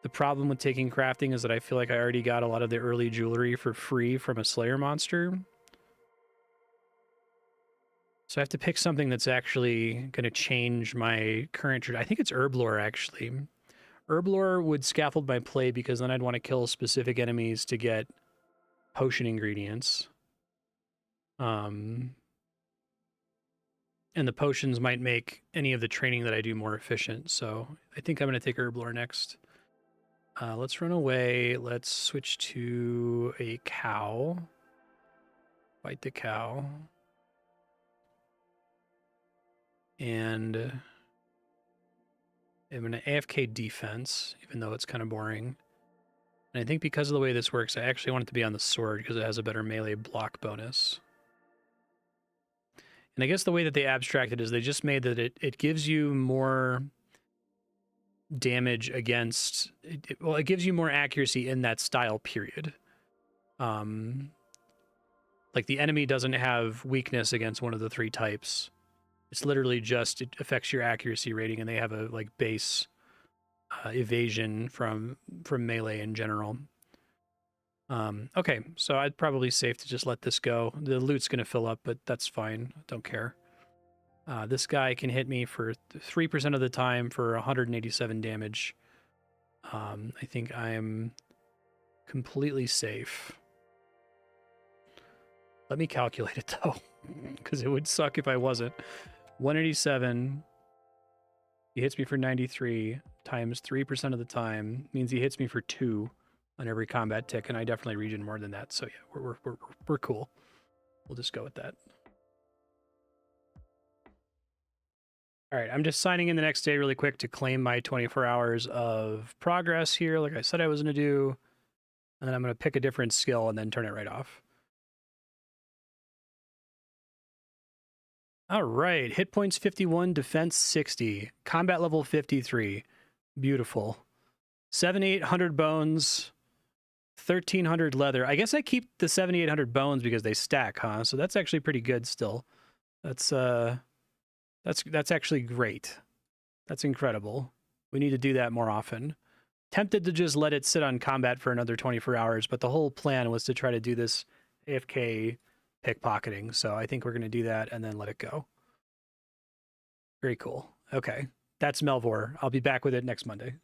the problem with taking crafting is that I feel like I already got a lot of the early jewelry for free from a Slayer monster. So I have to pick something that's actually going to change my current... I think it's Herblore, actually. Herblore would scaffold my play because then I'd want to kill specific enemies to get potion ingredients. And the potions might make any of the training that I do more efficient. So I think I'm going to take Herblore next. Let's run away. Let's switch to a cow. Fight the cow. And I'm going to AFK defense, even though it's kind of boring. And I think because of the way this works, I actually want it to be on the sword because it has a better melee block bonus. And I guess the way that they abstracted is they just made that it gives you more damage against... well, it gives you more accuracy in that style period. Like the enemy doesn't have weakness against one of the 3 types. It's literally just, it affects your accuracy rating, and they have a like base evasion from melee in general. Okay, so I'd probably safe to just let this go. The loot's going to fill up, but that's fine. Don't care. This guy can hit me for 3% of the time for 187 damage. I think I'm completely safe. Let me calculate it, though, because it would suck if I wasn't. 187, he hits me for 93 times 3% of the time means he hits me for 2 on every combat tick, and I definitely regen more than that. So yeah, we're cool. We'll just go with that. All right, I'm just signing in the next day really quick to claim my 24 hours of progress here, like I said I was going to do, and then I'm going to pick a different skill and then turn it right off. All right, hit points 51, defense 60, combat level 53. Beautiful. 7,800 bones, 1,300 leather. I guess I keep the 7,800 bones because they stack, huh? So that's actually pretty good still. That's actually great. That's incredible. We need to do that more often. Tempted to just let it sit on combat for another 24 hours, but the whole plan was to try to do this AFK pickpocketing, so I think we're going to do that and then let it go. Very cool. Okay, that's Melvor. I'll be back with it next Monday.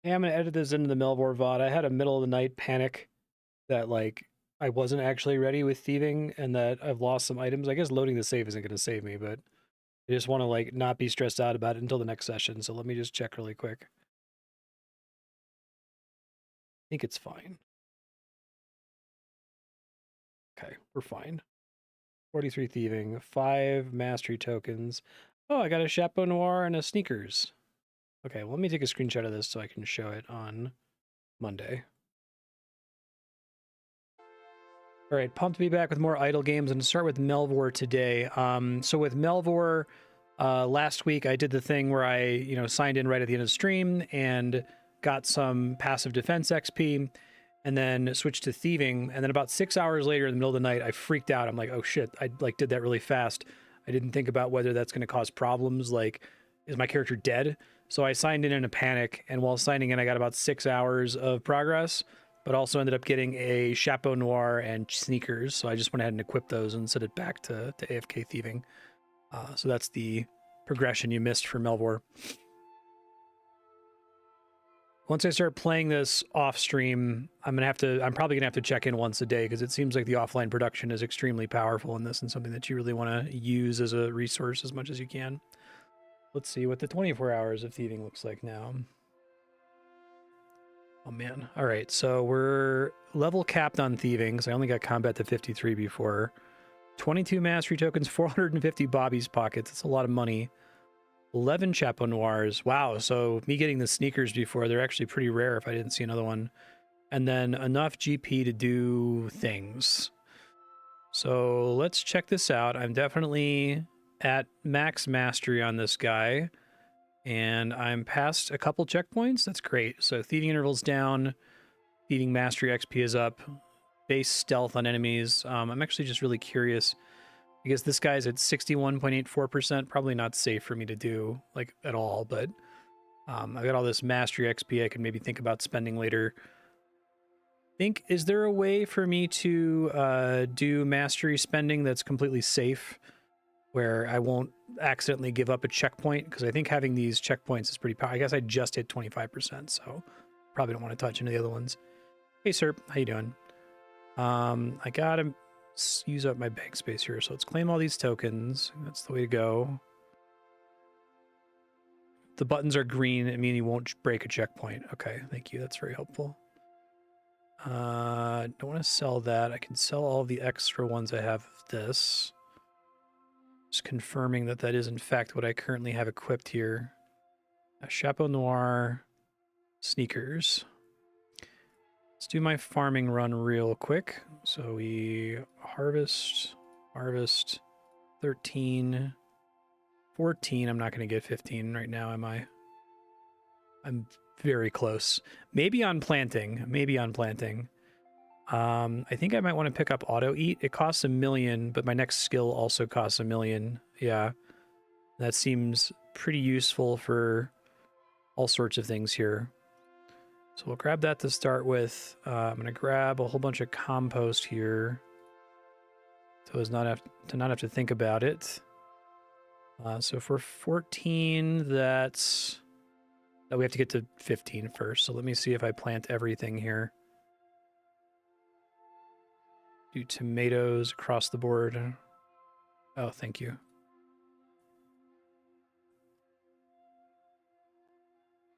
Hey, I'm going to edit this into the Melvor VOD. I had a middle of the night panic that, like, I wasn't actually ready with thieving and that I've lost some items. I guess loading the save isn't going to save me, but I just want to, like, not be stressed out about it until the next session, so let me just check really quick. I think it's fine. Okay, we're fine. 43 thieving, 5 mastery tokens. Oh, I got a Chapeau Noir and a sneakers. Okay, well, let me take a screenshot of this so I can show it on Monday. All right, pumped to be back with more idle games, and start with Melvor today. So with Melvor, last week I did the thing where I, signed in right at the end of the stream and got some passive defense XP, and then switched to thieving. And then about 6 hours later in the middle of the night, I freaked out. I'm like, oh shit, I did that really fast. I didn't think about whether that's going to cause problems. Like, is my character dead? So I signed in a panic, and while signing in, I got about 6 hours of progress, but also ended up getting a Chapeau Noir and sneakers. So I just went ahead and equipped those and set it back to AFK thieving. So that's the progression you missed for Melvor. Once I start playing this off stream, I'm probably gonna have to check in once a day, because it seems like the offline production is extremely powerful in this and something that you really want to use as a resource as much as you can. Let's see what the 24 hours of thieving looks like now. Oh man. All right, so we're level capped on thieving, because I only got combat to 53 before. 22 mastery tokens, 450 Bobby's pockets. That's a lot of money. 11 Chapeau Noirs. Wow, so me getting the sneakers before, they're actually pretty rare if I didn't see another one. And then enough GP to do things. So let's check this out. I'm definitely at max mastery on this guy, and I'm past a couple checkpoints. That's great. So thieving interval's down, thieving mastery XP is up, base stealth on enemies. I'm actually just really curious. I guess this guy's at 61.84%. Probably not safe for me to do, like, at all, but I've got all this mastery XP I can maybe think about spending later. Is there a way for me to do mastery spending that's completely safe, where I won't accidentally give up a checkpoint? Because I think having these checkpoints is pretty powerful. I guess I just hit 25%, so probably don't want to touch any of the other ones. Hey, sir, how you doing? I got use up my bank space here. So let's claim all these tokens. That's the way to go. The buttons are green. I mean, you won't break a checkpoint. Okay, thank you. That's very helpful. Don't want to sell that. I can sell all the extra ones I have of this. Just confirming that that is in fact what I currently have equipped here. A Chapeau Noir, sneakers. Let's do my farming run real quick. So we harvest, 13, 14. I'm not going to get 15 right now, am I? I'm very close. Maybe on planting. I think I might want to pick up auto eat. It costs 1 million, but my next skill also costs 1 million. Yeah, that seems pretty useful for all sorts of things here. So we'll grab that to start with. I'm going to grab a whole bunch of compost here, so as not have to think about it. So for 14, that's... Oh, we have to get to 15 first. So let me see if I plant everything here. Do tomatoes across the board. Oh, thank you.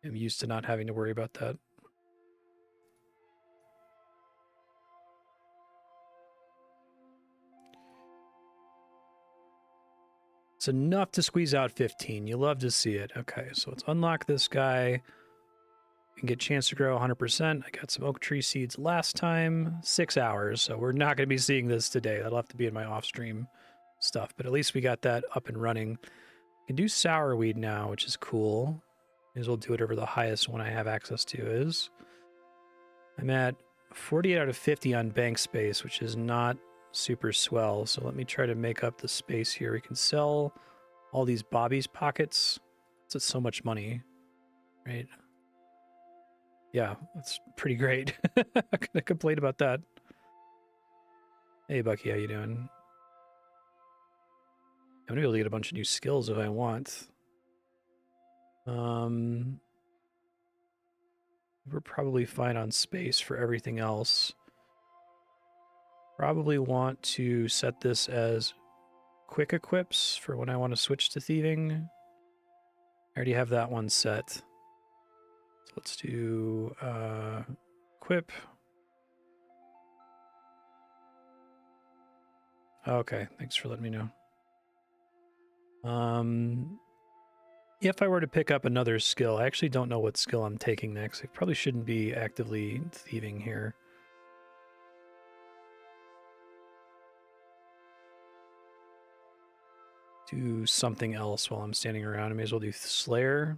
I'm used to not having to worry about that. It's enough to squeeze out 15. You love to see it. Okay, so let's unlock this guy and get a chance to grow 100%. I got some oak tree seeds last time. 6 hours, so we're not going to be seeing this today. That'll have to be in my off-stream stuff, but at least we got that up and running. I can do sourweed now, which is cool. May as well do whatever the highest one I have access to is. I'm at 48 out of 50 on bank space, which is not super swell. So let me try to make up the space here. We can sell all these Bobby's pockets. That's so much money, right? Yeah, that's pretty great. I'm gonna complain about that. Hey, Bucky, how you doing? I'm gonna be able to get a bunch of new skills if I want. We're probably fine on space for everything else. Probably want to set this as quick equips for when I want to switch to thieving. I already have that one set. So let's do equip. Okay, thanks for letting me know. If I were to pick up another skill, I actually don't know what skill I'm taking next. I probably shouldn't be actively thieving here. Do something else while I'm standing around. I may as well do Slayer.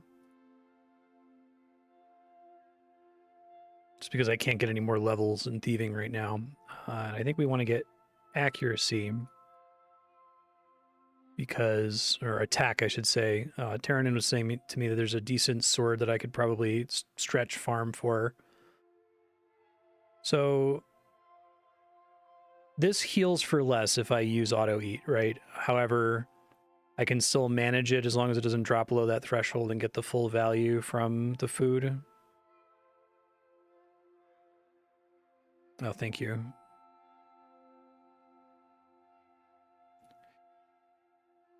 Just because I can't get any more levels in thieving right now. I think we want to get accuracy. Because, or attack, I should say. Terranin was saying to me that there's a decent sword that I could probably stretch farm for. So this heals for less if I use auto eat, right? However, I can still manage it as long as it doesn't drop below that threshold and get the full value from the food. Oh, thank you.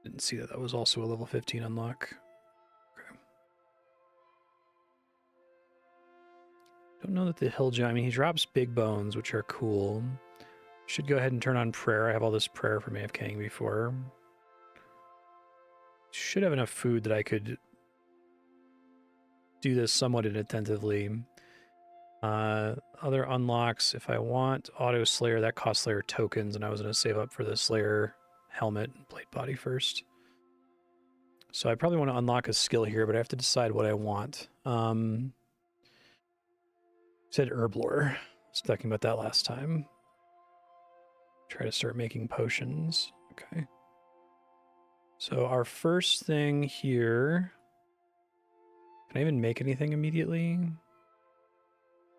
Didn't see that was also a level 15 unlock. Okay. Don't know that the hill giant, I mean, he drops big bones, which are cool. Should go ahead and turn on prayer. I have all this prayer from AFKing before. Should have enough food that I could do this somewhat inattentively. Other unlocks, if I want auto Slayer, that costs Slayer tokens, and I was going to save up for the Slayer helmet and plate body first. So I probably want to unlock a skill here, but I have to decide what I want. Said Herblore. I was talking about that last time. Try to start making potions. Okay. So our first thing here... Can I even make anything immediately?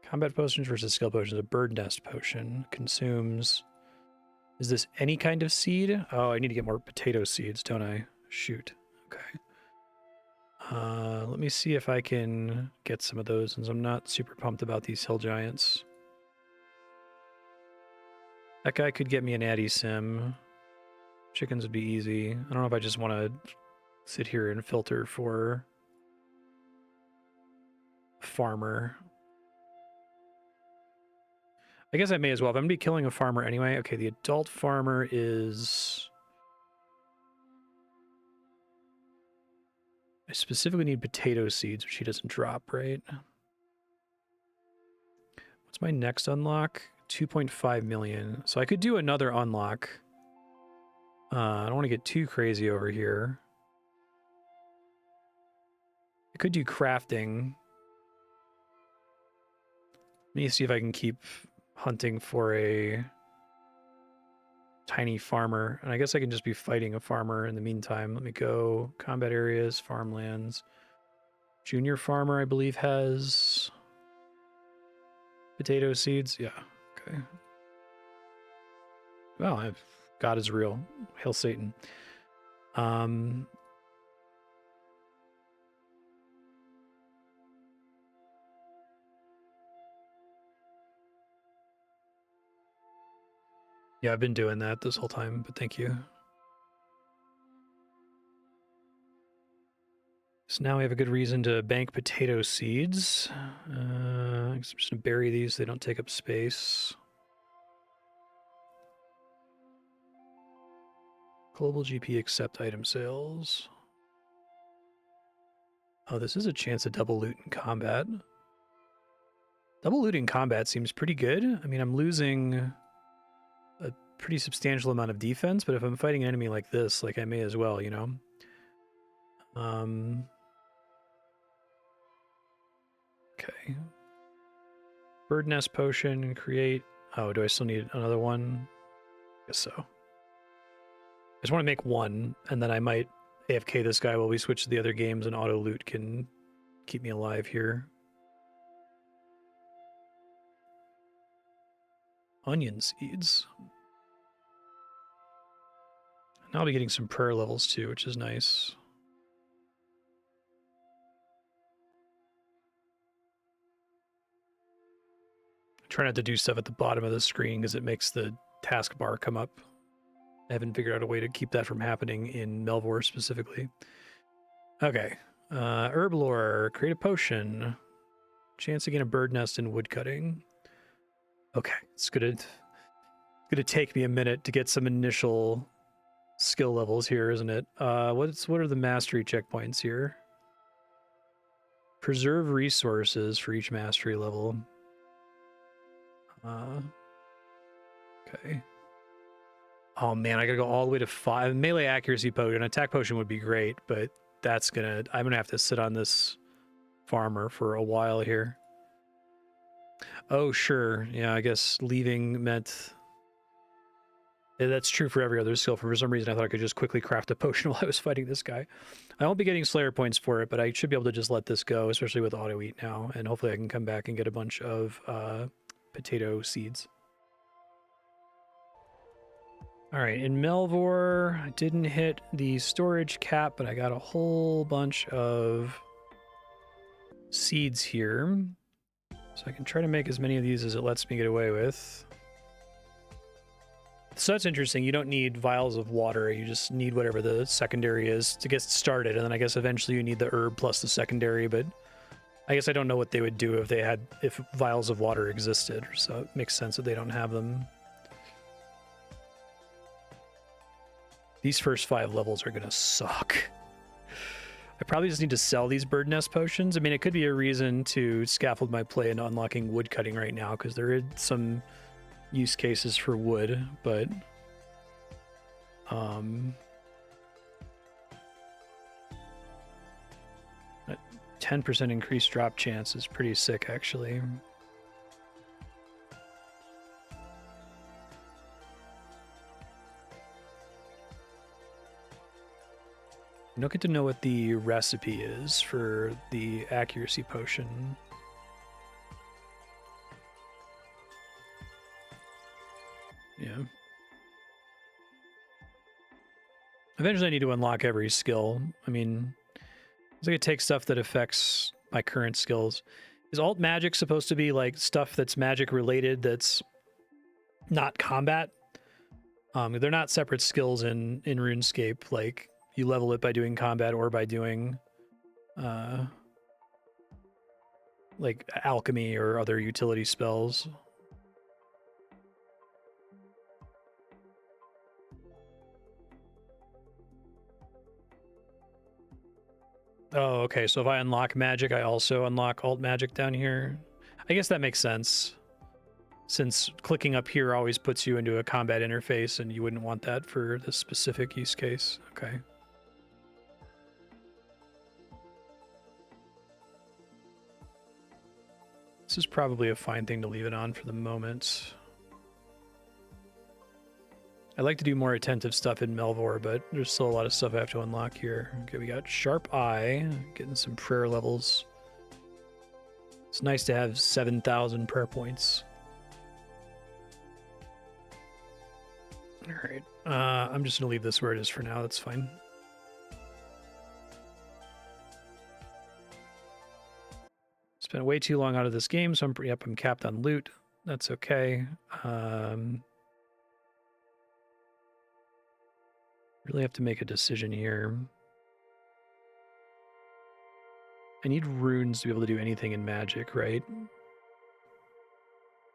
Combat potions versus skill potions. A bird nest potion consumes... Is this any kind of seed? Oh, I need to get more potato seeds, don't I? Shoot. Okay. Let me see if I can get some of those, since I'm not super pumped about these hill giants. That guy could get me an Addy Sim. Chickens would be easy. I don't know if I just want to sit here and filter for farmer. I guess I may as well. If I'm going to be killing a farmer anyway. Okay, the adult farmer is... I specifically need potato seeds, which he doesn't drop, right? What's my next unlock? 2.5 million. So I could do another unlock. I don't want to get too crazy over here. I could do crafting. Let me see if I can keep hunting for a tiny farmer. And I guess I can just be fighting a farmer in the meantime. Let me go combat areas, farmlands. Junior farmer, I believe, has potato seeds. Yeah, okay. Well, God is real. Hail Satan. Yeah, I've been doing that this whole time, but thank you. So now we have a good reason to bank potato seeds. I'm just going to bury these so they don't take up space. Global GP accept item sales. Oh, this is a chance to double loot in combat. Double loot in combat seems pretty good. I mean, I'm losing a pretty substantial amount of defense, but if I'm fighting an enemy like this, like I may as well, you know? Okay. Bird nest potion, create. Oh, do I still need another one? I guess so. I just want to make one, and then I might AFK this guy while we switch to the other games, and auto loot can keep me alive here. Onion seeds. And I'll be getting some prayer levels too, which is nice. Try not to do stuff at the bottom of the screen because it makes the taskbar come up. I haven't figured out a way to keep that from happening in Melvor specifically. Okay. Herblore, create a potion. Chance to gain a bird nest in woodcutting. Okay, it's gonna take me a minute to get some initial skill levels here, isn't it? What are the mastery checkpoints here? Preserve resources for each mastery level. Okay. Oh man, I gotta go all the way to 5. Melee accuracy potion. Attack potion would be great, but I'm gonna have to sit on this farmer for a while here. Oh sure, yeah, I guess leaving meant... Yeah, that's true for every other skill. For some reason, I thought I could just quickly craft a potion while I was fighting this guy. I won't be getting Slayer points for it, but I should be able to just let this go, especially with auto eat now, and hopefully I can come back and get a bunch of potato seeds. All right, in Melvor, I didn't hit the storage cap, but I got a whole bunch of seeds here. So I can try to make as many of these as it lets me get away with. So that's interesting. You don't need vials of water. You just need whatever the secondary is to get started. And then I guess eventually you need the herb plus the secondary, but I guess I don't know what they would do if vials of water existed. So it makes sense that they don't have them. These first 5 levels are gonna suck. I probably just need to sell these bird nest potions. I mean, it could be a reason to scaffold my play into unlocking wood cutting right now, because there is some use cases for wood, but a 10% increased drop chance is pretty sick, actually. I don't get to know what the recipe is for the accuracy potion. Yeah. Eventually I need to unlock every skill. I mean, it's like it takes stuff that affects my current skills. Is alt magic supposed to be like stuff that's magic related that's not combat. They're not separate skills in RuneScape. Like you level it by doing combat or by doing like alchemy or other utility spells. Oh, okay. So if I unlock magic, I also unlock alt magic down here. I guess that makes sense, since clicking up here always puts you into a combat interface, and you wouldn't want that for this specific use case. Okay. This is probably a fine thing to leave it on for the moment. I like to do more attentive stuff in Melvor, but there's still a lot of stuff I have to unlock here. Okay, we got Sharp Eye, getting some prayer levels. It's nice to have 7,000 prayer points. All right, I'm just gonna leave this where it is for now. That's fine. Spent way too long out of this game, so I'm capped on loot. That's okay. Really have to make a decision here. I need runes to be able to do anything in magic, right? And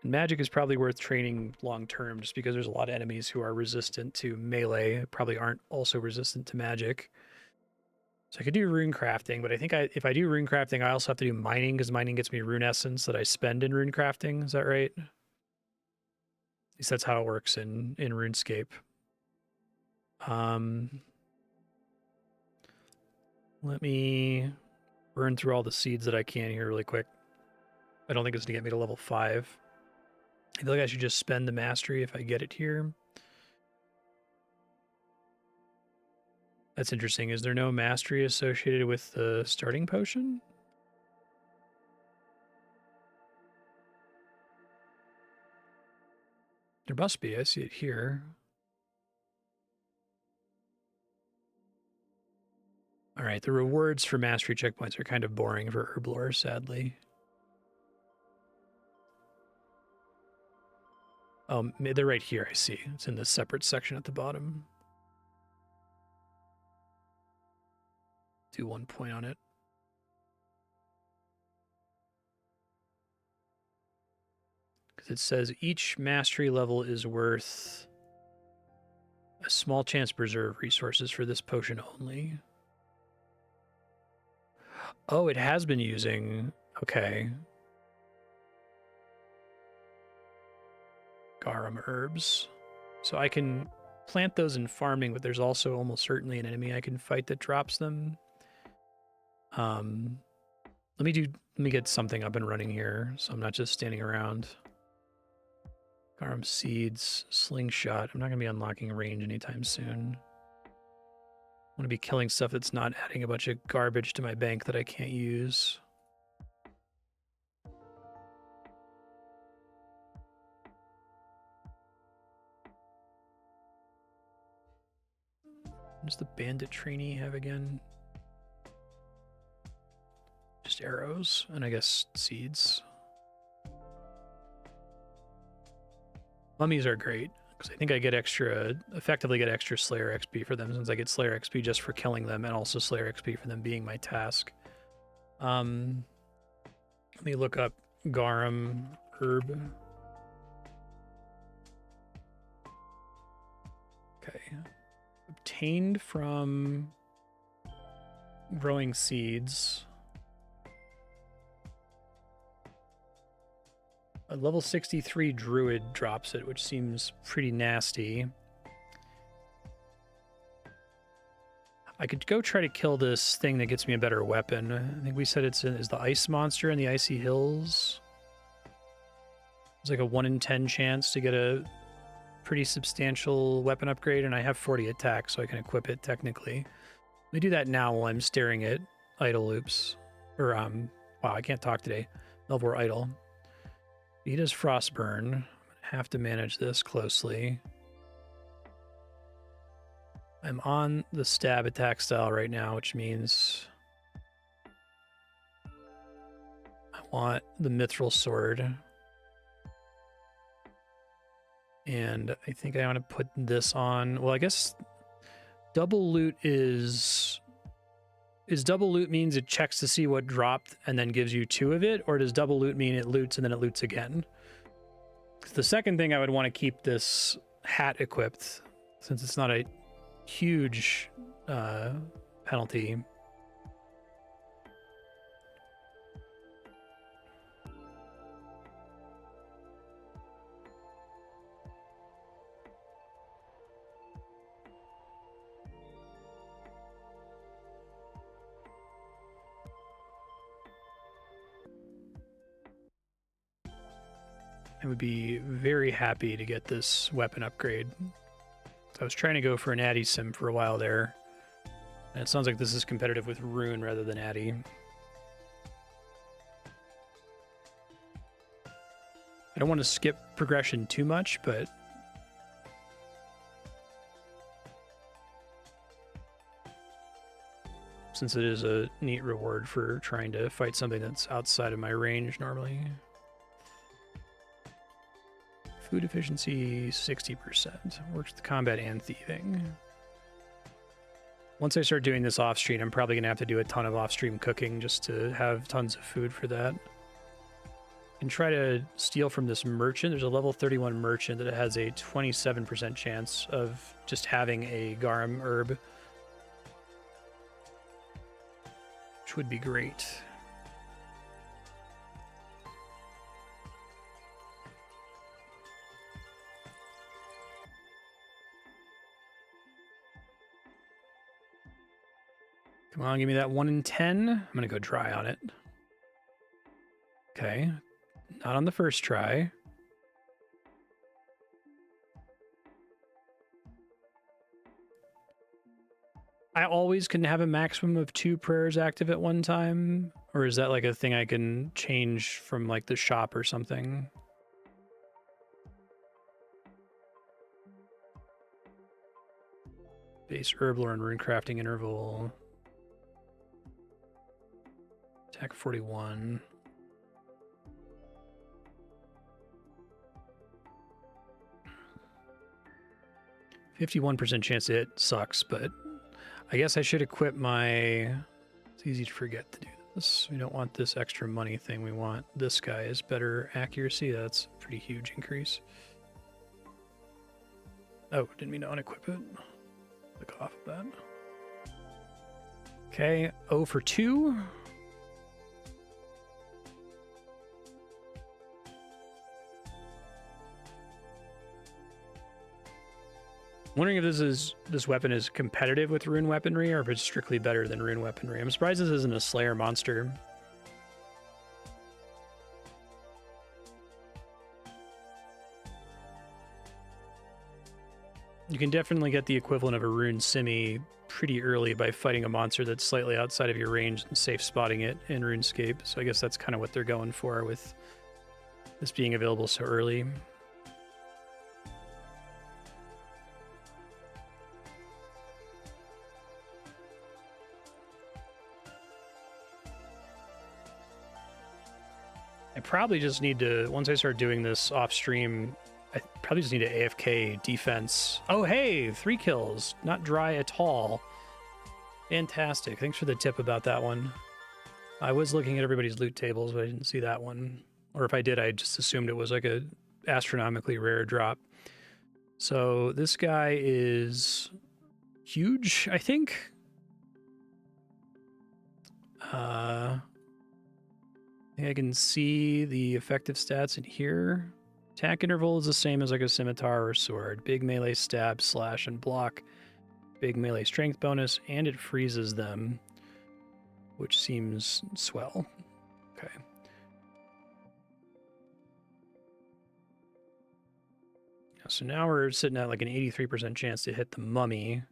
magic is probably worth training long term, just because there's a lot of enemies who are resistant to melee, probably aren't also resistant to magic. So I could do rune crafting, but I think if I do rune crafting, I also have to do mining, because mining gets me rune essence that I spend in rune crafting. Is that right? At least that's how it works in RuneScape. Let me burn through all the seeds that I can here really quick. I don't think it's gonna get me to level 5. I feel like I should just spend the mastery if I get it here. That's interesting. Is there no mastery associated with the starting potion? There must be. I see it here. All right, the rewards for mastery checkpoints are kind of boring for Herblore, sadly. Oh, they're right here, I see. It's in this separate section at the bottom. Do 1 point on it. Because it says each mastery level is worth a small chance to preserve resources for this potion only. Oh, it has been using... Okay. Garum herbs. So I can plant those in farming, but there's also almost certainly an enemy I can fight that drops them. Let me get something up and running here, so I'm not just standing around. Garum seeds, slingshot. I'm not gonna be unlocking range anytime soon. I want to be killing stuff that's not adding a bunch of garbage to my bank that I can't use. What does the bandit trainee have again? Just arrows, and I guess seeds. Mummies are great, because I think I get effectively get extra Slayer XP for them, since I get Slayer XP just for killing them, and also Slayer XP for them being my task. Let me look up Garum herb. Okay. Obtained from growing seeds. A level 63 druid drops it, which seems pretty nasty. I could go try to kill this thing that gets me a better weapon. I think we said is the ice monster in the icy hills. It's like a 1 in 10 chance to get a pretty substantial weapon upgrade, and I have 40 attack, so I can equip it technically. Let me do that now while I'm staring at idle loops. Or, wow, I can't talk today. Melvor idle. He does Frostburn. I'm going to have to manage this closely. I'm on the stab attack style right now, which means I want the Mithril Sword. And I think I want to put this on. Well, I guess double loot is double loot means it checks to see what dropped and then gives you 2 of it, or does double loot mean it loots and then it loots again? The second thing, I would want to keep this hat equipped since it's not a huge penalty. I would be very happy to get this weapon upgrade. I was trying to go for an Addy sim for a while there, and it sounds like this is competitive with Rune rather than Addy. I don't want to skip progression too much, but since it is a neat reward for trying to fight something that's outside of my range normally. Food efficiency, 60%. Works with combat and thieving. Once I start doing this off-stream, I'm probably going to have to do a ton of off-stream cooking just to have tons of food for that. And try to steal from this merchant. There's a level 31 merchant that has a 27% chance of just having a garum herb, which would be great. Come on, give me that 1 in 10. I'm going to go dry on it. Okay. Not on the first try. I always can have a maximum of 2 prayers active at one time? Or is that like a thing I can change from like the shop or something? Base Herblore and runecrafting interval. Attack 41. %51 chance to hit sucks, but I guess I should equip my... It's easy to forget to do this. We don't want this extra money thing. We want this guy is better accuracy. That's a pretty huge increase. Oh, didn't mean to unequip it. Click off of that. Okay, 0 for 2. Wondering if this weapon is competitive with rune weaponry or if it's strictly better than rune weaponry. I'm surprised this isn't a Slayer monster. You can definitely get the equivalent of a rune simi pretty early by fighting a monster that's slightly outside of your range and safe spotting it in RuneScape. So I guess that's kind of what they're going for with this being available so early. I probably just need to, once I start doing this off stream, I probably just need an AFK defense. Oh, hey, 3 kills. Not dry at all. Fantastic. Thanks for the tip about that one. I was looking at everybody's loot tables, but I didn't see that one. Or if I did, I just assumed it was like a astronomically rare drop. So this guy is huge, I think. I think I can see the effective stats in here. Attack interval is the same as like a scimitar or sword. Big melee stab, slash, and block. Big melee strength bonus, and it freezes them, which seems swell. Okay. So now we're sitting at like an 83% chance to hit the mummy.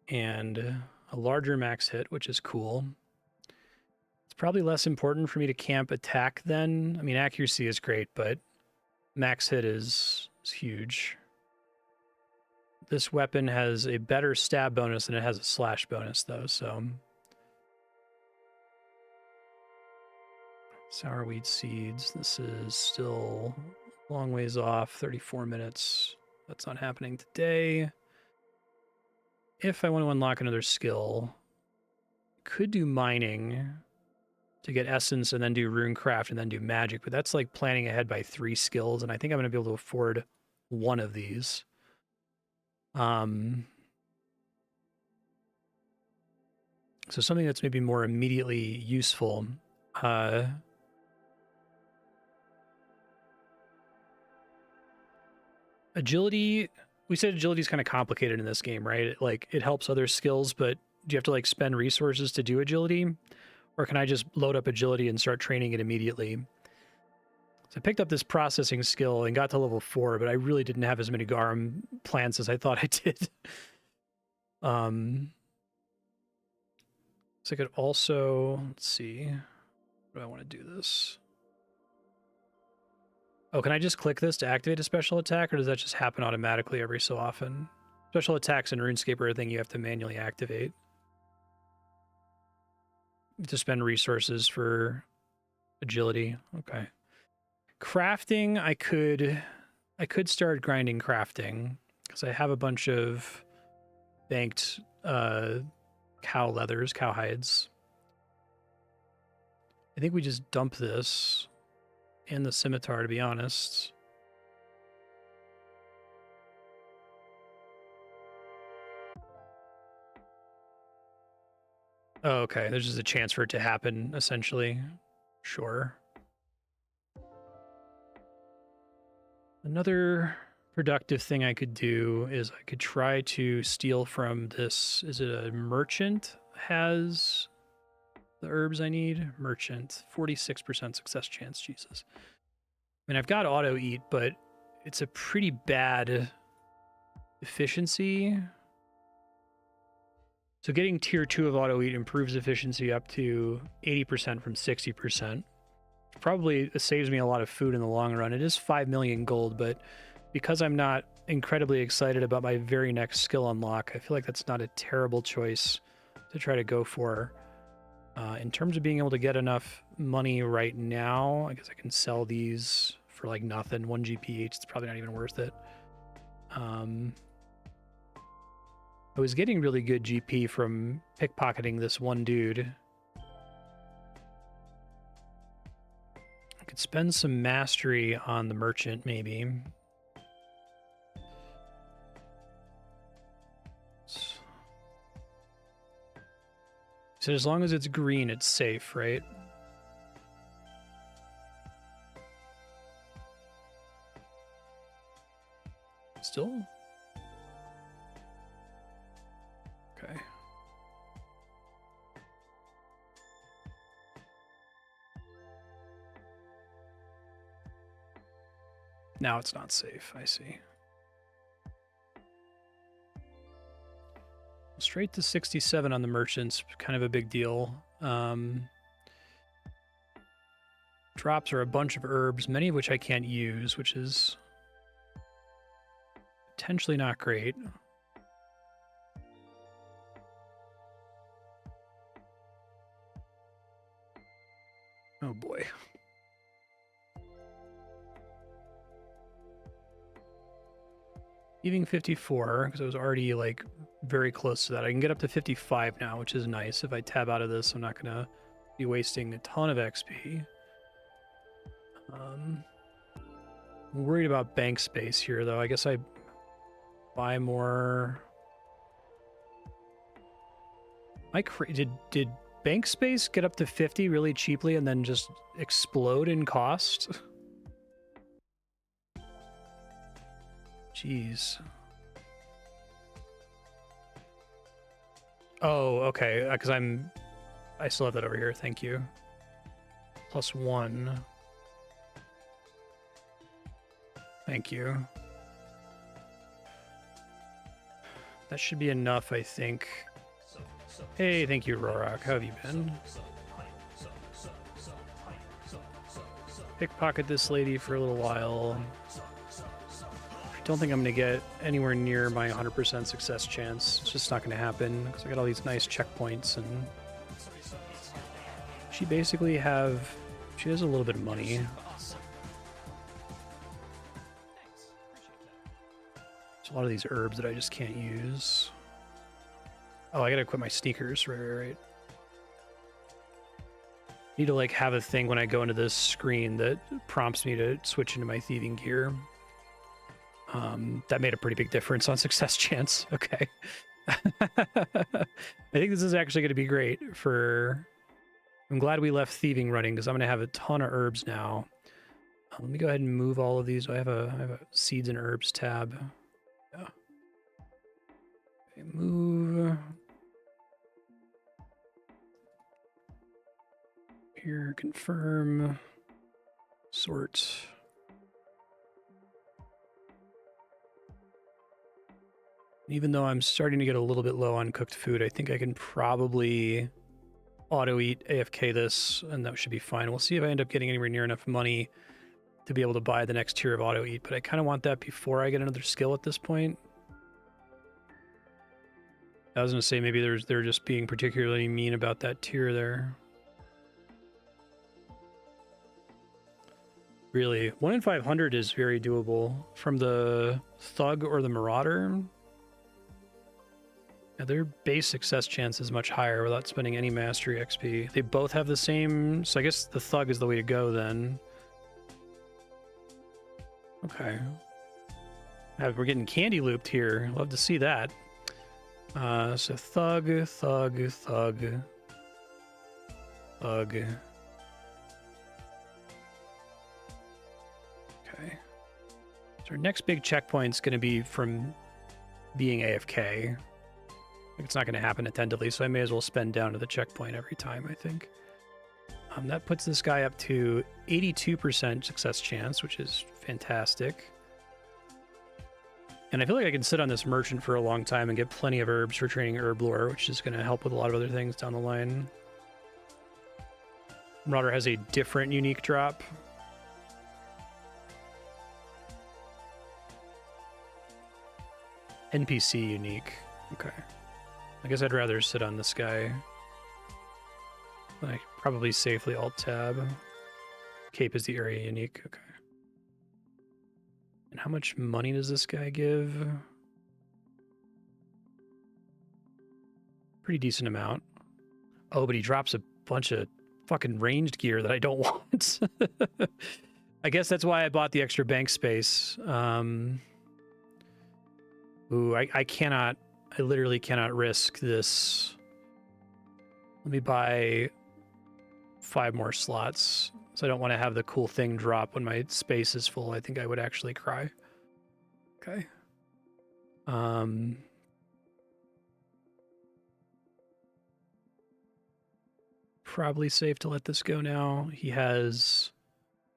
And a larger max hit, which is cool. It's probably less important for me to camp attack then. I mean, accuracy is great, but max hit is huge. This weapon has a better stab bonus than it has a slash bonus, though, so... Sourweed seeds. This is still Long ways off, 34 minutes. That's not happening today. If I want to unlock another skill, could do mining to get essence and then do runecraft and then do magic, but that's like planning ahead by 3 skills, and I think I'm going to be able to afford one of these. So something that's maybe more immediately useful. Agility, we said agility is kind of complicated in this game, right? It helps other skills, but do you have to like spend resources to do agility? Or can I just load up agility and start training it immediately? So I picked up this processing skill and got to level 4, but I really didn't have as many garum plants as I thought I did. So I could also, let's see, do I want to do this? Oh, can I just click this to activate a special attack, or does that just happen automatically every so often? Special attacks in RuneScape are a thing you have to manually activate to spend resources for agility. Okay. Crafting, I could start grinding crafting because I have a bunch of banked cow leathers, cow hides. I think we just dump this in the scimitar, to be honest. Oh, okay. There's just a chance for it to happen, essentially. Sure. Another productive thing I could do is I could try to steal from this. Is it a merchant has the herbs I need? Merchant. 46% success chance. Jesus. I mean, I've got auto eat, but it's a pretty bad efficiency. So getting tier 2 of auto eat improves efficiency up to 80% from 60%. Probably saves me a lot of food in the long run. It is 5 million gold, but because I'm not incredibly excited about my very next skill unlock, I feel like that's not a terrible choice to try to go for. In terms of being able to get enough money right now, I guess I can sell these for like nothing. 1 GP each, it's probably not even worth it. I was getting really good GP from pickpocketing this one dude. I could spend some mastery on the merchant, maybe. So as long as it's green, it's safe, right? Still? Okay. Now it's not safe, I see. Straight to 67 on the merchants, kind of a big deal. Drops are a bunch of herbs, many of which I can't use, which is potentially not great. Oh boy. Leaving 54, because I was already like very close to that. I can get up to 55 now, which is nice. If I tab out of this, I'm not going to be wasting a ton of XP. I'm worried about bank space here, though. I guess I buy more. Did bank space get up to 50 really cheaply and then just explode in cost? Jeez. Oh, okay. Because I still have that over here. Thank you. +1. Thank you. That should be enough, I think. Hey, thank you, Rorak. How have you been? Pickpocket this lady for a little while. Don't think I'm going to get anywhere near my 100% success chance. It's just not going to happen because I got all these nice checkpoints, and she basically she has a little bit of money. There's a lot of these herbs that I just can't use. Oh, I gotta equip my sneakers. Right. Need to like have a thing when I go into this screen that prompts me to switch into my thieving gear. That made a pretty big difference on success chance. Okay. I think this is actually going to be great for... I'm glad we left thieving running because I'm going to have a ton of herbs now. Let me go ahead and move all of these. I have a seeds and herbs tab. Yeah. Okay, move. Here, confirm. Sort. Even though I'm starting to get a little bit low on cooked food, I think I can probably auto-eat AFK this, and that should be fine. We'll see if I end up getting anywhere near enough money to be able to buy the next tier of auto-eat, but I kind of want that before I get another skill at this point. I was going to say maybe they're just being particularly mean about that tier there. Really, 1 in 500 is very doable from the Thug or the Marauder. Yeah, their base success chance is much higher without spending any mastery XP. They both have the same, so I guess the Thug is the way to go then. Okay. We're getting candy looped here. Love to see that. So Thug. Okay. So our next big checkpoint's going to be from being AFK. It's not going to happen attentively, so I may as well spend down to the checkpoint every time, I think. That puts this guy up to 82% success chance, which is fantastic. And I feel like I can sit on this merchant for a long time and get plenty of herbs for training Herblore, which is going to help with a lot of other things down the line. Marauder has a different unique drop. NPC unique. Okay. I guess I'd rather sit on this guy. Like, probably safely alt-tab. Cape is the area unique. Okay. And how much money does this guy give? Pretty decent amount. Oh, but he drops a bunch of fucking ranged gear that I don't want. I guess that's why I bought the extra bank space. Ooh, I cannot... I literally cannot risk this. Let me buy 5 more slots. So I don't want to have the cool thing drop when my space is full. I think I would actually cry. Okay. Probably safe to let this go now. He has...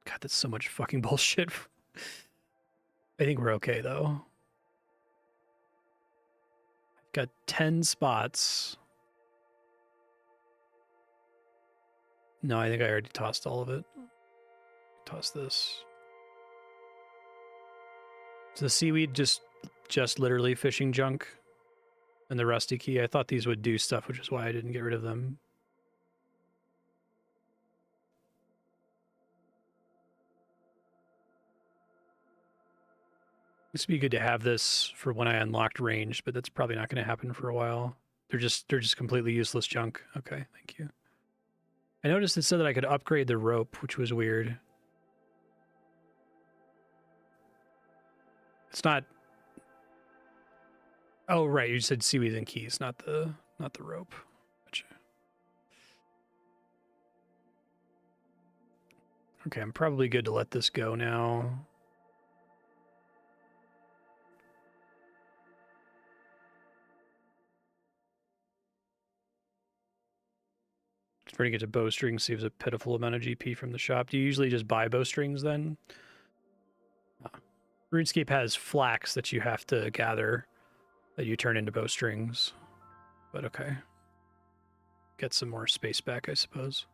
God, that's so much fucking bullshit. I think we're okay, though. Got 10 spots. No, I think I already tossed all of it. Toss this. Is the seaweed just literally fishing junk? And the rusty key? I thought these would do stuff, which is why I didn't get rid of them. This would be good to have this for when I unlocked range, but that's probably not going to happen for a while. They're just completely useless junk. Okay, thank you. I noticed it said that I could upgrade the rope, which was weird. It's not... Oh, right, you said seaweed and keys, not the rope. Gotcha. Okay, I'm probably good to let this go now. Trying to get to bowstring saves a pitiful amount of GP from the shop. Do you usually just buy bowstrings then? RuneScape has flax that you have to gather that you turn into bowstrings. But okay. Get some more space back, I suppose.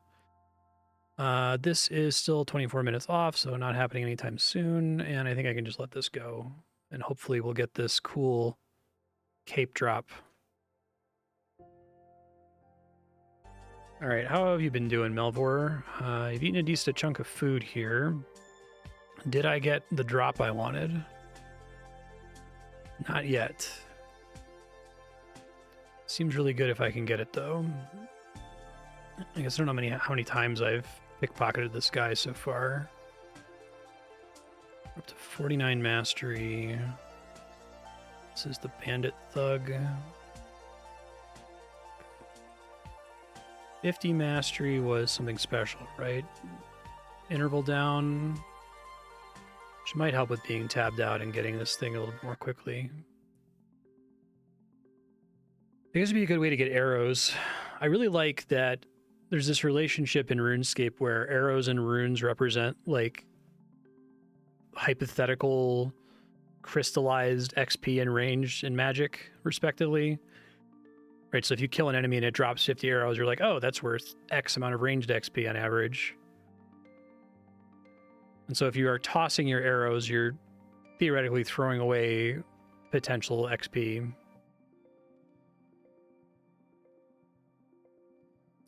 This is still 24 minutes off, so not happening anytime soon. And I think I can just let this go. And hopefully we'll get this cool cape drop. All right, how have you been doing, Melvor? You've eaten a decent chunk of food here. Did I get the drop I wanted? Not yet. Seems really good if I can get it, though. I guess I don't know how many times I've pickpocketed this guy so far. Up to 49 mastery. This is the bandit thug. 50 mastery was something special, right? Interval down, which might help with being tabbed out and getting this thing a little bit more quickly. I guess it'd be a good way to get arrows. I really like that there's this relationship in RuneScape where arrows and runes represent like hypothetical crystallized XP and range in Magic, respectively. Right, so if you kill an enemy and it drops 50 arrows, you're like, oh, that's worth X amount of ranged XP on average. And so if you are tossing your arrows, you're theoretically throwing away potential XP.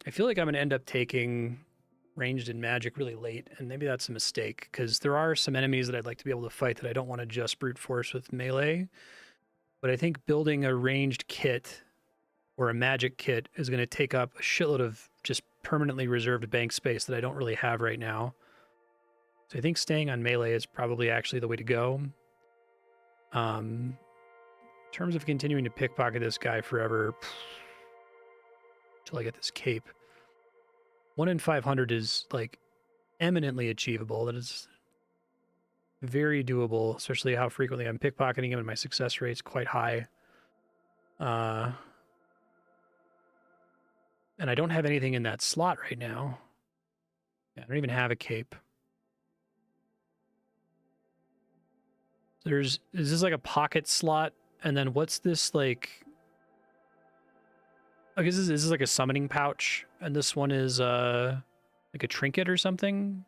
I feel like I'm going to end up taking ranged in Magic really late, and maybe that's a mistake, because there are some enemies that I'd like to be able to fight that I don't want to just brute force with melee. But I think building a ranged kit or a magic kit is going to take up a shitload of just permanently reserved bank space that I don't really have right now. So I think staying on melee is probably actually the way to go. In terms of continuing to pickpocket this guy forever, until I get this cape. 1 in 500 is like eminently achievable. That is very doable, especially how frequently I'm pickpocketing him, and my success rate's quite high. And I don't have anything in that slot right now. Yeah, I don't even have a cape. Is this like a pocket slot? And then what's this like? I guess this is like a summoning pouch, and this one is like a trinket or something.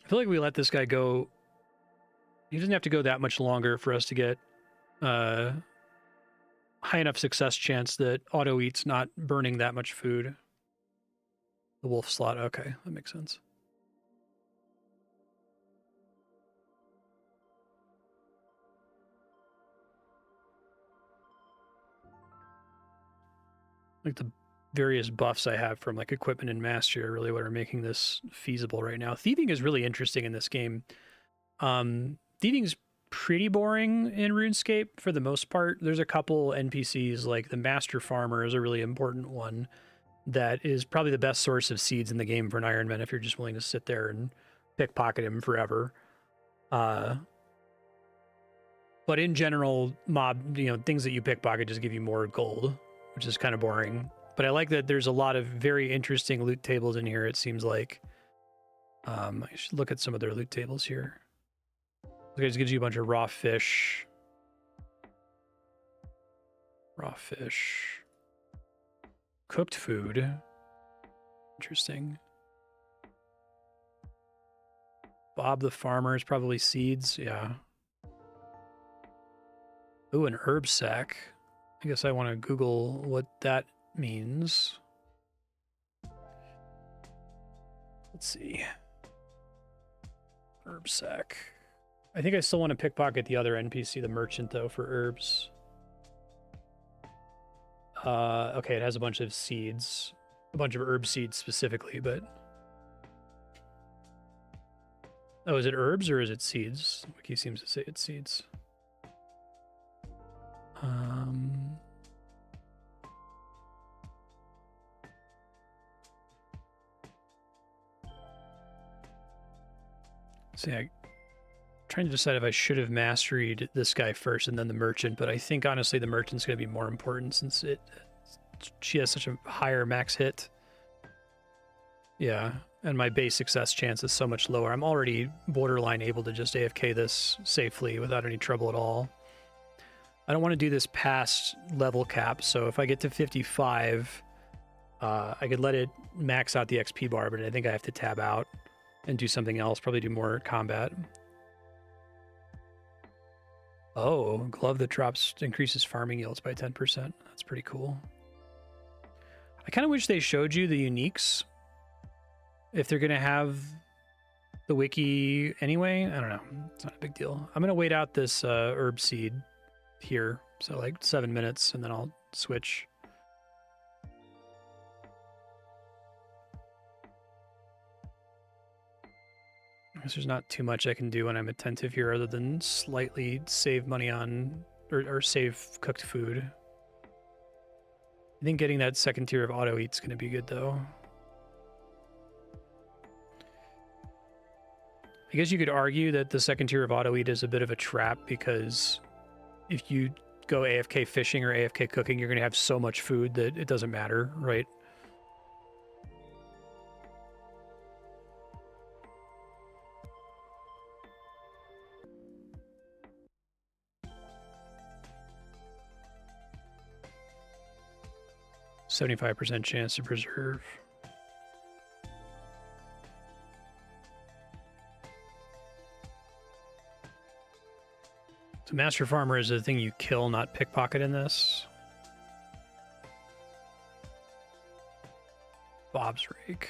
I feel like we let this guy go. He doesn't have to go that much longer for us to get high enough success chance that auto eat's not burning that much food. The wolf slot, okay, that makes sense. Like the various buffs I have from like equipment and mastery are really what are making this feasible right now. Thieving is really interesting in this game. Thieving's pretty boring in RuneScape for the most part. There's a couple NPCs, like the Master Farmer is a really important one that is probably the best source of seeds in the game for an Ironman if you're just willing to sit there and pickpocket him forever. But in general, things that you pickpocket just give you more gold, which is kind of boring. But I like that there's a lot of very interesting loot tables in here, it seems like. I should look at some of their loot tables here. It just gives you a bunch of raw fish. Raw fish. Cooked food. Interesting. Bob the Farmer is probably seeds, yeah. Ooh, an herb sack. I guess I want to Google what that means. Let's see. Herb sack. I think I still want to pickpocket the other NPC, the merchant, though, for herbs. Okay, it has a bunch of seeds. A bunch of herb seeds specifically, but... Oh, is it herbs or is it seeds? Wiki seems to say it's seeds. See, I'm trying to decide if I should have mastered this guy first and then the merchant, but I think honestly the merchant's going to be more important since she has such a higher max hit. Yeah, and my base success chance is so much lower. I'm already borderline able to just AFK this safely without any trouble at all. I don't want to do this past level cap, so if I get to 55, I could let it max out the XP bar, but I think I have to tab out and do something else, probably do more combat. Oh, glove that drops increases farming yields by 10%. That's pretty cool. I kind of wish they showed you the uniques. If they're going to have the wiki anyway. I don't know. It's not a big deal. I'm gonna wait out this herb seed here, so like 7 minutes, and then I'll switch. I guess there's not too much I can do when I'm attentive here other than slightly save money on, or save cooked food. I think getting that second tier of auto eat's going to be good though. I guess you could argue that the second tier of auto eat is a bit of a trap, because if you go AFK fishing or AFK cooking, you're going to have so much food that it doesn't matter, right? %75% chance to preserve. So Master Farmer is the thing you kill, not pickpocket in this. Bob's Rake.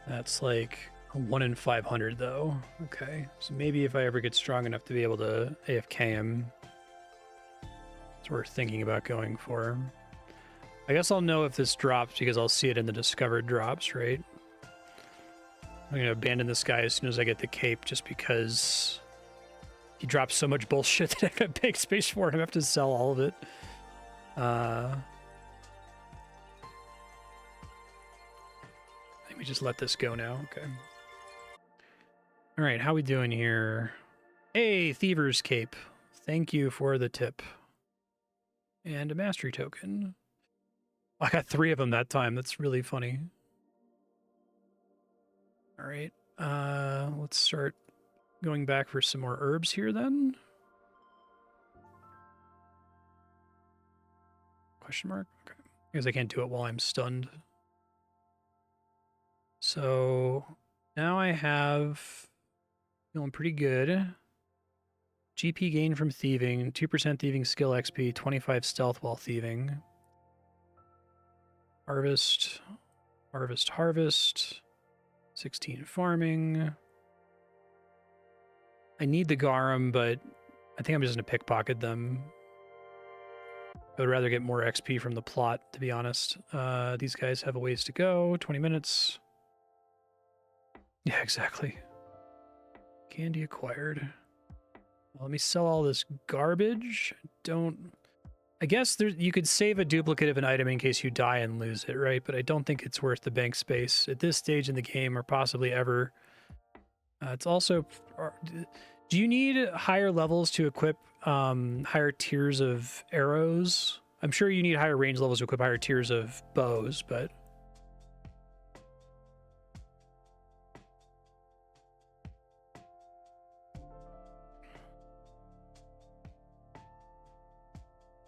That's like a 1 in 500 though. Okay, so maybe if I ever get strong enough to be able to AFK him, it's worth thinking about going for. I guess I'll know if this drops because I'll see it in the discovered drops, right? I'm gonna abandon this guy as soon as I get the cape, just because he drops so much bullshit that I gotta make space for him. I have to sell all of it. Let me just let this go now. Okay. All right, how we doing here? Hey, Thiever's Cape. Thank you for the tip. And a mastery token. I got 3 of them that time. That's really funny. All right, let's start going back for some more herbs here then. Question mark? Okay. Because I can't do it while I'm stunned. So now I have, feeling pretty good. GP gain from thieving, 2% thieving skill XP, 25 stealth while thieving. Harvest, harvest, harvest. 16 farming. I need the garum, but I think I'm just going to pickpocket them. I would rather get more XP from the plot, to be honest. These guys have a ways to go. 20 minutes. Yeah, exactly. Candy acquired. Well, let me sell all this garbage. I guess you could save a duplicate of an item in case you die and lose it, right? But I don't think it's worth the bank space at this stage in the game, or possibly ever. It's also... Do you need higher levels to equip higher tiers of arrows? I'm sure you need higher range levels to equip higher tiers of bows, but...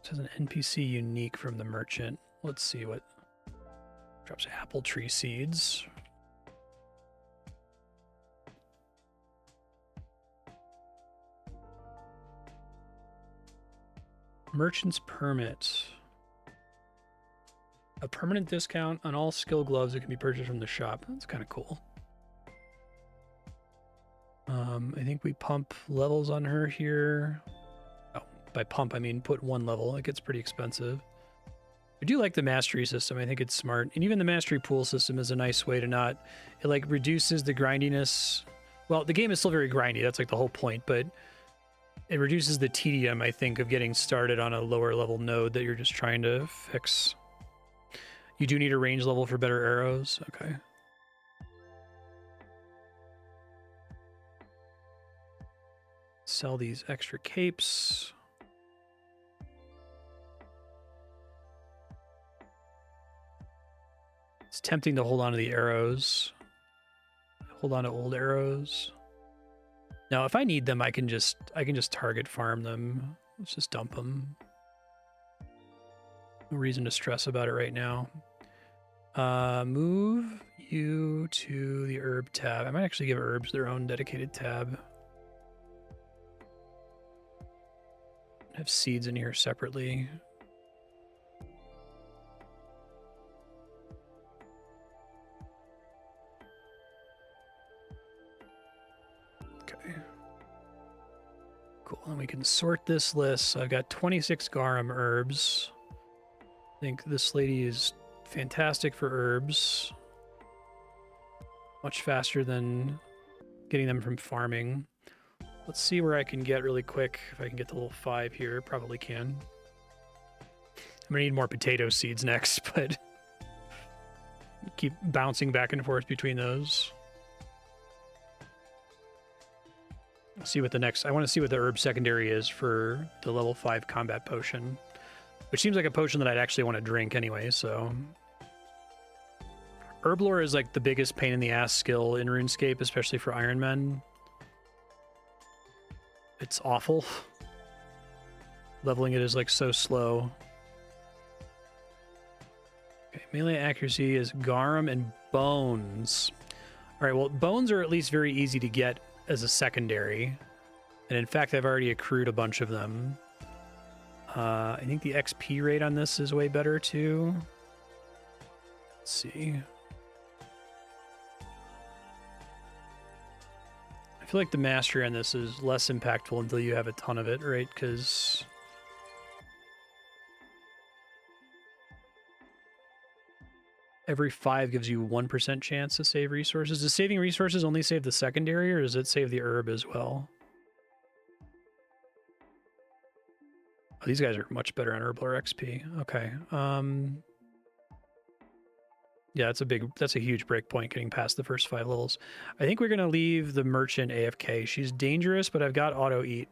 This is an NPC unique from the merchant. Let's see what drops. Apple tree seeds. Merchant's permit. A permanent discount on all skill gloves that can be purchased from the shop. That's kind of cool. I think we pump levels on her here. By pump, I mean put 1 level. It gets pretty expensive. I do like the mastery system. I think it's smart. And even the mastery pool system is a nice way to not... It, like, reduces the grindiness. Well, the game is still very grindy. That's, like, the whole point. But it reduces the tedium, I think, of getting started on a lower level node that you're just trying to fix. You do need a range level for better arrows. Okay. Sell these extra capes. It's tempting to hold on to the arrows. Hold on to old arrows. Now, if I need them, I can just target farm them. Let's just dump them. No reason to stress about it right now. Move you to the herb tab. I might actually give herbs their own dedicated tab. have seeds in here separately. Okay. Cool, and we can sort this list. So I've got 26 garum herbs. I think this lady is fantastic for herbs. Much faster than getting them from farming. Let's see where I can get really quick. If I can get the little 5 here, probably can. I'm gonna need more potato seeds next, but keep bouncing back and forth between those. I'll see what the next... I want to see what the herb secondary is for the level 5 combat potion, which seems like a potion that I'd actually want to drink anyway, so... Herblore is like the biggest pain in the ass skill in RuneScape, especially for Iron Men. It's awful. Leveling it is like so slow. Okay, melee accuracy is garum and bones. All right, well, bones are at least very easy to get as a secondary. And in fact, I've already accrued a bunch of them. I think the XP rate on this is way better too. Let's see. I feel like the mastery on this is less impactful until you have a ton of it, right? Because every 5 gives you 1% chance to save resources. Does saving resources only save the secondary, or does it save the herb as well? Oh, these guys are much better on Herblore XP. Okay. Yeah, that's a huge breakpoint getting past the first 5 levels. I think we're gonna leave the merchant AFK. She's dangerous, but I've got auto eat.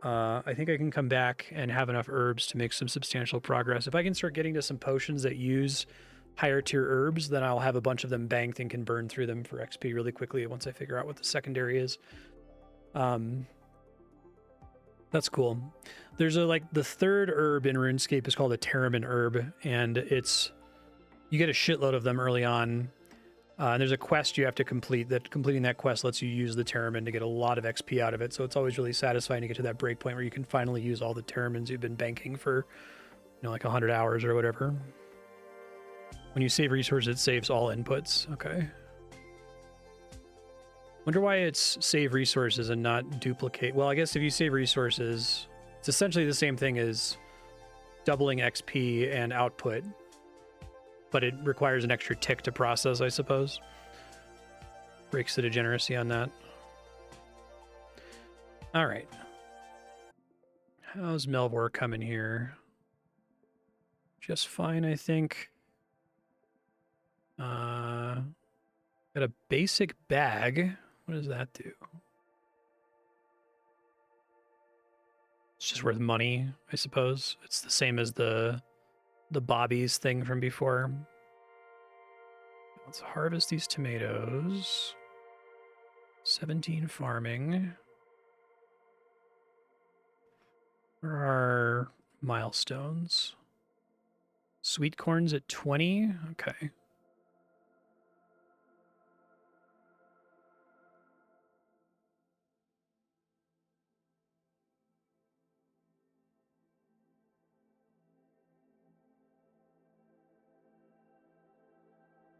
I think I can come back and have enough herbs to make some substantial progress. If I can start getting to some potions that use higher tier herbs, then I'll have a bunch of them banked and can burn through them for XP really quickly once I figure out what the secondary is. That's cool. There's the third herb in RuneScape is called a Terramin herb, and you get a shitload of them early on. And there's a quest you have to complete. Completing that quest lets you use the Terramin to get a lot of XP out of it. So it's always really satisfying to get to that breakpoint where you can finally use all the Terramins you've been banking for, like 100 hours or whatever. When you save resources, it saves all inputs. Okay. Wonder why it's save resources and not duplicate. Well, I guess if you save resources, it's essentially the same thing as doubling XP and output, but it requires an extra tick to process, I suppose. Breaks the degeneracy on that. All right. How's Melvor coming here? Just fine, I think. Got a basic bag. What does that do? It's just worth money, I suppose. It's the same as the Bobby's thing from before. Let's harvest these tomatoes. 17 farming. Where are milestones? Sweet corn's at 20. Okay.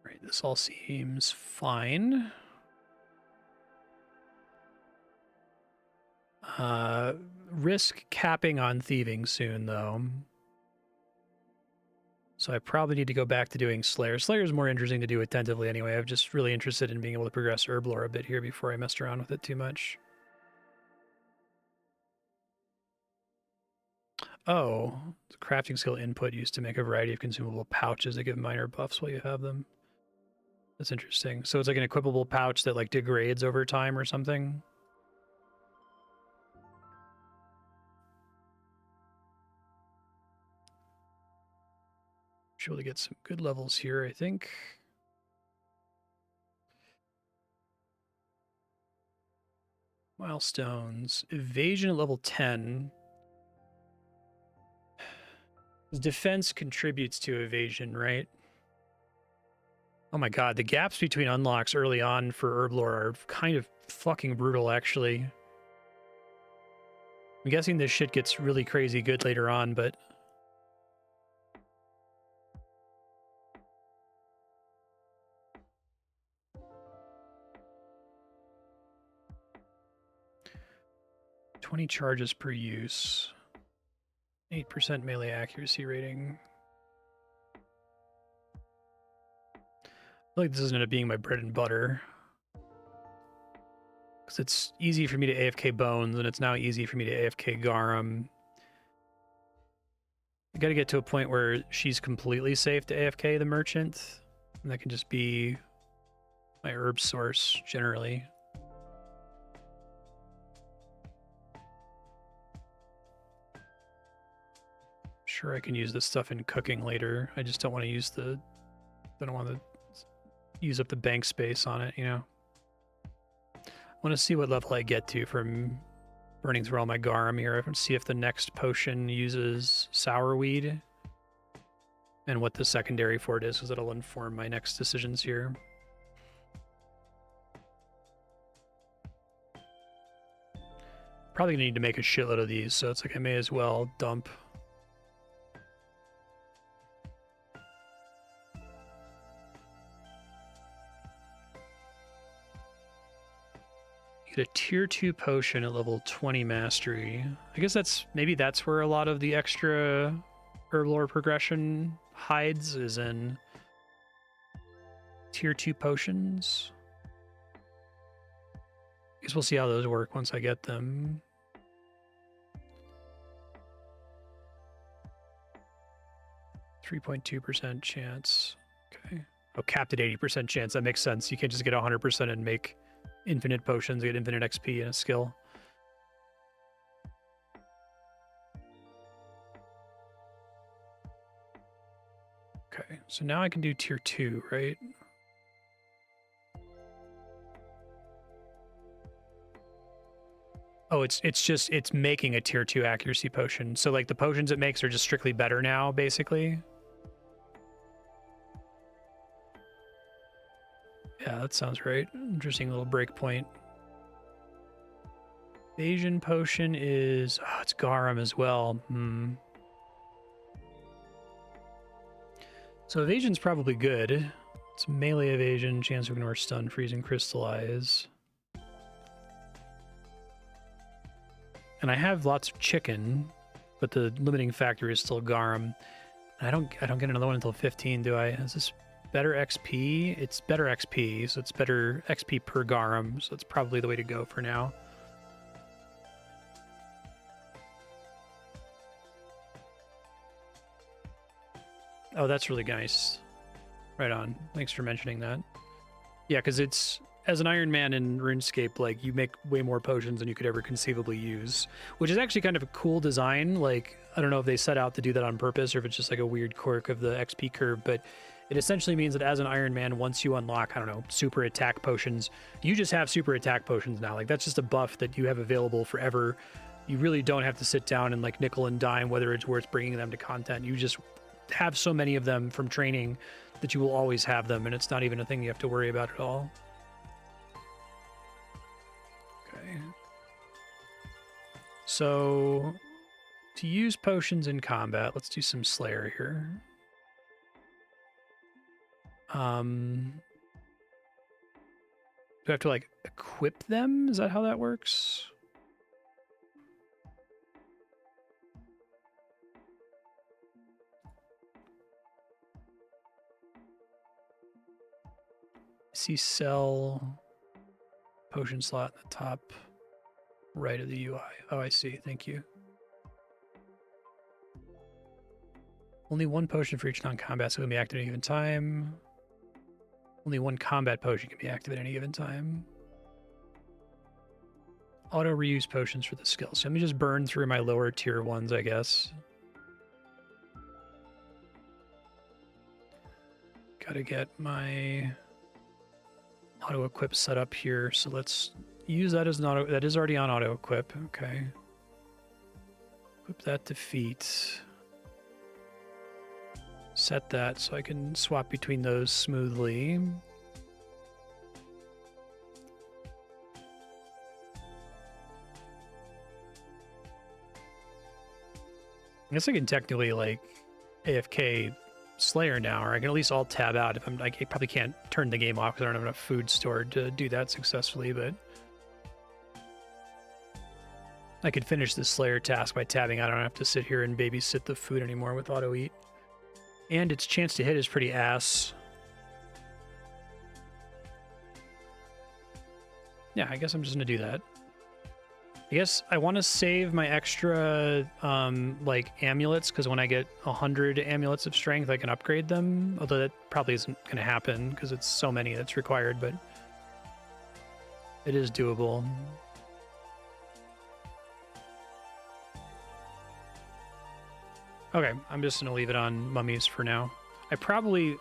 Right, this all seems fine. Risk capping on thieving soon, though. So I probably need to go back to doing Slayer. Slayer is more interesting to do attentively anyway. I'm just really interested in being able to progress Herblore a bit here before I messed around with it too much. Oh, the crafting skill input used to make a variety of consumable pouches that give minor buffs while you have them. That's interesting. So it's like an equipable pouch that degrades over time or something. Should be able to get some good levels here, I think. Milestones. Evasion at level 10. Defense contributes to evasion, right? Oh my god, the gaps between unlocks early on for Herblore are kind of fucking brutal, actually. I'm guessing this shit gets really crazy good later on, but... $20 charges per use. 8% melee accuracy rating. I feel like this is going to end up being my bread and butter. Because it's easy for me to AFK Bones, and it's now easy for me to AFK Garum. I gotta get to a point where she's completely safe to AFK the Merchant. And that can just be my herb source, generally. Sure, I can use this stuff in cooking later. I just don't want to use the... I don't want to use up the bank space on it, you know? I want to see what level I get to from burning through all my garum here. I want to see if the next potion uses sourweed and what the secondary for it is, because it'll inform my next decisions here. Probably gonna need to make a shitload of these, so it's like I may as well dump. Get a tier 2 potion at level 20 mastery. I guess maybe that's where a lot of the extra Herblore progression hides, is in tier 2 potions. I guess we'll see how those work once I get them. .2% chance. Okay. Oh, capped at 80% chance. That makes sense. You can't just get 100% and make infinite potions, get infinite XP and a skill. Okay, so now I can do tier 2, right? Oh, it's making a tier 2 accuracy potion. So like the potions it makes are just strictly better now, basically. Yeah, that sounds right. Interesting little breakpoint. Evasion potion is... Oh, it's Garum as well. So evasion's probably good. It's melee evasion, chance to ignore stun, freeze, and crystallize. And I have lots of chicken, but the limiting factor is still Garum. I don't get another one until 15, do I? Is this better XP? It's better XP, so it's better XP per Garum, so that's probably the way to go for now. Oh, that's really nice. Right on. Thanks for mentioning that. Yeah, because it's... As an Iron Man in RuneScape, like, you make way more potions than you could ever conceivably use, which is actually kind of a cool design. Like, I don't know if they set out to do that on purpose or if it's just like a weird quirk of the XP curve, but it essentially means that as an Iron Man, once you unlock, I don't know, super attack potions, you just have super attack potions now. Like, that's just a buff that you have available forever. You really don't have to sit down and, like, nickel and dime whether it's worth bringing them to content. You just have so many of them from training that you will always have them, and it's not even a thing you have to worry about at all. So, to use potions in combat, let's do some Slayer here. Do I have to, like, equip them? Is that how that works? I see sell potion slot at the top right of the UI. Oh, I see. Thank you. Only one potion for each non-combat, so it can be active at any given time. Only one combat potion can be active at any given time. Auto reuse potions for the skills. So let me just burn through my lower tier ones, I guess. Gotta get my auto equip set up here, so let's use that as an auto. That is already on auto equip. Okay. Equip that to feet. Set that so I can swap between those smoothly. I guess I can technically like AFK Slayer now, or I can at least alt tab out if I'm like, I probably can't turn the game off because I don't have enough food stored to do that successfully, but I could finish the Slayer task by tabbing out. I don't have to sit here and babysit the food anymore with auto eat. And its chance to hit is pretty ass. Yeah, I guess I'm just gonna do that. I guess I want to save my extra like amulets, because when I get 100 amulets of strength, I can upgrade them. Although that probably isn't going to happen because it's so many that's required, but it is doable. Okay, I'm just going to leave it on mummies for now. I probably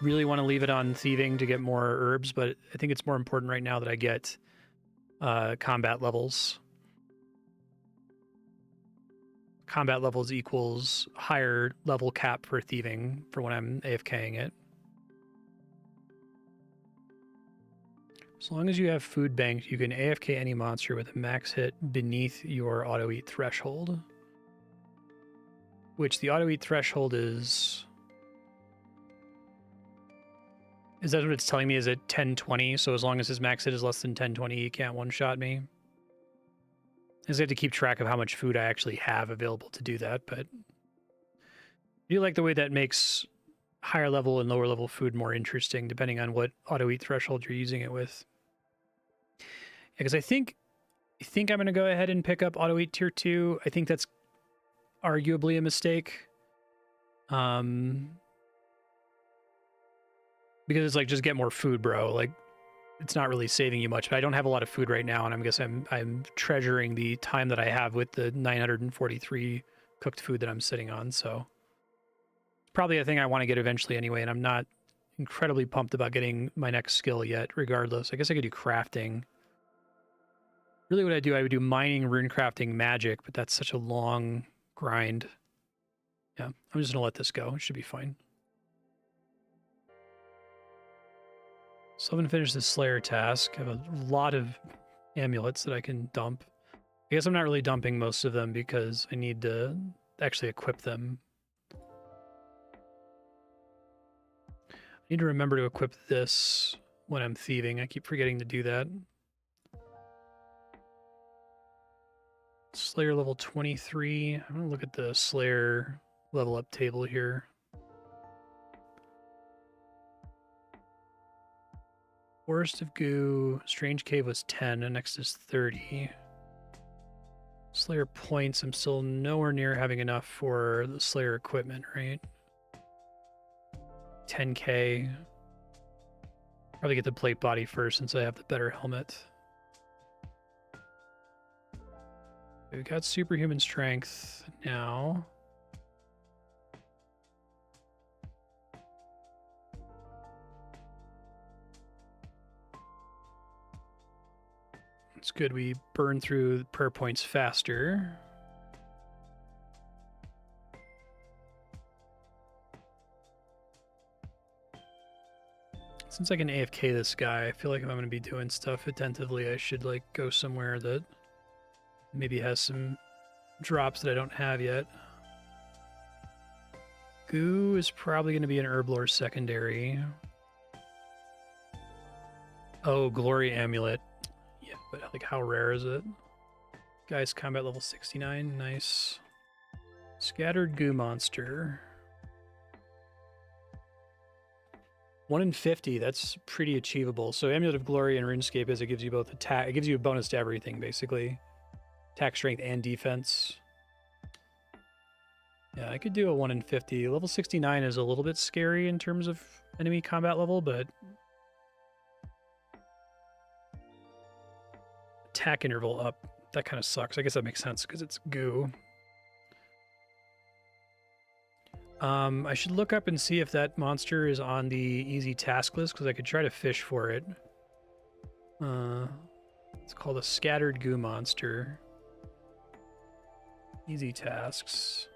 really want to leave it on thieving to get more herbs, but I think it's more important right now that I get combat levels. Combat levels equals higher level cap for thieving for when I'm AFKing it. As long as you have food banked, you can AFK any monster with a max hit beneath your auto eat threshold. Which the auto eat threshold is... Is that what it's telling me? Is it 1020? So as long as his max hit is less than 1020, he can't one-shot me. I just have to keep track of how much food I actually have available to do that, but I do like the way that makes higher level and lower level food more interesting, depending on what auto eat threshold you're using it with. Because I think I'm going to go ahead and pick up auto eat tier 2. I think that's arguably a mistake. Because it's like, just get more food, bro. Like, it's not really saving you much, but I don't have a lot of food right now, and I guess I'm treasuring the time that I have with the 943 cooked food that I'm sitting on, so it's probably a thing I want to get eventually anyway, and I'm not incredibly pumped about getting my next skill yet, regardless. I guess I could do crafting. Really what I would do mining, rune crafting, magic, but that's such a long grind. Yeah, I'm just gonna let this go. It should be fine. So I'm going to finish this Slayer task. I have a lot of amulets that I can dump. I guess I'm not really dumping most of them because I need to actually equip them. I need to remember to equip this when I'm thieving. I keep forgetting to do that. Slayer level 23. I'm going to look at the Slayer level up table here. Forest of Goo, Strange Cave was 10, and next is 30. Slayer points, I'm still nowhere near having enough for the Slayer equipment, right? 10k. Probably get the plate body first since I have the better helmet. We've got superhuman strength now. It's good we burn through prayer points faster. Since I can AFK this guy, I feel like if I'm going to be doing stuff attentively, I should like go somewhere that maybe has some drops that I don't have yet. Goo is probably going to be an Herblore secondary. Oh, Glory Amulet. Yeah, but like how rare is it? Guy's combat level 69, nice. Scattered Goo Monster. 1 in 50, that's pretty achievable. So Amulet of Glory and RuneScape is it gives you both attack, it gives you a bonus to everything basically. Attack, strength, and defense. Yeah, I could do a 1 in 50. Level 69 is a little bit scary in terms of enemy combat level, but attack interval up. That kind of sucks. I guess that makes sense because it's goo. I should look up and see if that monster is on the easy task list because I could try to fish for it. It's called a Scattered Goo Monster. Easy tasks.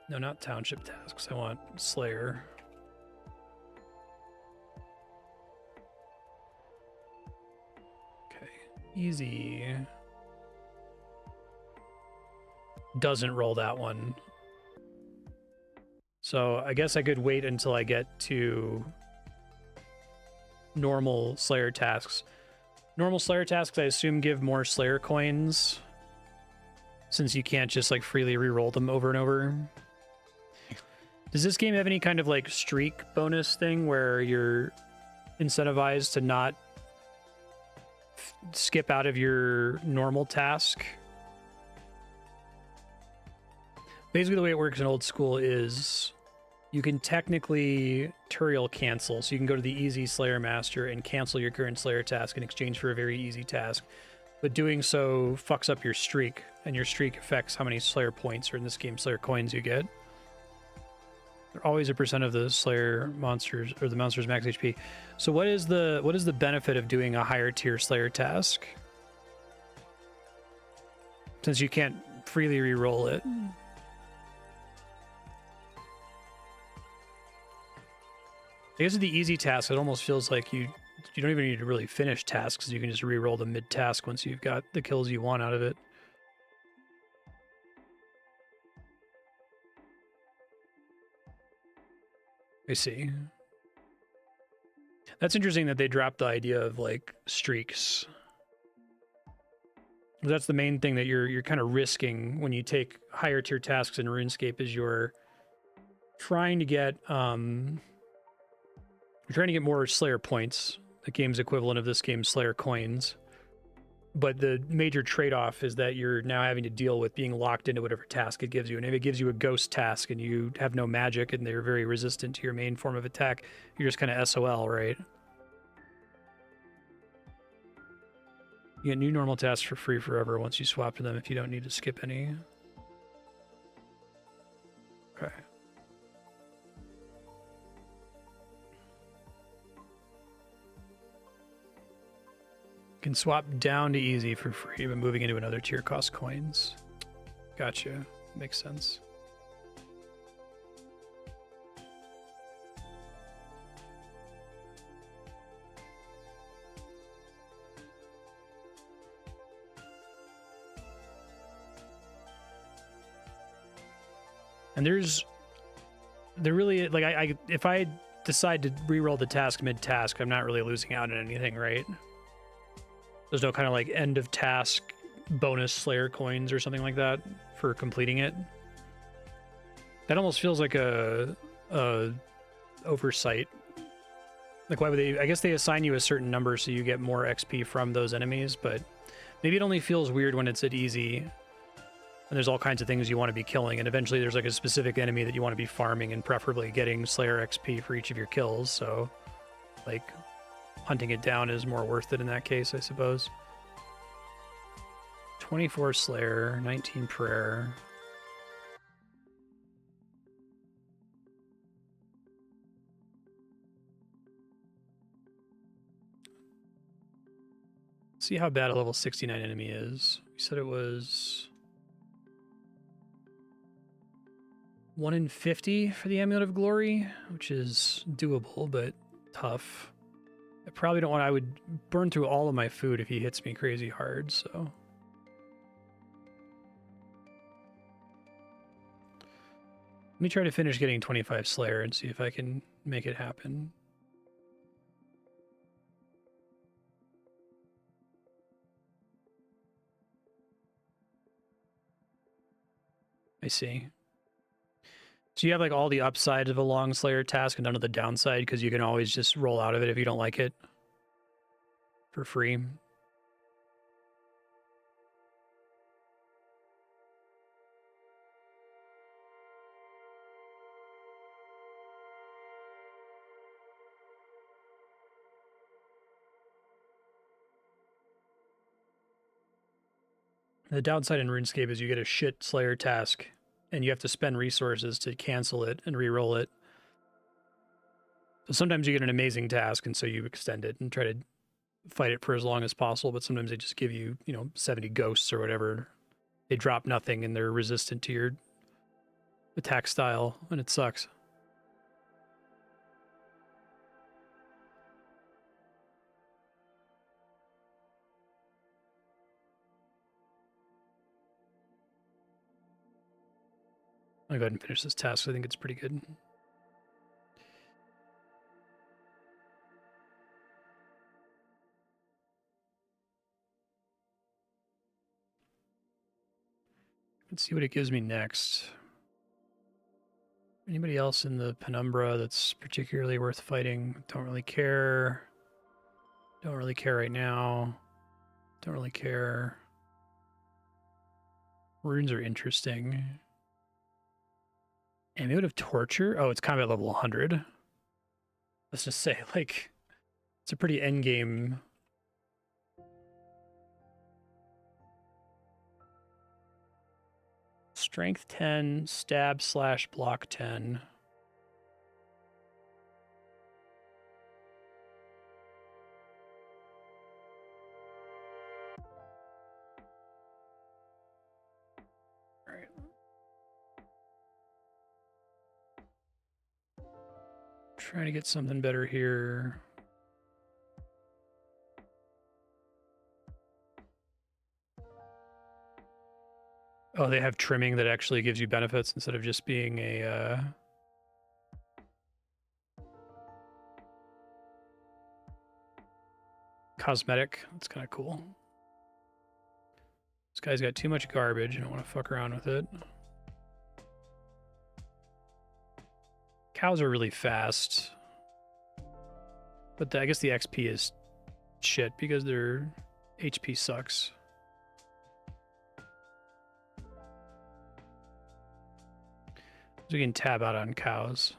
No, not township tasks. I want Slayer. Okay, easy. doesn't roll that one. So I guess I could wait until I get to normal Slayer tasks. Normal Slayer tasks, I assume, give more Slayer coins, since you can't just like freely re-roll them over and over. Does this game have any kind of like streak bonus thing where you're incentivized to not skip out of your normal task? Basically, the way it works in old school is you can technically Turiel cancel. So you can go to the easy Slayer Master and cancel your current Slayer task in exchange for a very easy task. But doing so fucks up your streak, and your streak affects how many Slayer points, or in this game, Slayer coins you get. They're always a % of the Slayer monsters, or the monster's max HP. So what is the benefit of doing a higher tier Slayer task? Since you can't freely re-roll it. I guess with the easy task, it almost feels like you don't even need to really finish tasks. You can just re-roll them mid-task once you've got the kills you want out of it. I see. That's interesting that they dropped the idea of like streaks. That's the main thing that you're kind of risking when you take higher tier tasks in RuneScape, is you're trying to get more Slayer points, the game's equivalent of this game's Slayer coins. But the major trade-off is that you're now having to deal with being locked into whatever task it gives you. And if it gives you a ghost task and you have no magic and they're very resistant to your main form of attack, you're just kind of SOL, right? You get new normal tasks for free forever once you swap to them if you don't need to skip any. Okay. Can swap down to easy for free, but moving into another tier costs coins. Gotcha. Makes sense. And there really, like, if I decide to reroll the task mid-task, I'm not really losing out on anything, right? There's no kind of like end of task bonus Slayer coins or something like that for completing it. That almost feels like a oversight. Like, why would they? I guess they assign you a certain number so you get more XP from those enemies, but maybe it only feels weird when it's at easy and there's all kinds of things you want to be killing, and eventually there's like a specific enemy that you want to be farming and preferably getting Slayer XP for each of your kills. So like hunting it down is more worth it in that case, I suppose. 24 Slayer, 19 Prayer. See how bad a level 69 enemy is. We said it was 1 in 50 for the Amulet of Glory, which is doable, but tough. I probably don't want to... I would burn through all of my food if he hits me crazy hard, so... Let me try to finish getting 25 Slayer and see if I can make it happen. I see. So you have like all the upside of a long Slayer task and none of the downside, because you can always just roll out of it if you don't like it for free. The downside in RuneScape is you get a shit Slayer task and you have to spend resources to cancel it and re-roll it. So sometimes you get an amazing task and so you extend it and try to fight it for as long as possible, but sometimes they just give you, 70 ghosts or whatever. They drop nothing and they're resistant to your attack style, and it sucks. I'll go ahead and finish this task. I think it's pretty good. Let's see what it gives me next. Anybody else in the penumbra that's particularly worth fighting? Don't really care. Don't really care right now. Don't really care. Runes are interesting. Amulet of Torture? Oh, it's combat level 100. Let's just say, like, it's a pretty endgame. Strength 10, stab / block 10. All right. Trying to get something better here. Oh, they have trimming that actually gives you benefits instead of just being a cosmetic. That's kind of cool. This guy's got too much garbage. I don't want to fuck around with it. Cows are really fast. But I guess the XP is shit because their HP sucks. So we can tab out on cows.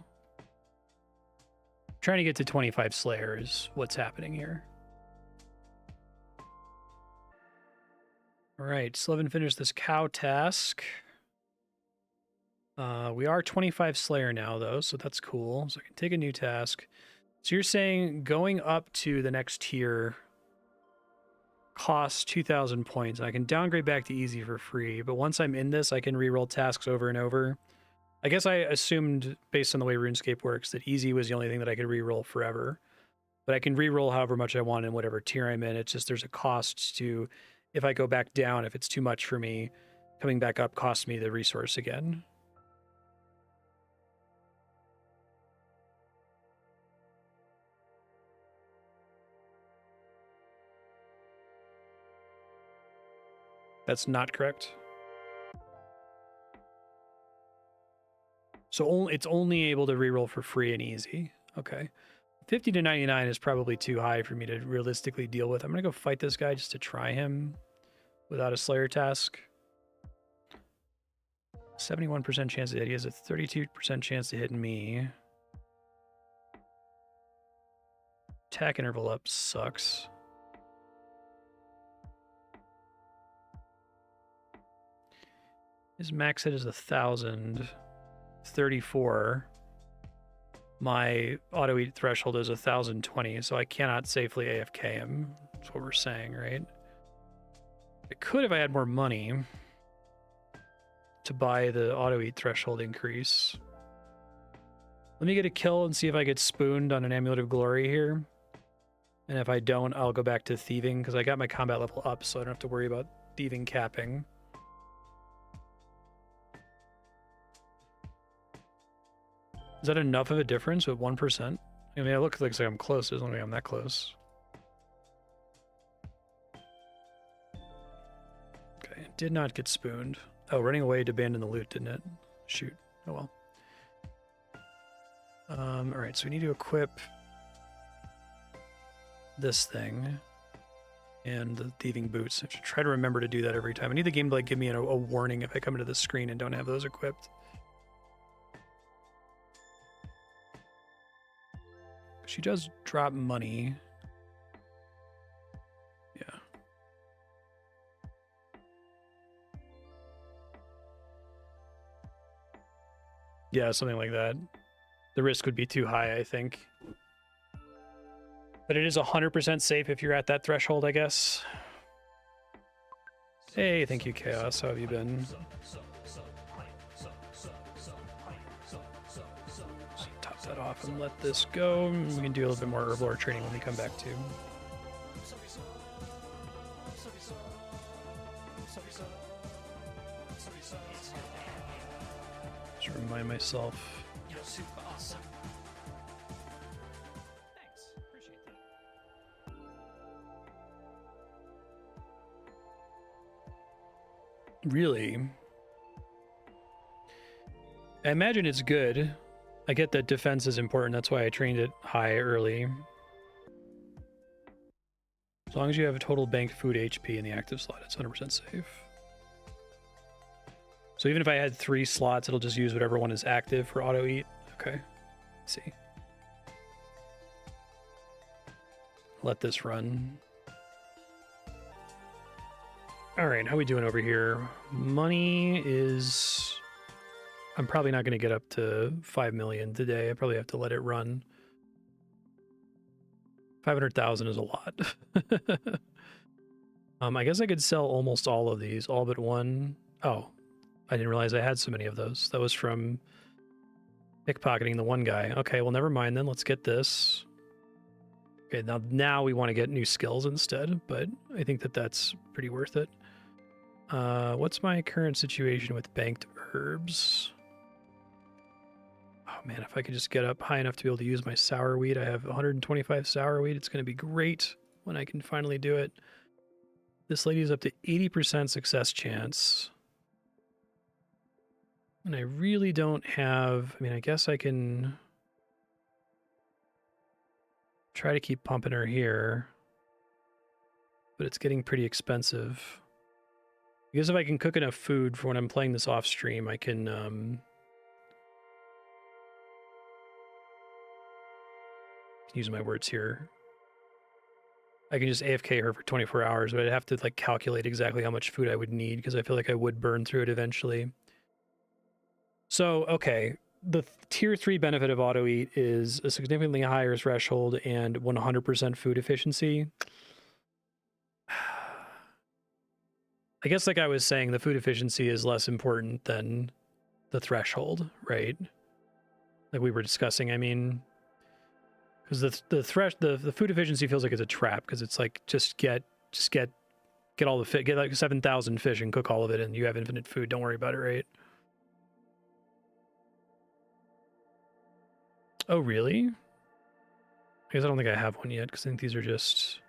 Trying to get to 25 Slayer is what's happening here. All right, Slevin finished this cow task. We are 25 Slayer now, though, so that's cool. So I can take a new task. So you're saying going up to the next tier costs 2,000 points, and I can downgrade back to easy for free, but once I'm in this, I can reroll tasks over and over. I guess I assumed, based on the way RuneScape works, that easy was the only thing that I could reroll forever. But I can reroll however much I want in whatever tier I'm in. It's just there's a cost to, if I go back down, if it's too much for me, coming back up costs me the resource again. That's not correct. So it's only able to reroll for free and easy. Okay. 50 to 99 is probably too high for me to realistically deal with. I'm going to go fight this guy just to try him without a Slayer task. 71% chance to hit. He has a 32% chance to hit me. Attack interval up sucks. His max hit is 1,000. 34. My auto eat threshold is 1,020, so I cannot safely AFK him. That's what we're saying, right? I could if I had more money to buy the auto eat threshold increase. Let me get a kill and see if I get spooned on an Amulet of Glory here. And if I don't, I'll go back to thieving because I got my combat level up, so I don't have to worry about thieving capping. Is that enough of a difference with 1%? I mean, it looks like I'm close. It doesn't look like I'm that close. Okay, did not get spooned. Oh, running away to abandon the loot, didn't it? Shoot. Oh well. Alright, so we need to equip this thing and the thieving boots. I should try to remember to do that every time. I need the game to like give me a warning if I come into the screen and don't have those equipped. She does drop money. Yeah. Yeah, something like that. The risk would be too high, I think. But it is 100% safe if you're at that threshold, I guess. Hey, thank you, Chaos. How have you been? Top that off and let this go. We can do a little bit more Herblore training when we come back too. Just Remind myself. You're super awesome. Thanks. Appreciate that. Really? I imagine it's good. I get that defense is important. That's why I trained it high early. As long as you have a total banked food HP in the active slot, it's 100% safe. So even if I had 3 slots, it'll just use whatever one is active for auto eat. Okay. Let's see. Let this run. All right, how we doing over here? Money is... I'm probably not going to get up to 5 million today. I probably have to let it run. 500,000 is a lot. I guess I could sell almost all of these, all but one. Oh, I didn't realize I had so many of those. That was from pickpocketing the one guy. Okay, well, never mind then. Let's get this. Okay, now we want to get new skills instead, but I think that that's pretty worth it. What's my current situation with banked herbs? Oh man, if I could just get up high enough to be able to use my sour wheat. I have 125 sour wheat. It's going to be great when I can finally do it. This lady's up to 80% success chance. And I really don't have... I mean, I guess I can try to keep pumping her here. But it's getting pretty expensive. I guess if I can cook enough food for when I'm playing this off stream, I can... use my words here. I can just AFK her for 24 hours, but I'd have to like calculate exactly how much food I would need because I feel like I would burn through it eventually. So, okay, the tier 3 benefit of auto eat is a significantly higher threshold and 100% food efficiency. I guess like I was saying, the food efficiency is less important than the threshold, right? Like we were discussing, I mean... Because the food efficiency feels like it's a trap because it's like just get all the get like 7,000 fish and cook all of it and you have infinite food. Don't worry about it, right? Oh really? I guess I don't think I have one yet because I think these are just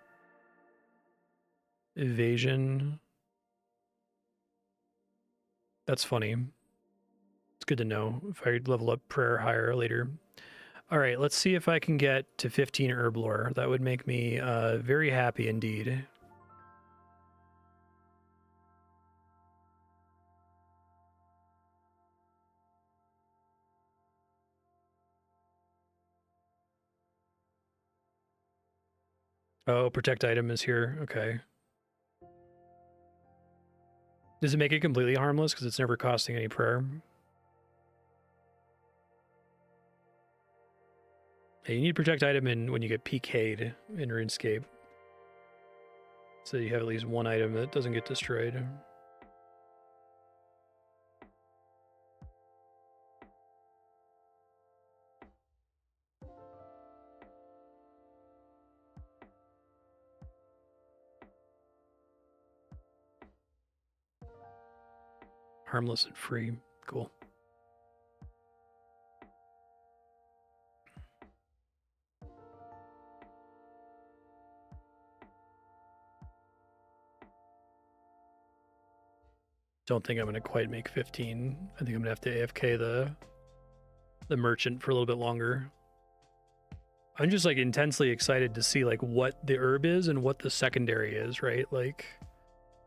evasion. That's funny. It's good to know if I level up prayer higher later. All right, let's see if I can get to 15 Herblore. That would make me very happy indeed. Oh, protect item is here. Okay. Does it make it completely harmless because it's never costing any prayer? Yeah, you need protect item when you get PK'd in RuneScape. So you have at least one item that doesn't get destroyed. Harmless and free. Cool. Don't think I'm going to quite make 15. I think I'm going to have to AFK the merchant for a little bit longer. I'm just like intensely excited to see like what the herb is and what the secondary is, right? Like,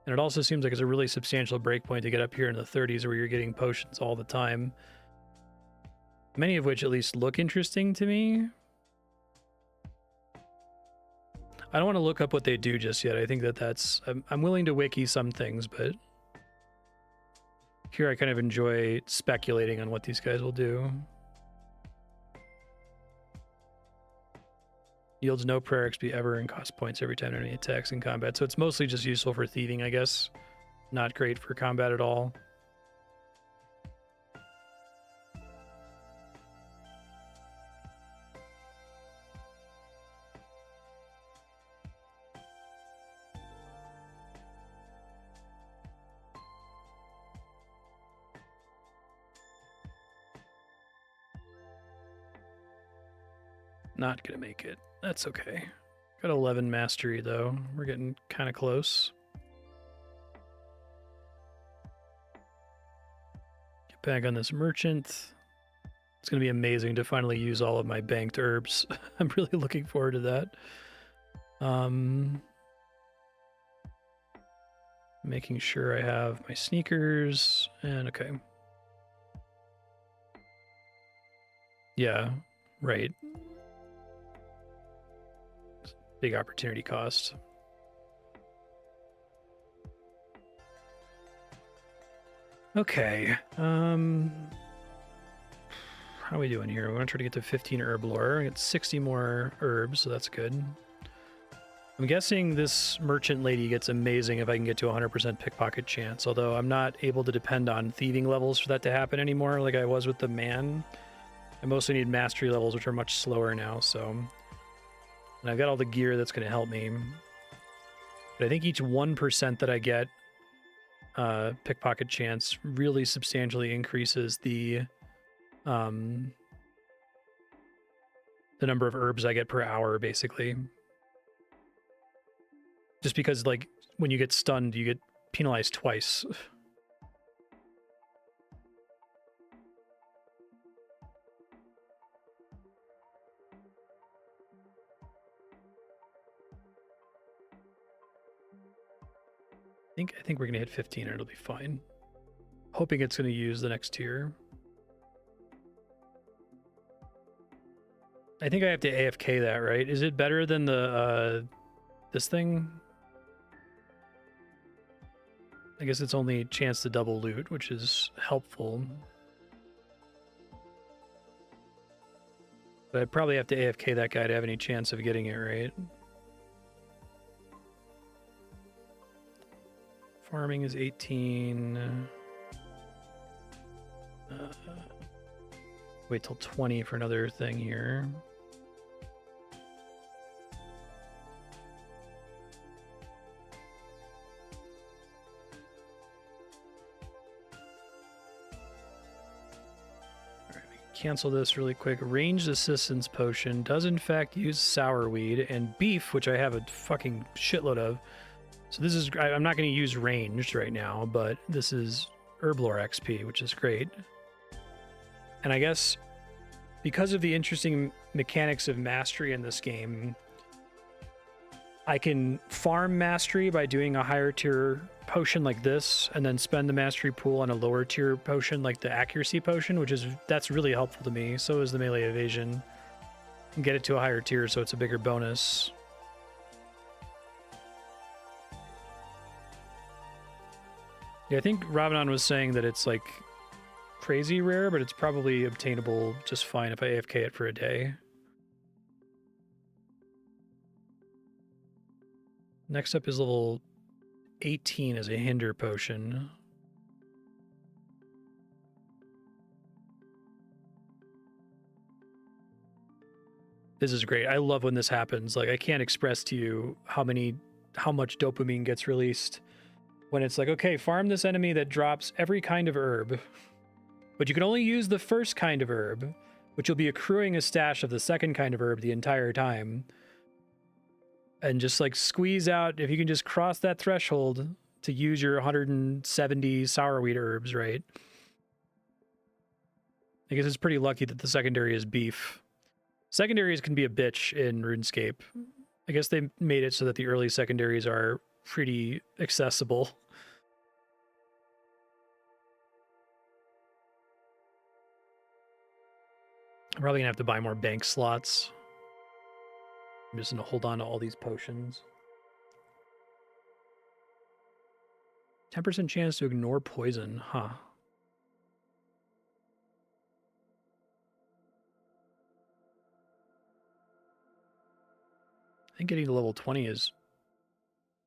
and it also seems like it's a really substantial breakpoint to get up here in the 30s where you're getting potions all the time. Many of which at least look interesting to me. I don't want to look up what they do just yet. I think that's... I'm willing to wiki some things, but... Here I kind of enjoy speculating on what these guys will do. Yields no prayer XP ever and costs points every time enemy attacks in combat. So it's mostly just useful for thieving, I guess. Not great for combat at all. Not gonna make it. That's okay. Got 11 mastery though. We're getting kind of close. Get back on this merchant. It's gonna be amazing to finally use all of my banked herbs. I'm really looking forward to that. Making sure I have my sneakers and okay. Yeah, right. Big opportunity cost. Okay. How are we doing here? We're gonna try to get to 15 herblore. I get 60 more herbs, so that's good. I'm guessing this merchant lady gets amazing if I can get to 100% pickpocket chance, although I'm not able to depend on thieving levels for that to happen anymore like I was with the man. I mostly need mastery levels, which are much slower now, so... And I've got all the gear that's going to help me. But I think each 1% that I get pickpocket chance really substantially increases the number of herbs I get per hour, basically. Just because, like, when you get stunned, you get penalized twice. I think we're gonna hit 15 and it'll be fine. Hoping it's gonna use the next tier. I think I have to AFK that, right? Is it better than the this thing? I guess it's only a chance to double loot, which is helpful. But I'd probably have to AFK that guy to have any chance of getting it right. Farming is 18. Wait till 20 for another thing here. Cancel this really quick. Ranged assistance potion does in fact use sourweed and beef, which I have a fucking shitload of. So this is, I'm not going to use ranged right now, but this is Herblore XP, which is great. And I guess because of the interesting mechanics of mastery in this game, I can farm mastery by doing a higher tier potion like this and then spend the mastery pool on a lower tier potion like the accuracy potion, that's really helpful to me. So is the melee evasion. And get it to a higher tier so it's a bigger bonus. Yeah, I think Ravanon was saying that it's like crazy rare, but it's probably obtainable just fine if I AFK it for a day. Next up is level 18 as a hinder potion. This is great. I love when this happens. Like, I can't express to you how much dopamine gets released when it's like, okay, farm this enemy that drops every kind of herb, but you can only use the first kind of herb, which you'll be accruing a stash of the second kind of herb the entire time. And just like squeeze out, if you can just cross that threshold to use your 170 sourweed herbs, right? I guess it's pretty lucky that the secondary is beef. Secondaries can be a bitch in RuneScape. I guess they made it so that the early secondaries are pretty accessible. I'm probably gonna have to buy more bank slots. I'm just gonna hold on to all these potions. 10% chance to ignore poison, huh? I think getting to level 20 is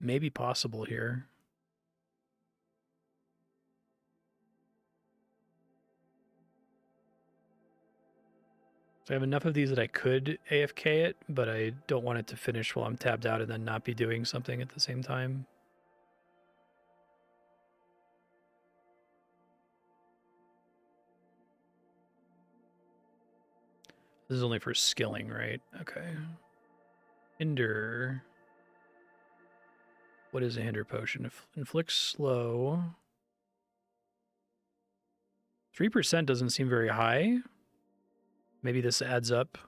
maybe possible here. So I have enough of these that I could AFK it, but I don't want it to finish while I'm tabbed out and then not be doing something at the same time. This is only for skilling, right? Okay. Hinder. What is a hinder potion? Inflicts slow. 3% doesn't seem very high. Maybe this adds up.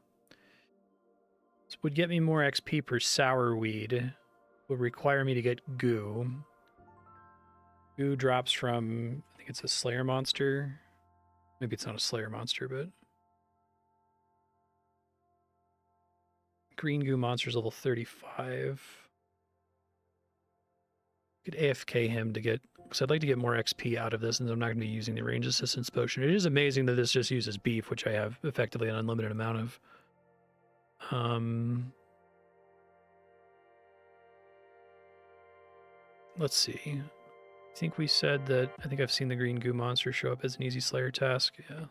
This would get me more XP per sour weed. Would require me to get goo. Goo drops from, I think it's a Slayer monster. Maybe it's not a Slayer monster, but... Green goo monster's level 35. Could AFK him to get... Because I'd like to get more XP out of this, and I'm not going to be using the range assistance potion. It is amazing that this just uses beef, which I have effectively an unlimited amount of. Let's see. I think we said that... I think I've seen the green goo monster show up as an easy Slayer task. Yeah.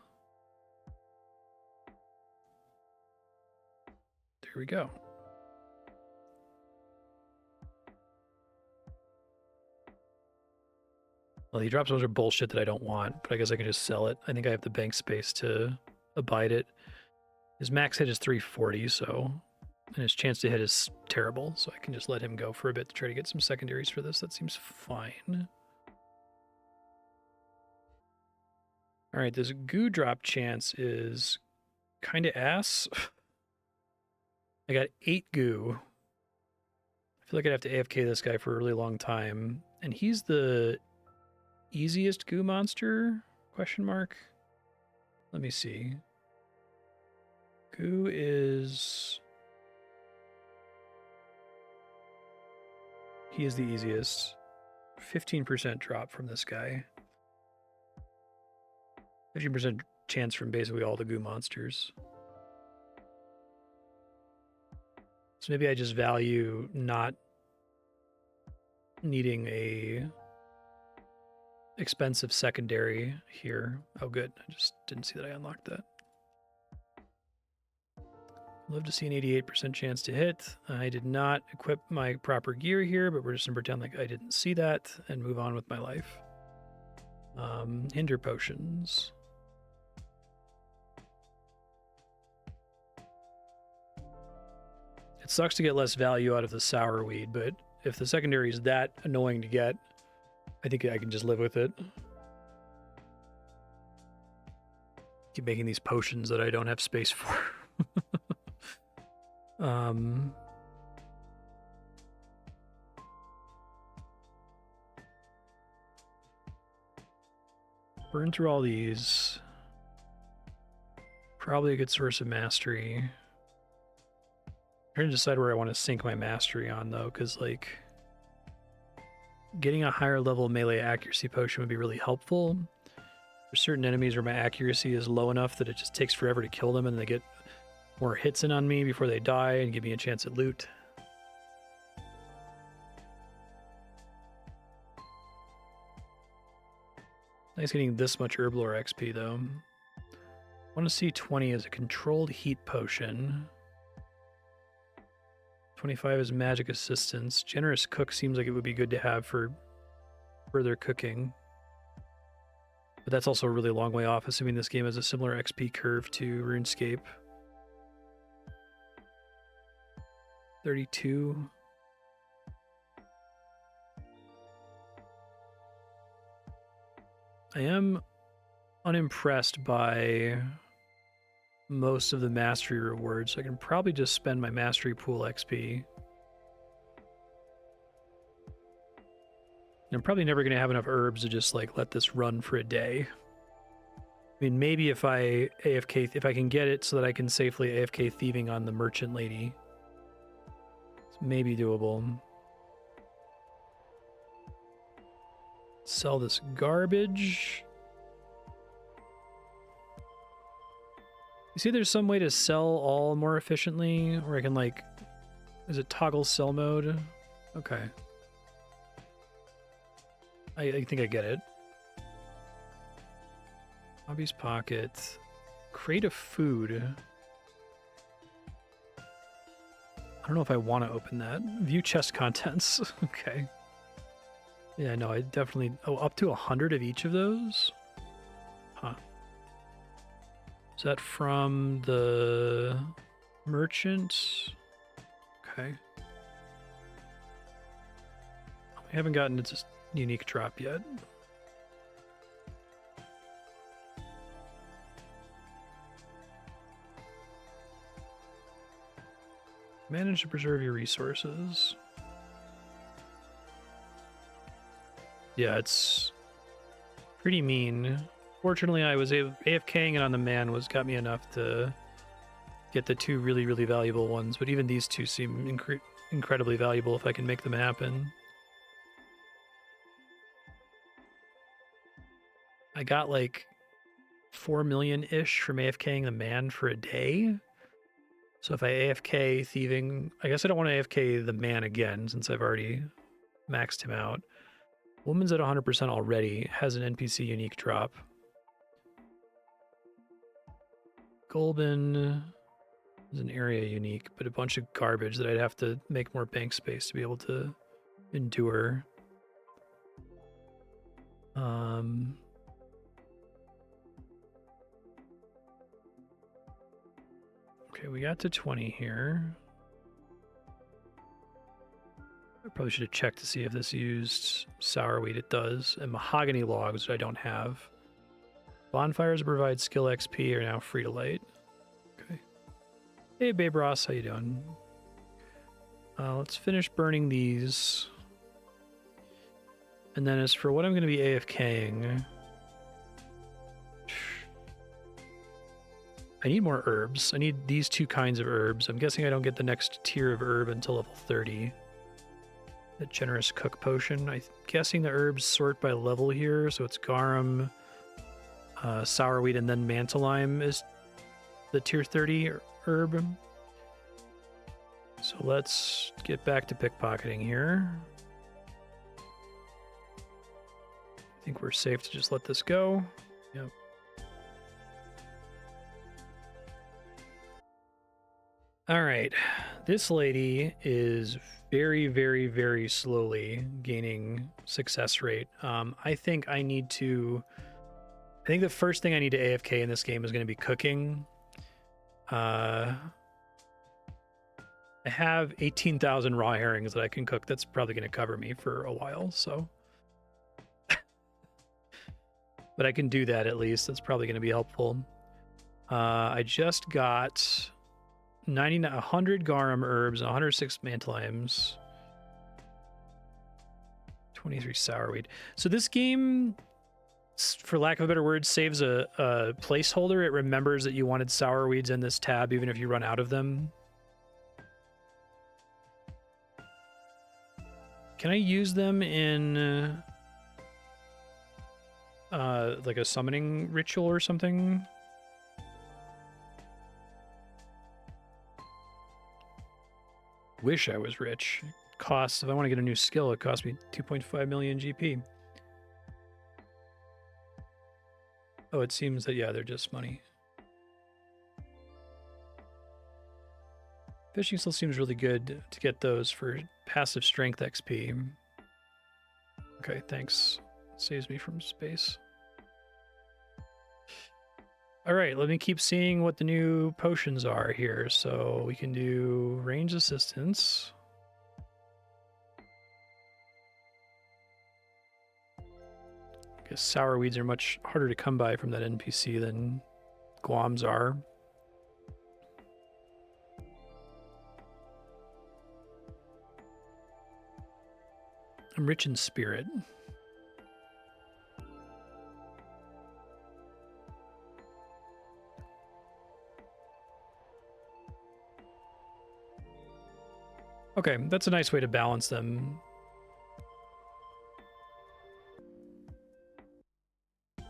There we go. Well, he drops a bunch of bullshit that I don't want, but I guess I can just sell it. I think I have the bank space to abide it. His max hit is 340, so... And his chance to hit is terrible, so I can just let him go for a bit to try to get some secondaries for this. That seems fine. Alright, this goo drop chance is kind of ass. I got 8 goo. I feel like I'd have to AFK this guy for a really long time. And he's the easiest goo monster? Question mark. Let me see. Goo is... He is the easiest. 15% drop from this guy. 15% chance from basically all the goo monsters. So maybe I just value not needing a expensive secondary here. Oh, good. I just didn't see that I unlocked that. Love to see an 88% chance to hit. I did not equip my proper gear here, but we're just going to pretend like I didn't see that and move on with my life. Hinder potions. It sucks to get less value out of the sour weed, but if the secondary is that annoying to get, I think I can just live with it. Keep making these potions that I don't have space for. Burn through all these. Probably a good source of mastery. I'm trying to decide where I want to sink my mastery on, though, because, like, getting a higher level melee accuracy potion would be really helpful. There's certain enemies where my accuracy is low enough that it just takes forever to kill them, and they get more hits in on me before they die and give me a chance at loot. Nice getting this much Herblore XP, though. I want to see 20 as a controlled heat potion. 25 is magic assistance. Generous cook seems like it would be good to have for further cooking. But that's also a really long way off, assuming this game has a similar XP curve to RuneScape. 32. I am unimpressed by most of the mastery rewards. I can probably just spend my mastery pool XP. I'm probably never going to have enough herbs to just like let this run for a day. I mean, maybe if I AFK, if I can get it so that I can safely AFK thieving on the merchant lady, it's maybe doable. Sell this garbage. You see there's some way to sell all more efficiently, or I can like, is it toggle sell mode? Okay. I think I get it. Hobby's pocket. Crate of food. I don't know if I want to open that. View chest contents. Okay. Yeah, no, I definitely... Oh, up to 100 of each of those? Huh. Is that from the merchant? Okay. We haven't gotten its unique drop yet. Manage to preserve your resources. Yeah, it's pretty mean. Fortunately, I was AFKing and on the man got me enough to get the two really, really valuable ones, but even these two seem incredibly valuable if I can make them happen. I got like 4 million-ish from AFKing the man for a day. So if I AFK thieving, I guess I don't want to AFK the man again since I've already maxed him out. Woman's at 100% already, has an NPC unique drop. Golden is an area unique, but a bunch of garbage that I'd have to make more bank space to be able to endure. Okay, we got to 20 here. I probably should have checked to see if this used sour wheat. It does. And mahogany logs, which I don't have. Bonfires that provide skill XP are now free to light. Okay. Hey, Babe Ross, how you doing? Let's finish burning these. And then as for what I'm going to be AFKing... I need more herbs. I need these two kinds of herbs. I'm guessing I don't get the next tier of herb until level 30. The generous cook potion. I'm guessing the herbs sort by level here, so it's garum, sourweed, and then mantellime is the tier 30 herb. So let's get back to pickpocketing here. I think we're safe to just let this go. Yep. All right. This lady is very, very, very slowly gaining success rate. I think the first thing I need to AFK in this game is going to be cooking. I have 18,000 raw herrings that I can cook. That's probably going to cover me for a while, so. But I can do that at least. That's probably going to be helpful. I just got 100 garum herbs, 106 mantellimes, 23 sourweed. So this game, for lack of a better word, saves a placeholder. It remembers that you wanted sourweeds in this tab, even if you run out of them. Can I use them in like a summoning ritual or something? Wish I was rich. Costs, if I want to get a new skill, it costs me 2.5 million GP. Oh, it seems that, yeah, they're just money. Fishing still seems really good to get those for passive strength XP. Okay, thanks. Saves me from space. All right, let me keep seeing what the new potions are here. So we can do range assistance. I guess sourweeds are much harder to come by from that NPC than guams are. I'm rich in spirit. Okay, that's a nice way to balance them. I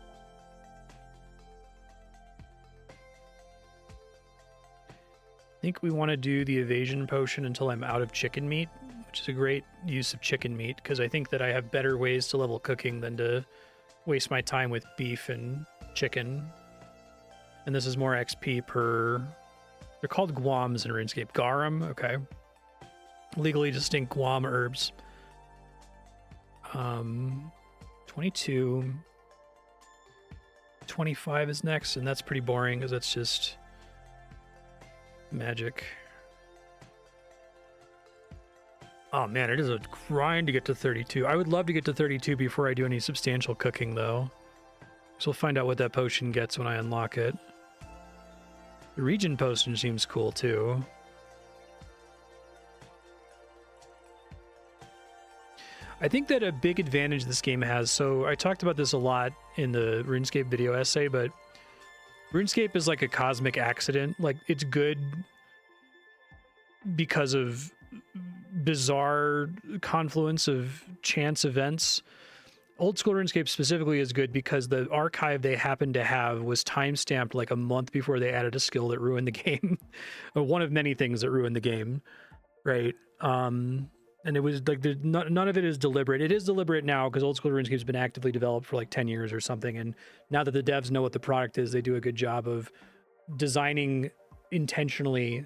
think we want to do the evasion potion until I'm out of chicken meat, which is a great use of chicken meat, because I think that I have better ways to level cooking than to waste my time with beef and chicken. And this is more XP per... They're called guams in RuneScape. Garum, okay. Legally distinct guam herbs. 22. 25 is next, and that's pretty boring because that's just magic. Oh man, it is a grind to get to 32. I would love to get to 32 before I do any substantial cooking, though. So we'll find out what that potion gets when I unlock it. The region potion seems cool, too. I think that a big advantage this game has, so I talked about this a lot in the RuneScape video essay, but RuneScape is like a cosmic accident. Like, it's good because of bizarre confluence of chance events. Old school RuneScape specifically is good because the archive they happened to have was time-stamped like a month before they added a skill that ruined the game. Or one of many things that ruined the game, right? And it was like none of it is deliberate. It is deliberate now because old school RuneScape's been actively developed for like 10 years or something. And now that the devs know what the product is, they do a good job of designing intentionally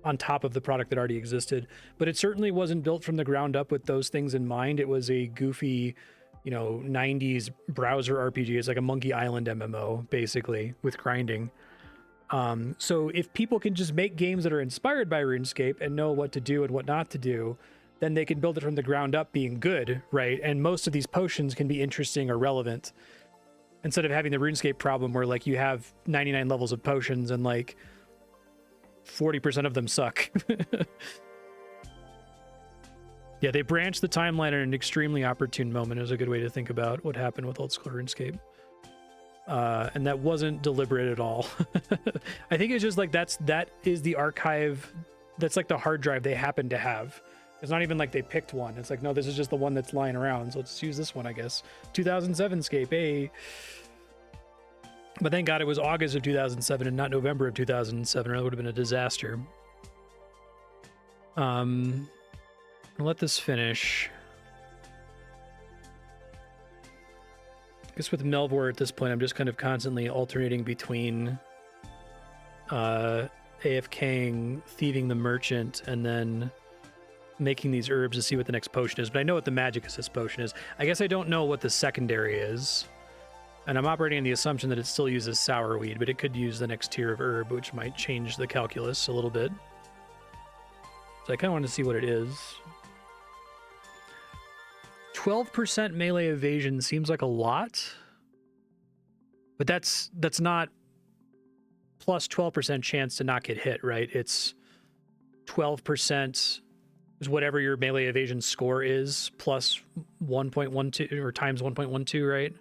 on top of the product that already existed. But it certainly wasn't built from the ground up with those things in mind. It was a goofy, 90s browser RPG. It's like a Monkey Island MMO, basically, with grinding. So if people can just make games that are inspired by RuneScape and know what to do and what not to do, then they can build it from the ground up being good, right? And most of these potions can be interesting or relevant. Instead of having the RuneScape problem where like you have 99 levels of potions and like 40% of them suck. Yeah, they branched the timeline at an extremely opportune moment is a good way to think about what happened with old school RuneScape. And that wasn't deliberate at all. I think it's just like that is the archive. That's like the hard drive they happen to have. It's not even like they picked one. It's like, no, this is just the one that's lying around. So let's use this one, I guess. 2007 Scape, hey. But thank God it was August of 2007 and not November of 2007, or it would have been a disaster. I'll let this finish. I guess with Melvor at this point, I'm just kind of constantly alternating between AFKing, thieving the merchant, and then making these herbs to see what the next potion is. But I know what the magic assist potion is. I guess I don't know what the secondary is. And I'm operating on the assumption that it still uses sourweed, but it could use the next tier of herb, which might change the calculus a little bit. So I kind of want to see what it is. 12% melee evasion seems like a lot, but that's not plus 12% chance to not get hit, right? It's 12% is whatever your melee evasion score is plus 1.12 or times 1.12, right?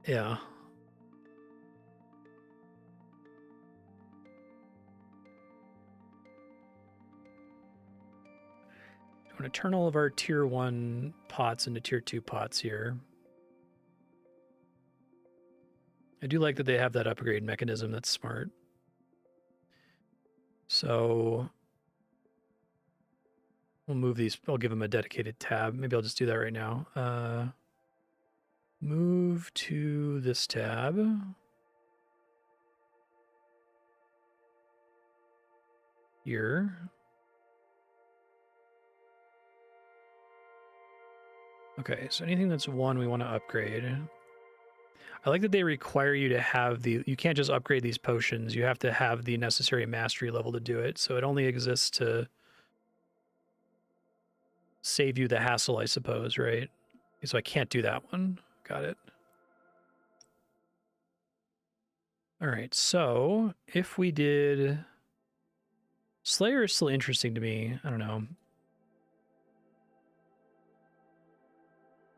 Yeah. I'm going to turn all of our tier 1 pots into tier 2 pots here. I do like that they have that upgrade mechanism. That's smart. So we'll move these. I'll give them a dedicated tab. Maybe I'll just do that right now. Move to this tab. Here. Okay, so anything that's 1 we want to upgrade. I like that they require you to have you can't just upgrade these potions. You have to have the necessary mastery level to do it. So it only exists to save you the hassle, I suppose, right? So I can't do that one. Got it. All right, so if we did... Slayer is still interesting to me. I don't know.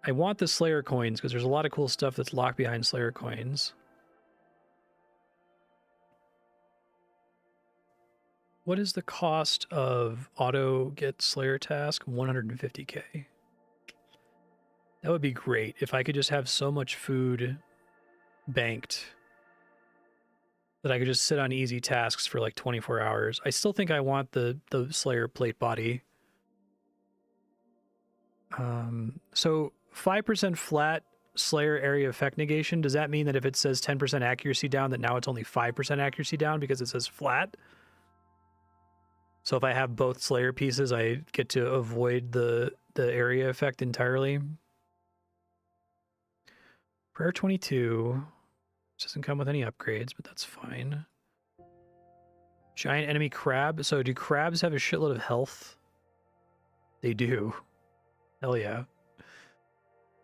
I want the Slayer coins because there's a lot of cool stuff that's locked behind Slayer coins. What is the cost of auto get Slayer task? 150k. That would be great if I could just have so much food banked that I could just sit on easy tasks for like 24 hours. I still think I want the Slayer plate body. So 5% flat Slayer area effect negation. Does that mean that if it says 10% accuracy down, that now it's only 5% accuracy down because it says flat? So if I have both Slayer pieces, I get to avoid the area effect entirely. Prayer 22. Doesn't come with any upgrades, but that's fine. Giant enemy crab. So do crabs have a shitload of health? They do. Hell yeah.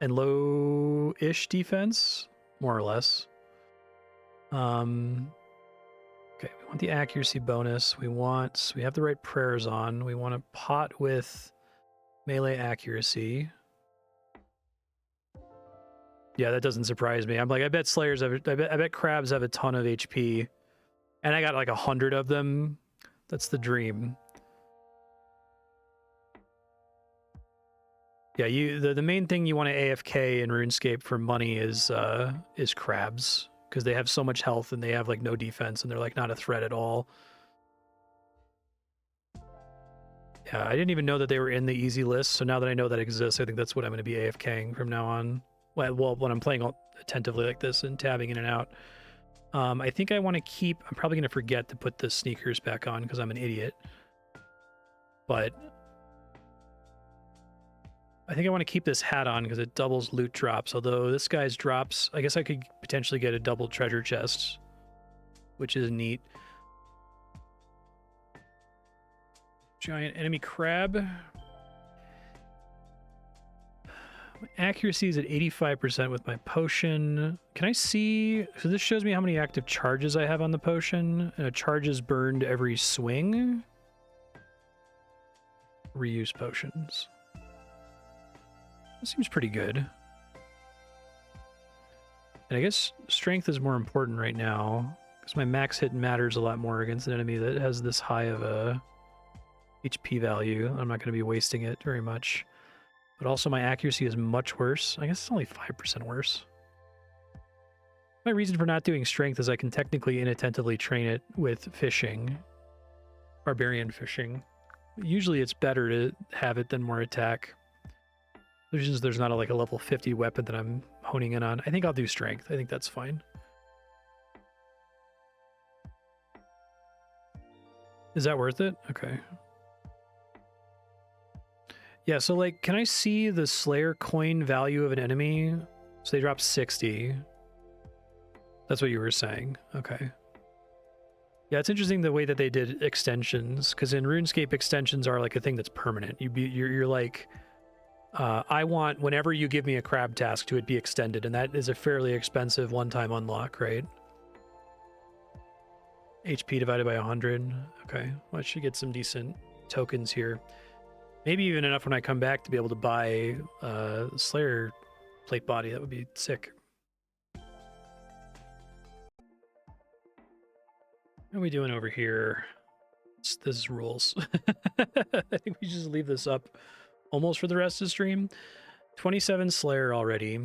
And low-ish defense, more or less. Okay, we want the accuracy bonus. We have the right prayers on. We want to pot with melee accuracy. Yeah, that doesn't surprise me. I'm like, I bet Slayers have, I bet crabs have a ton of HP. And I got like 100 of them. That's the dream. Yeah, the main thing you want to AFK in RuneScape for money is crabs, because they have so much health and they have like no defense and they're like not a threat at all. Yeah, I didn't even know that they were in the easy list, so now that I know that exists, I think that's what I'm going to be AFKing from now on. Well, when I'm playing attentively like this and tabbing in and out. I think I want to keep... I'm probably going to forget to put the sneakers back on because I'm an idiot. But I think I want to keep this hat on because it doubles loot drops. Although this guy's drops... I guess I could potentially get a double treasure chest, which is neat. Giant enemy crab. My accuracy is at 85% with my potion. Can I see? So this shows me how many active charges I have on the potion. And a charge is burned every swing. Reuse potions. That seems pretty good. And I guess strength is more important right now, because my max hit matters a lot more against an enemy that has this high of a HP value. I'm not going to be wasting it very much. But also my accuracy is much worse. I guess it's only 5% worse. My reason for not doing strength is I can technically inattentively train it with fishing. Barbarian fishing. Usually it's better to have it than more attack. There's not like a level 50 weapon that I'm honing in on. I think I'll do strength. I think that's fine. Is that worth it? Okay. Yeah, so like, can I see the Slayer coin value of an enemy? So they drop 60. That's what you were saying. Okay. Yeah, it's interesting the way that they did extensions, because in RuneScape, extensions are like a thing that's permanent. You're like, I want, whenever you give me a crab task, to it be extended, and that is a fairly expensive one-time unlock, right? HP divided by 100. Okay, well, I should get some decent tokens here. Maybe even enough when I come back to be able to buy Slayer plate body. That would be sick. What are we doing over here? This is rules. I think we just leave this up almost for the rest of the stream. 27 Slayer already.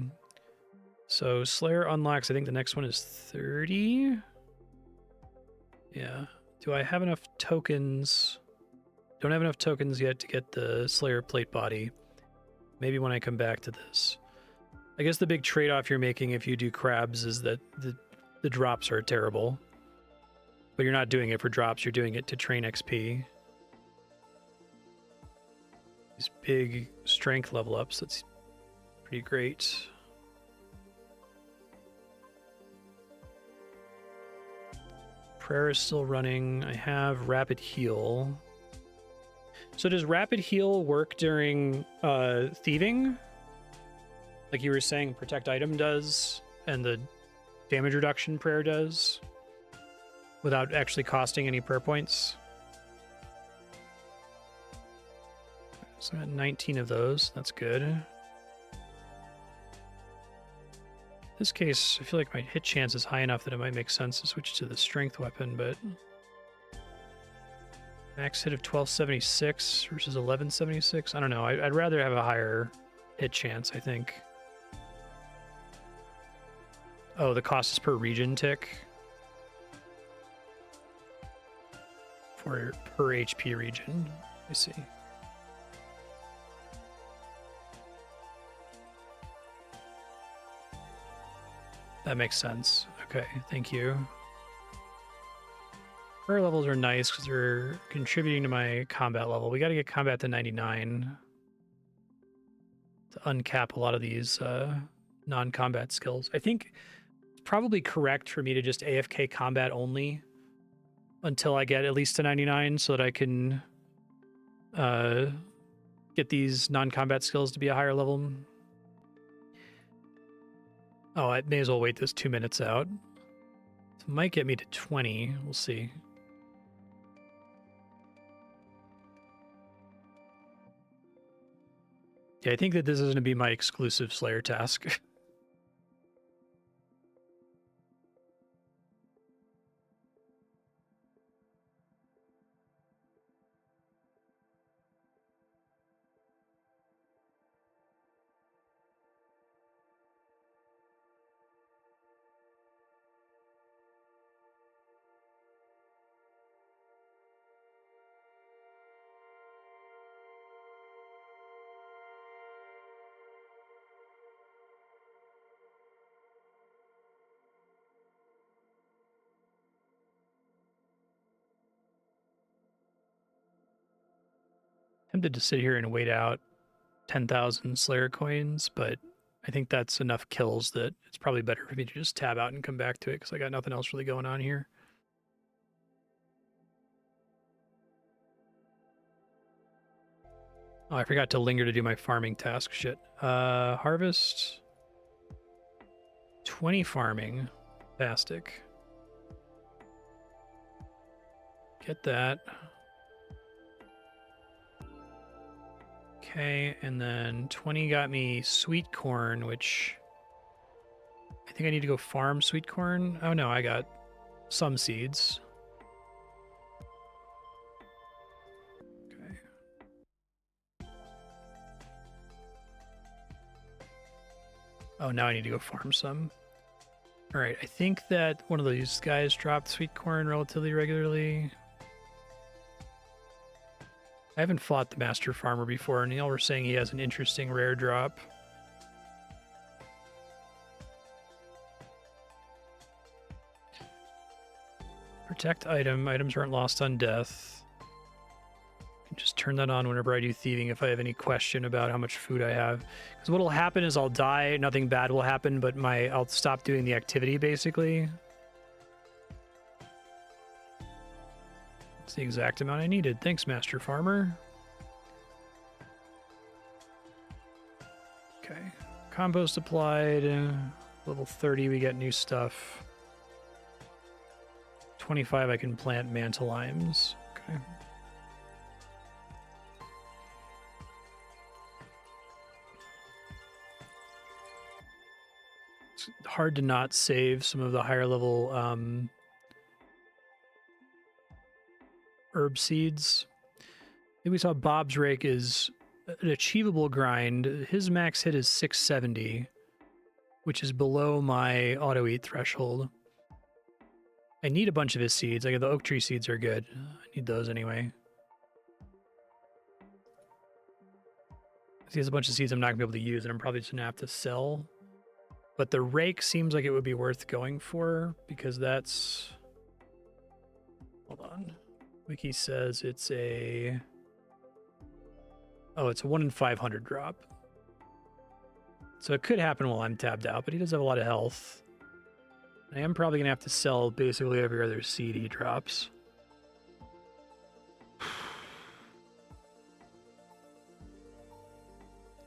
So Slayer unlocks, I think the next one is 30. Yeah. Do I have enough tokens? Don't have enough tokens yet to get the Slayer plate body. Maybe when I come back to this. I guess the big trade-off you're making if you do crabs is that the drops are terrible. But you're not doing it for drops, you're doing it to train XP. These big strength level ups, that's pretty great. Prayer is still running. I have rapid heal. So does rapid heal work during thieving? Like you were saying, protect item does, and the damage reduction prayer does, without actually costing any prayer points? So I got 19 of those. That's good. In this case, I feel like my hit chance is high enough that it might make sense to switch to the strength weapon, but max hit of 1276 versus 1176. I don't know. I'd rather have a higher hit chance, I think. Oh, the cost is per region tick. For per HP region. I see. That makes sense. Okay, thank you. Prayer levels are nice because they're contributing to my combat level. We got to get combat to 99 to uncap a lot of these non-combat skills. I think it's probably correct for me to just AFK combat only until I get at least to 99 so that I can get these non-combat skills to be a higher level. Oh, I may as well wait this 2 minutes out. It might get me to 20. We'll see. Yeah, I think that this is going to be my exclusive Slayer task. Tempted to sit here and wait out 10,000 Slayer coins, but I think that's enough kills that it's probably better for me to just tab out and come back to it because I got nothing else really going on here. Oh, I forgot to linger to do my farming task. Shit. Harvest. 20 farming. Fantastic. Get that. Okay, and then 20 got me sweet corn, which I think I need to go farm sweet corn. Oh no, I got some seeds. Okay. Oh, now I need to go farm some. All right, I think that one of these guys dropped sweet corn relatively regularly. I haven't fought the Master Farmer before, and y'all were saying he has an interesting rare drop. Protect item. Items aren't lost on death. I can just turn that on whenever I do thieving if I have any question about how much food I have. Because what'll happen is I'll die, nothing bad will happen, but I'll stop doing the activity, basically. It's the exact amount I needed. Thanks, Master Farmer. Okay. Compost applied. Level 30, we get new stuff. 25, I can plant mantle limes. Okay. It's hard to not save some of the higher level herb seeds. I think we saw Bob's Rake is an achievable grind. His max hit is 670, which is below my auto eat threshold. I need a bunch of his seeds. Like the oak tree seeds are good. I need those anyway. He has a bunch of seeds I'm not gonna be able to use, and I'm probably just gonna have to sell. But the rake seems like it would be worth going for because that's. Hold on. Wiki says it's a. Oh, it's a 1 in 500 drop. So it could happen while I'm tabbed out, but he does have a lot of health. I am probably going to have to sell basically every other seed he drops.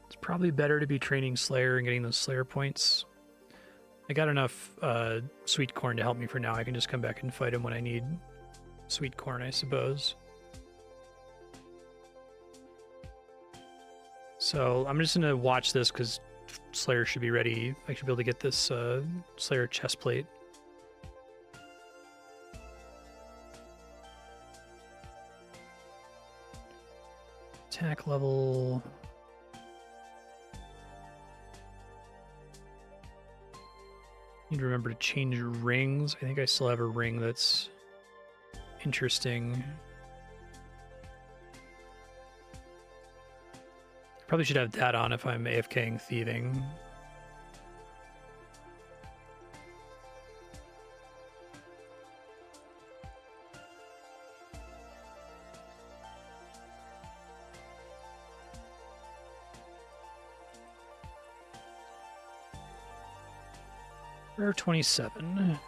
It's probably better to be training Slayer and getting those Slayer points. I got enough sweet corn to help me for now. I can just come back and fight him when I need sweet corn, I suppose. So I'm just going to watch this because Slayer should be ready. I should be able to get this Slayer chest plate. Attack level. Need to remember to change rings. I think I still have a ring that's interesting. Probably should have that on if I'm AFKing thieving. Prayer 27.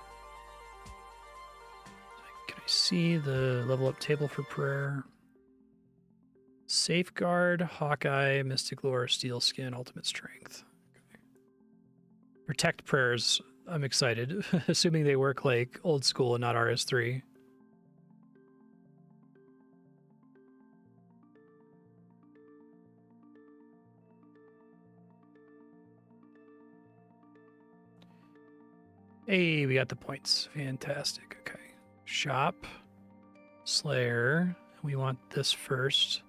Can I see the level up table for prayer? Safeguard, Hawkeye, Mystic Lore, Steel Skin, Ultimate Strength. Okay. Protect prayers. I'm excited, assuming they work like old school and not RS3. Hey, we got the points. Fantastic. Okay. Shop. Slayer. We want this first.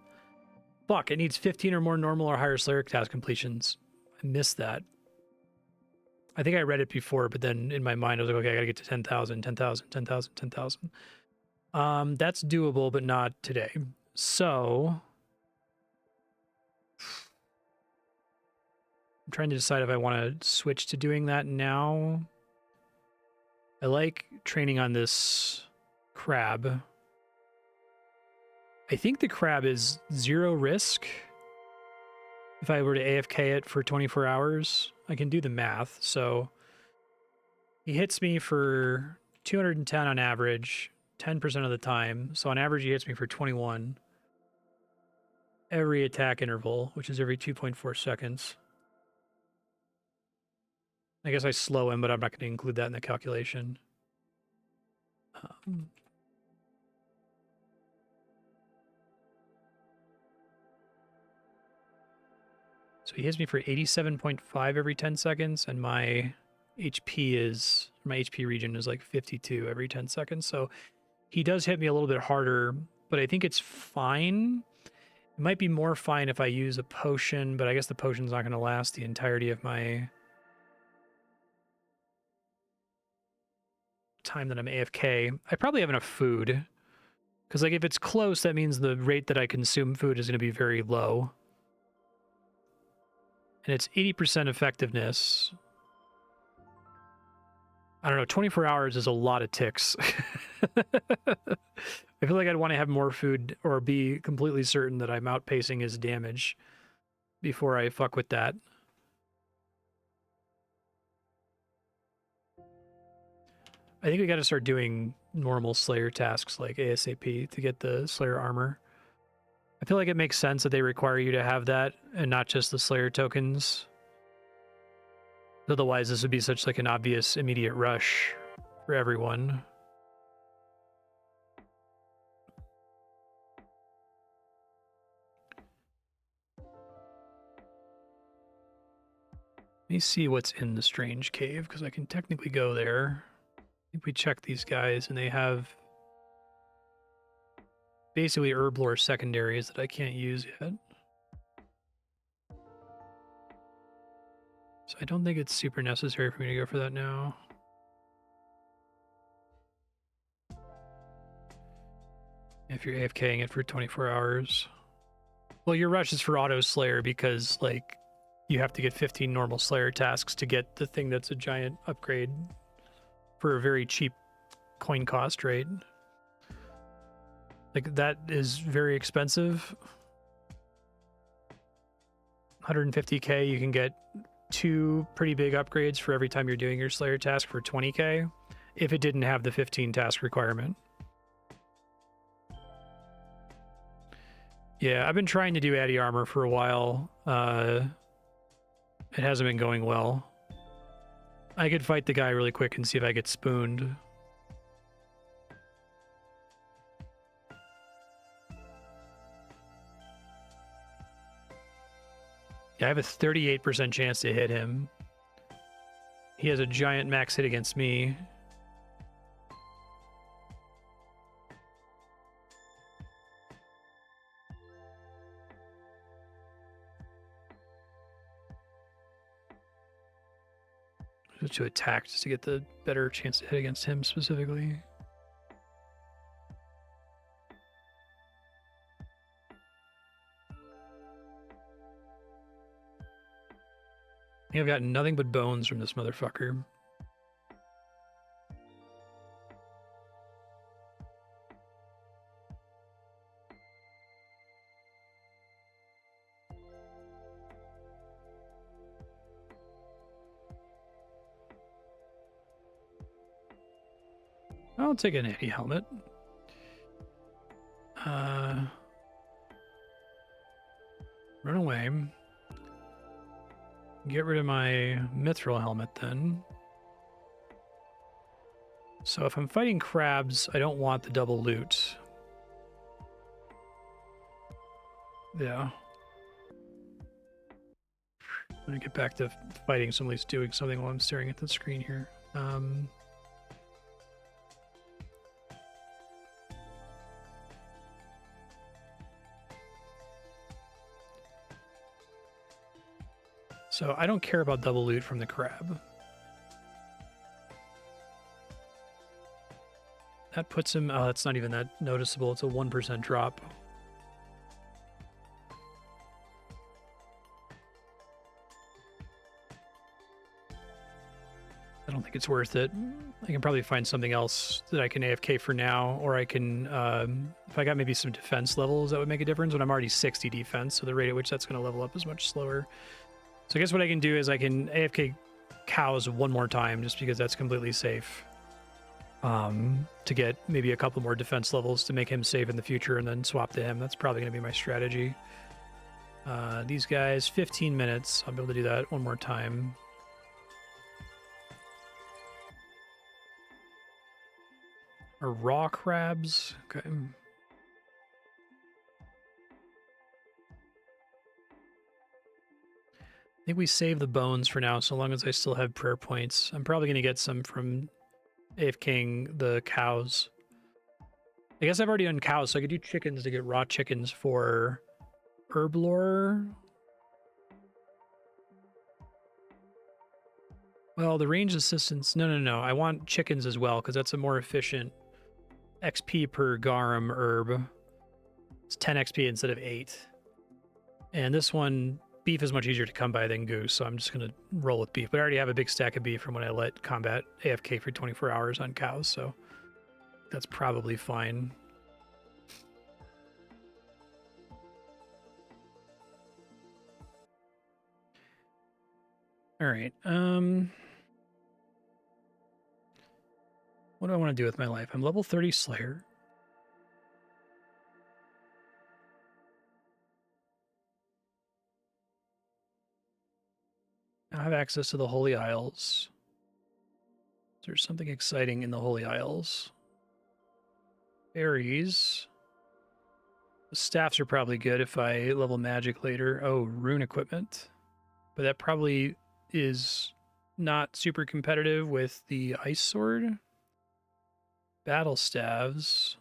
Fuck, it needs 15 or more normal or higher Slayer task completions. I missed that. I think I read it before, but then in my mind I was like, okay, I gotta get to 10,000, 10,000, 10,000, 10,000. That's doable, but not today. So I'm trying to decide if I want to switch to doing that now. I like training on this crab. I think the crab is 0 risk. If I were to AFK it for 24 hours, I can do the math. So he hits me for 210 on average, 10% of the time. So on average, he hits me for 21 every attack interval, which is every 2.4 seconds. I guess I slow him, but I'm not going to include that in the calculation. So he hits me for 87.5 every 10 seconds, and my HP region is like 52 every 10 seconds. So he does hit me a little bit harder, but I think it's fine. It might be more fine if I use a potion, but I guess the potion's not going to last the entirety of my time that I'm AFK. I probably have enough food, because like if it's close, that means the rate that I consume food is going to be very low. And it's 80% effectiveness. I don't know, 24 hours is a lot of ticks. I feel like I'd want to have more food or be completely certain that I'm outpacing his damage before I fuck with that. I think we got to start doing normal Slayer tasks like ASAP to get the Slayer armor. I feel like it makes sense that they require you to have that and not just the Slayer tokens. Otherwise, this would be such like an obvious immediate rush for everyone. Let me see what's in the strange cave, because I can technically go there. I think we check these guys, and they have basically Herblore secondaries that I can't use yet. So I don't think it's super necessary for me to go for that now. If you're AFKing it for 24 hours. Well, your rush is for auto Slayer because, like, you have to get 15 normal Slayer tasks to get the thing that's a giant upgrade for a very cheap coin cost rate. Like, that is very expensive. 150k, you can get 2 pretty big upgrades for every time you're doing your Slayer task for 20k if it didn't have the 15 task requirement. Yeah, I've been trying to do Addy armor for a while. It hasn't been going well. I could fight the guy really quick and see if I get spooned. Yeah, I have a 38% chance to hit him. He has a giant max hit against me. To attack just to get the better chance to hit against him specifically. I think I've got nothing but bones from this motherfucker. I'll take an Eddie helmet. Run away. Get rid of my mithril helmet then. So if I'm fighting crabs, I don't want the double loot. Yeah. I'm gonna get back to fighting somebody's doing something while I'm staring at the screen here. So I don't care about double loot from the crab. That puts him... Oh, that's not even that noticeable. It's a 1% drop. I don't think it's worth it. I can probably find something else that I can AFK for now, or I can... if I got maybe some defense levels, that would make a difference, but I'm already 60 defense, so the rate at which that's going to level up is much slower. So I guess what I can do is I can AFK cows one more time, just because that's completely safe. To get maybe a couple more defense levels to make him safe in the future and then swap to him. That's probably going to be my strategy. These guys, 15 minutes. I'll be able to do that one more time. Are raw crabs? Okay. I think we save the bones for now, so long as I still have prayer points. I'm probably going to get some from AFKing the cows. I guess I've already done cows, so I could do chickens to get raw chickens for Herblore. Well, the range assistance... No. I want chickens as well, because that's a more efficient XP per garum herb. It's 10 XP instead of 8. And this one... Beef is much easier to come by than goose, so I'm just going to roll with beef. But I already have a big stack of beef from when I let combat AFK for 24 hours on cows, so that's probably fine. All right. What do I want to do with my life? I'm level 30 Slayer. I have access to the Holy Isles. There's something exciting in the Holy Isles. Berries. The staffs are probably good if I level magic later. Oh, rune equipment. But that probably is not super competitive with the ice sword. Battle staves.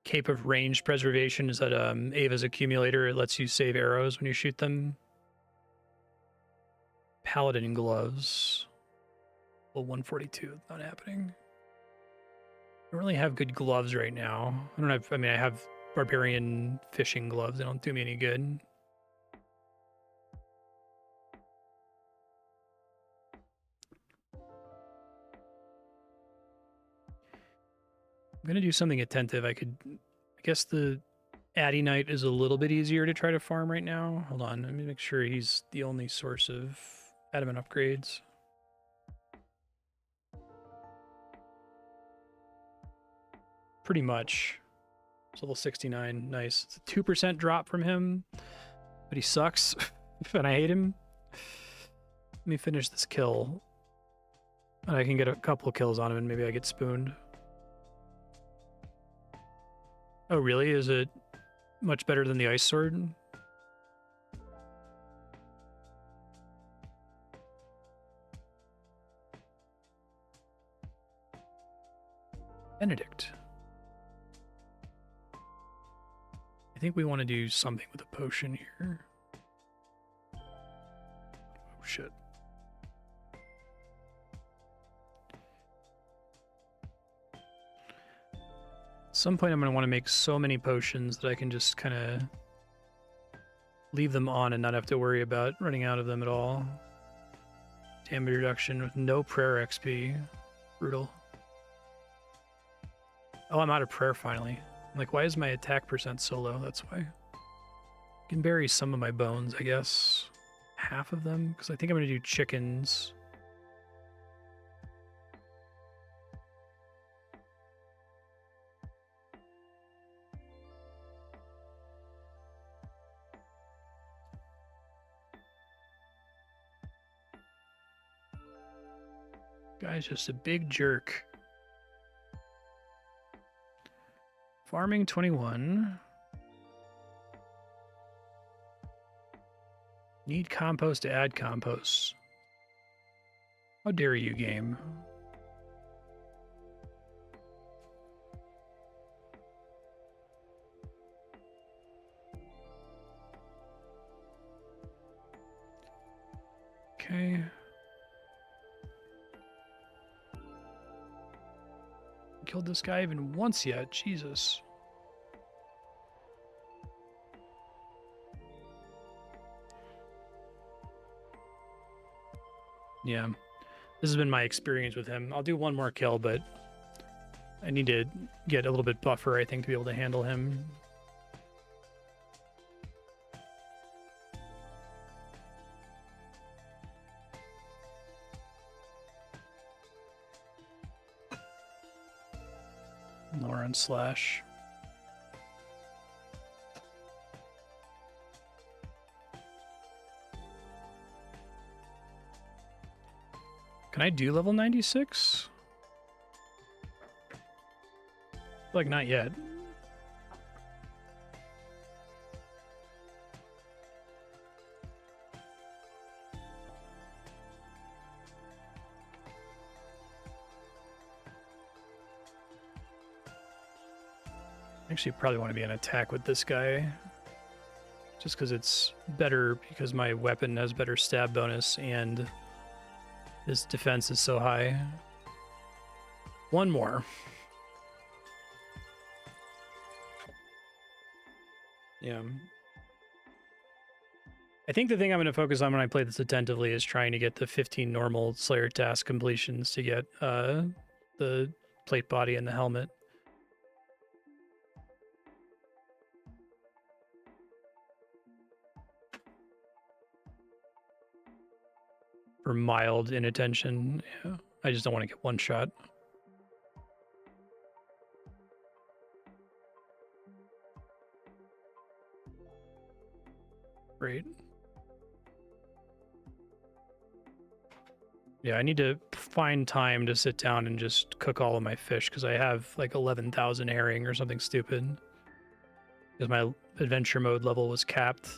Cape of Range Preservation is that Ava's accumulator. It lets you save arrows when you shoot them. Paladin gloves. Well, 142, not happening. I don't really have good gloves right now. I don't have, I mean, I have barbarian fishing gloves. They don't do me any good. I'm going to do something attentive. I guess the Addy Knight is a little bit easier to try to farm right now. Hold on, let me make sure he's the only source of adamant upgrades. Pretty much. It's level 69, nice. It's a 2% drop from him, but he sucks, and I hate him. Let me finish this kill. And I can get a couple kills on him, and maybe I get spooned. Oh, really? Is it much better than the ice sword? Benedict. I think we want to do something with a potion here. Oh, shit. At some point, I'm going to want to make so many potions that I can just kind of leave them on and not have to worry about running out of them at all. Damage reduction with no prayer XP. Brutal. Oh, I'm out of prayer finally. I'm like, why is my attack percent so low? That's why. I can bury some of my bones, I guess. Half of them? Because I think I'm going to do chickens. Guy's just a big jerk. Farming 21. Need compost to add compost. How dare you, game? Okay. Killed this guy even once yet. Jesus. Yeah. This has been my experience with him. I'll do one more kill, but I need to get a little bit buffer, I think, to be able to handle him. Lauren slash. Can I do level 96? Like, not yet. Actually, probably want to be in attack with this guy. Just because it's better, because my weapon has better stab bonus and his defense is so high. One more. Yeah. I think the thing I'm going to focus on when I play this attentively is trying to get the 15 normal Slayer task completions to get the plate body and the helmet. For mild inattention. Yeah. I just don't want to get one shot. Great. Yeah, I need to find time to sit down and just cook all of my fish because I have like 11,000 herring or something stupid. Because my adventure mode level was capped.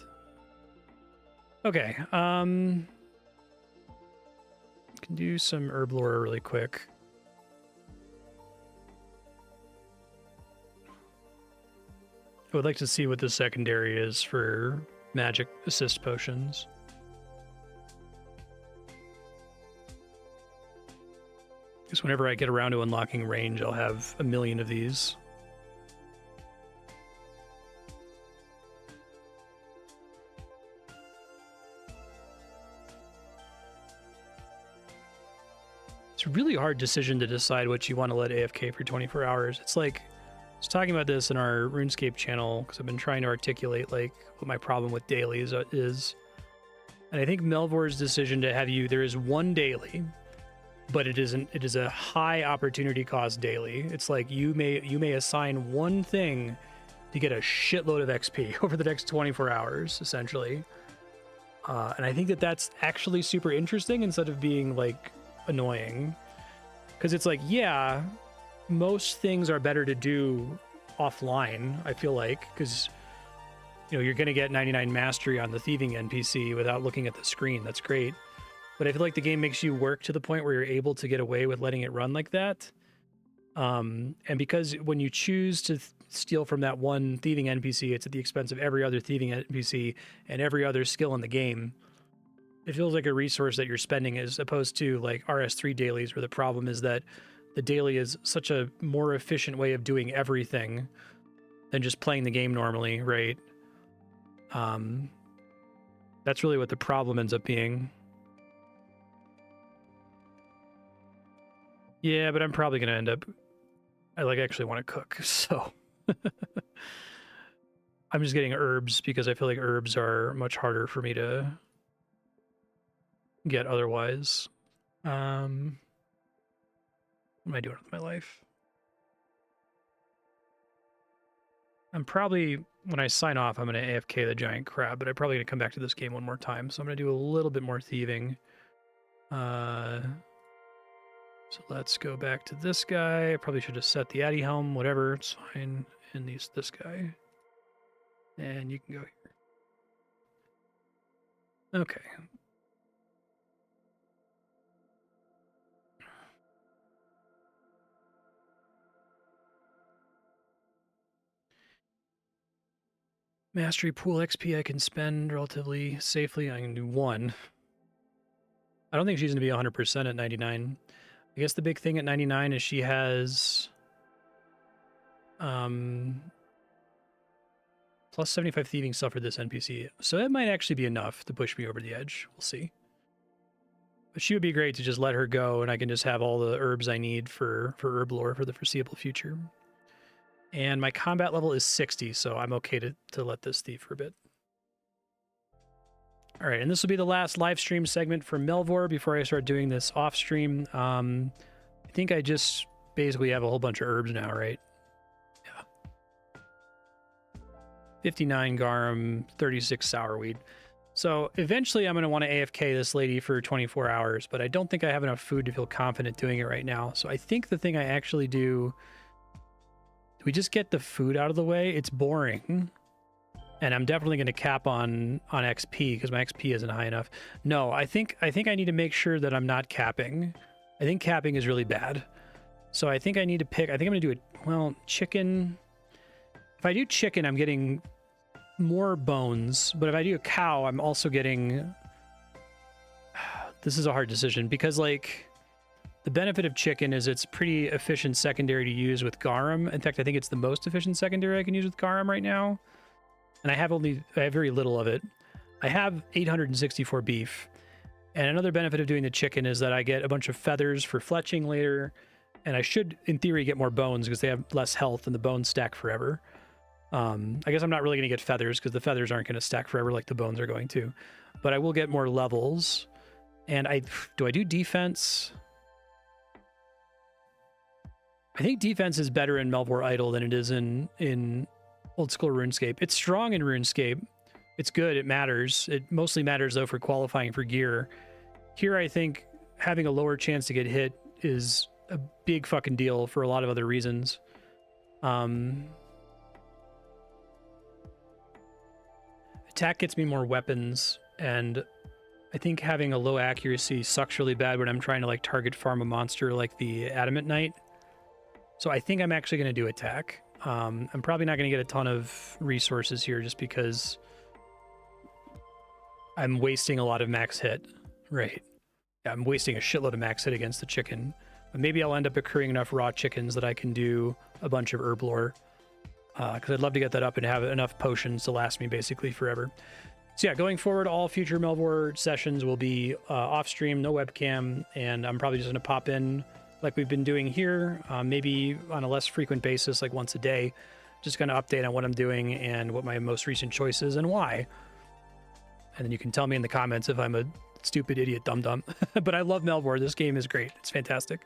Okay, can do some Herblore really quick. I would like to see what the secondary is for magic assist potions. Because whenever I get around to unlocking range, I'll have 1 million of these. It's a really hard decision to decide what you want to let AFK for 24 hours. It's like, I was talking about this in our RuneScape channel because I've been trying to articulate like what my problem with dailies is. And I think Melvor's decision to have you, there is one daily, but it is a high opportunity cost daily. It's like you may assign one thing to get a shitload of XP over the next 24 hours, essentially. And I think that that's actually super interesting instead of being like annoying, because it's like, yeah, most things are better to do offline, I feel like, because you're going to get 99 mastery on the thieving NPC without looking at the screen. That's great, but I feel like the game makes you work to the point where you're able to get away with letting it run like that. And because when you choose to steal from that one thieving NPC, it's at the expense of every other thieving NPC and every other skill in the game. It feels like a resource that you're spending, as opposed to like RS3 dailies, where the problem is that the daily is such a more efficient way of doing everything than just playing the game normally, right? That's really what the problem ends up being. Yeah, but I'm probably going to end up... I actually want to cook, so... I'm just getting herbs because I feel like herbs are much harder for me to get otherwise. What am I doing with my life? I'm probably, when I sign off, I'm going to AFK the giant crab, but I'm probably going to come back to this game one more time, so I'm going to do a little bit more thieving. So let's go back to this guy. I probably should have set the Addy helm, whatever, it's fine. And this guy. And you can go here. Okay. Mastery pool XP I can spend relatively safely. I can do 1. I don't think she's going to be 100% at 99. I guess the big thing at 99 is she has plus 75 thieving stuff for this NPC. So that might actually be enough to push me over the edge. We'll see. But she would be great to just let her go, and I can just have all the herbs I need for Herblore for the foreseeable future. And my combat level is 60, so I'm okay to let this thief for a bit. All right, and this will be the last live stream segment for Melvor before I start doing this off stream. I think I just basically have a whole bunch of herbs now, right? Yeah. 59 garum, 36 sourweed. So eventually I'm going to want to AFK this lady for 24 hours, but I don't think I have enough food to feel confident doing it right now. So I think the thing I actually do we just get the food out of the way? It's boring. And I'm definitely going to cap on XP because my XP isn't high enough. No, I think I need to make sure that I'm not capping. I think capping is really bad. So I think I need to pick, I think I'm going to do it, well, chicken. If I do chicken, I'm getting more bones. But if I do a cow, I'm also getting, this is a hard decision because like, the benefit of chicken is it's pretty efficient secondary to use with garum. In fact, I think it's the most efficient secondary I can use with garum right now. And I have very little of it. I have 864 beef. And another benefit of doing the chicken is that I get a bunch of feathers for fletching later. And I should, in theory, get more bones because they have less health and the bones stack forever. I guess I'm not really going to get feathers because the feathers aren't going to stack forever like the bones are going to. But I will get more levels. And do I do defense? I think defense is better in Melvor Idle than it is in old school RuneScape. It's strong in RuneScape. It's good. It matters. It mostly matters, though, for qualifying for gear. Here, I think having a lower chance to get hit is a big fucking deal for a lot of other reasons. Attack gets me more weapons, and I think having a low accuracy sucks really bad when I'm trying to like target farm a monster like the Adamant Knight. So I think I'm actually going to do attack. I'm probably not going to get a ton of resources here just because I'm wasting a lot of max hit. Right. Yeah, I'm wasting a shitload of max hit against the chicken. But maybe I'll end up accruing enough raw chickens that I can do a bunch of herblore. Because I'd love to get that up and have enough potions to last me basically forever. So yeah, going forward, all future Melvor sessions will be off stream, no webcam, and I'm probably just going to pop in like we've been doing here, maybe on a less frequent basis, like once a day, just going to update on what I'm doing and what my most recent choice is and why. And then you can tell me in the comments if I'm a stupid idiot dum-dum. But I love Melvor. This game is great. It's fantastic.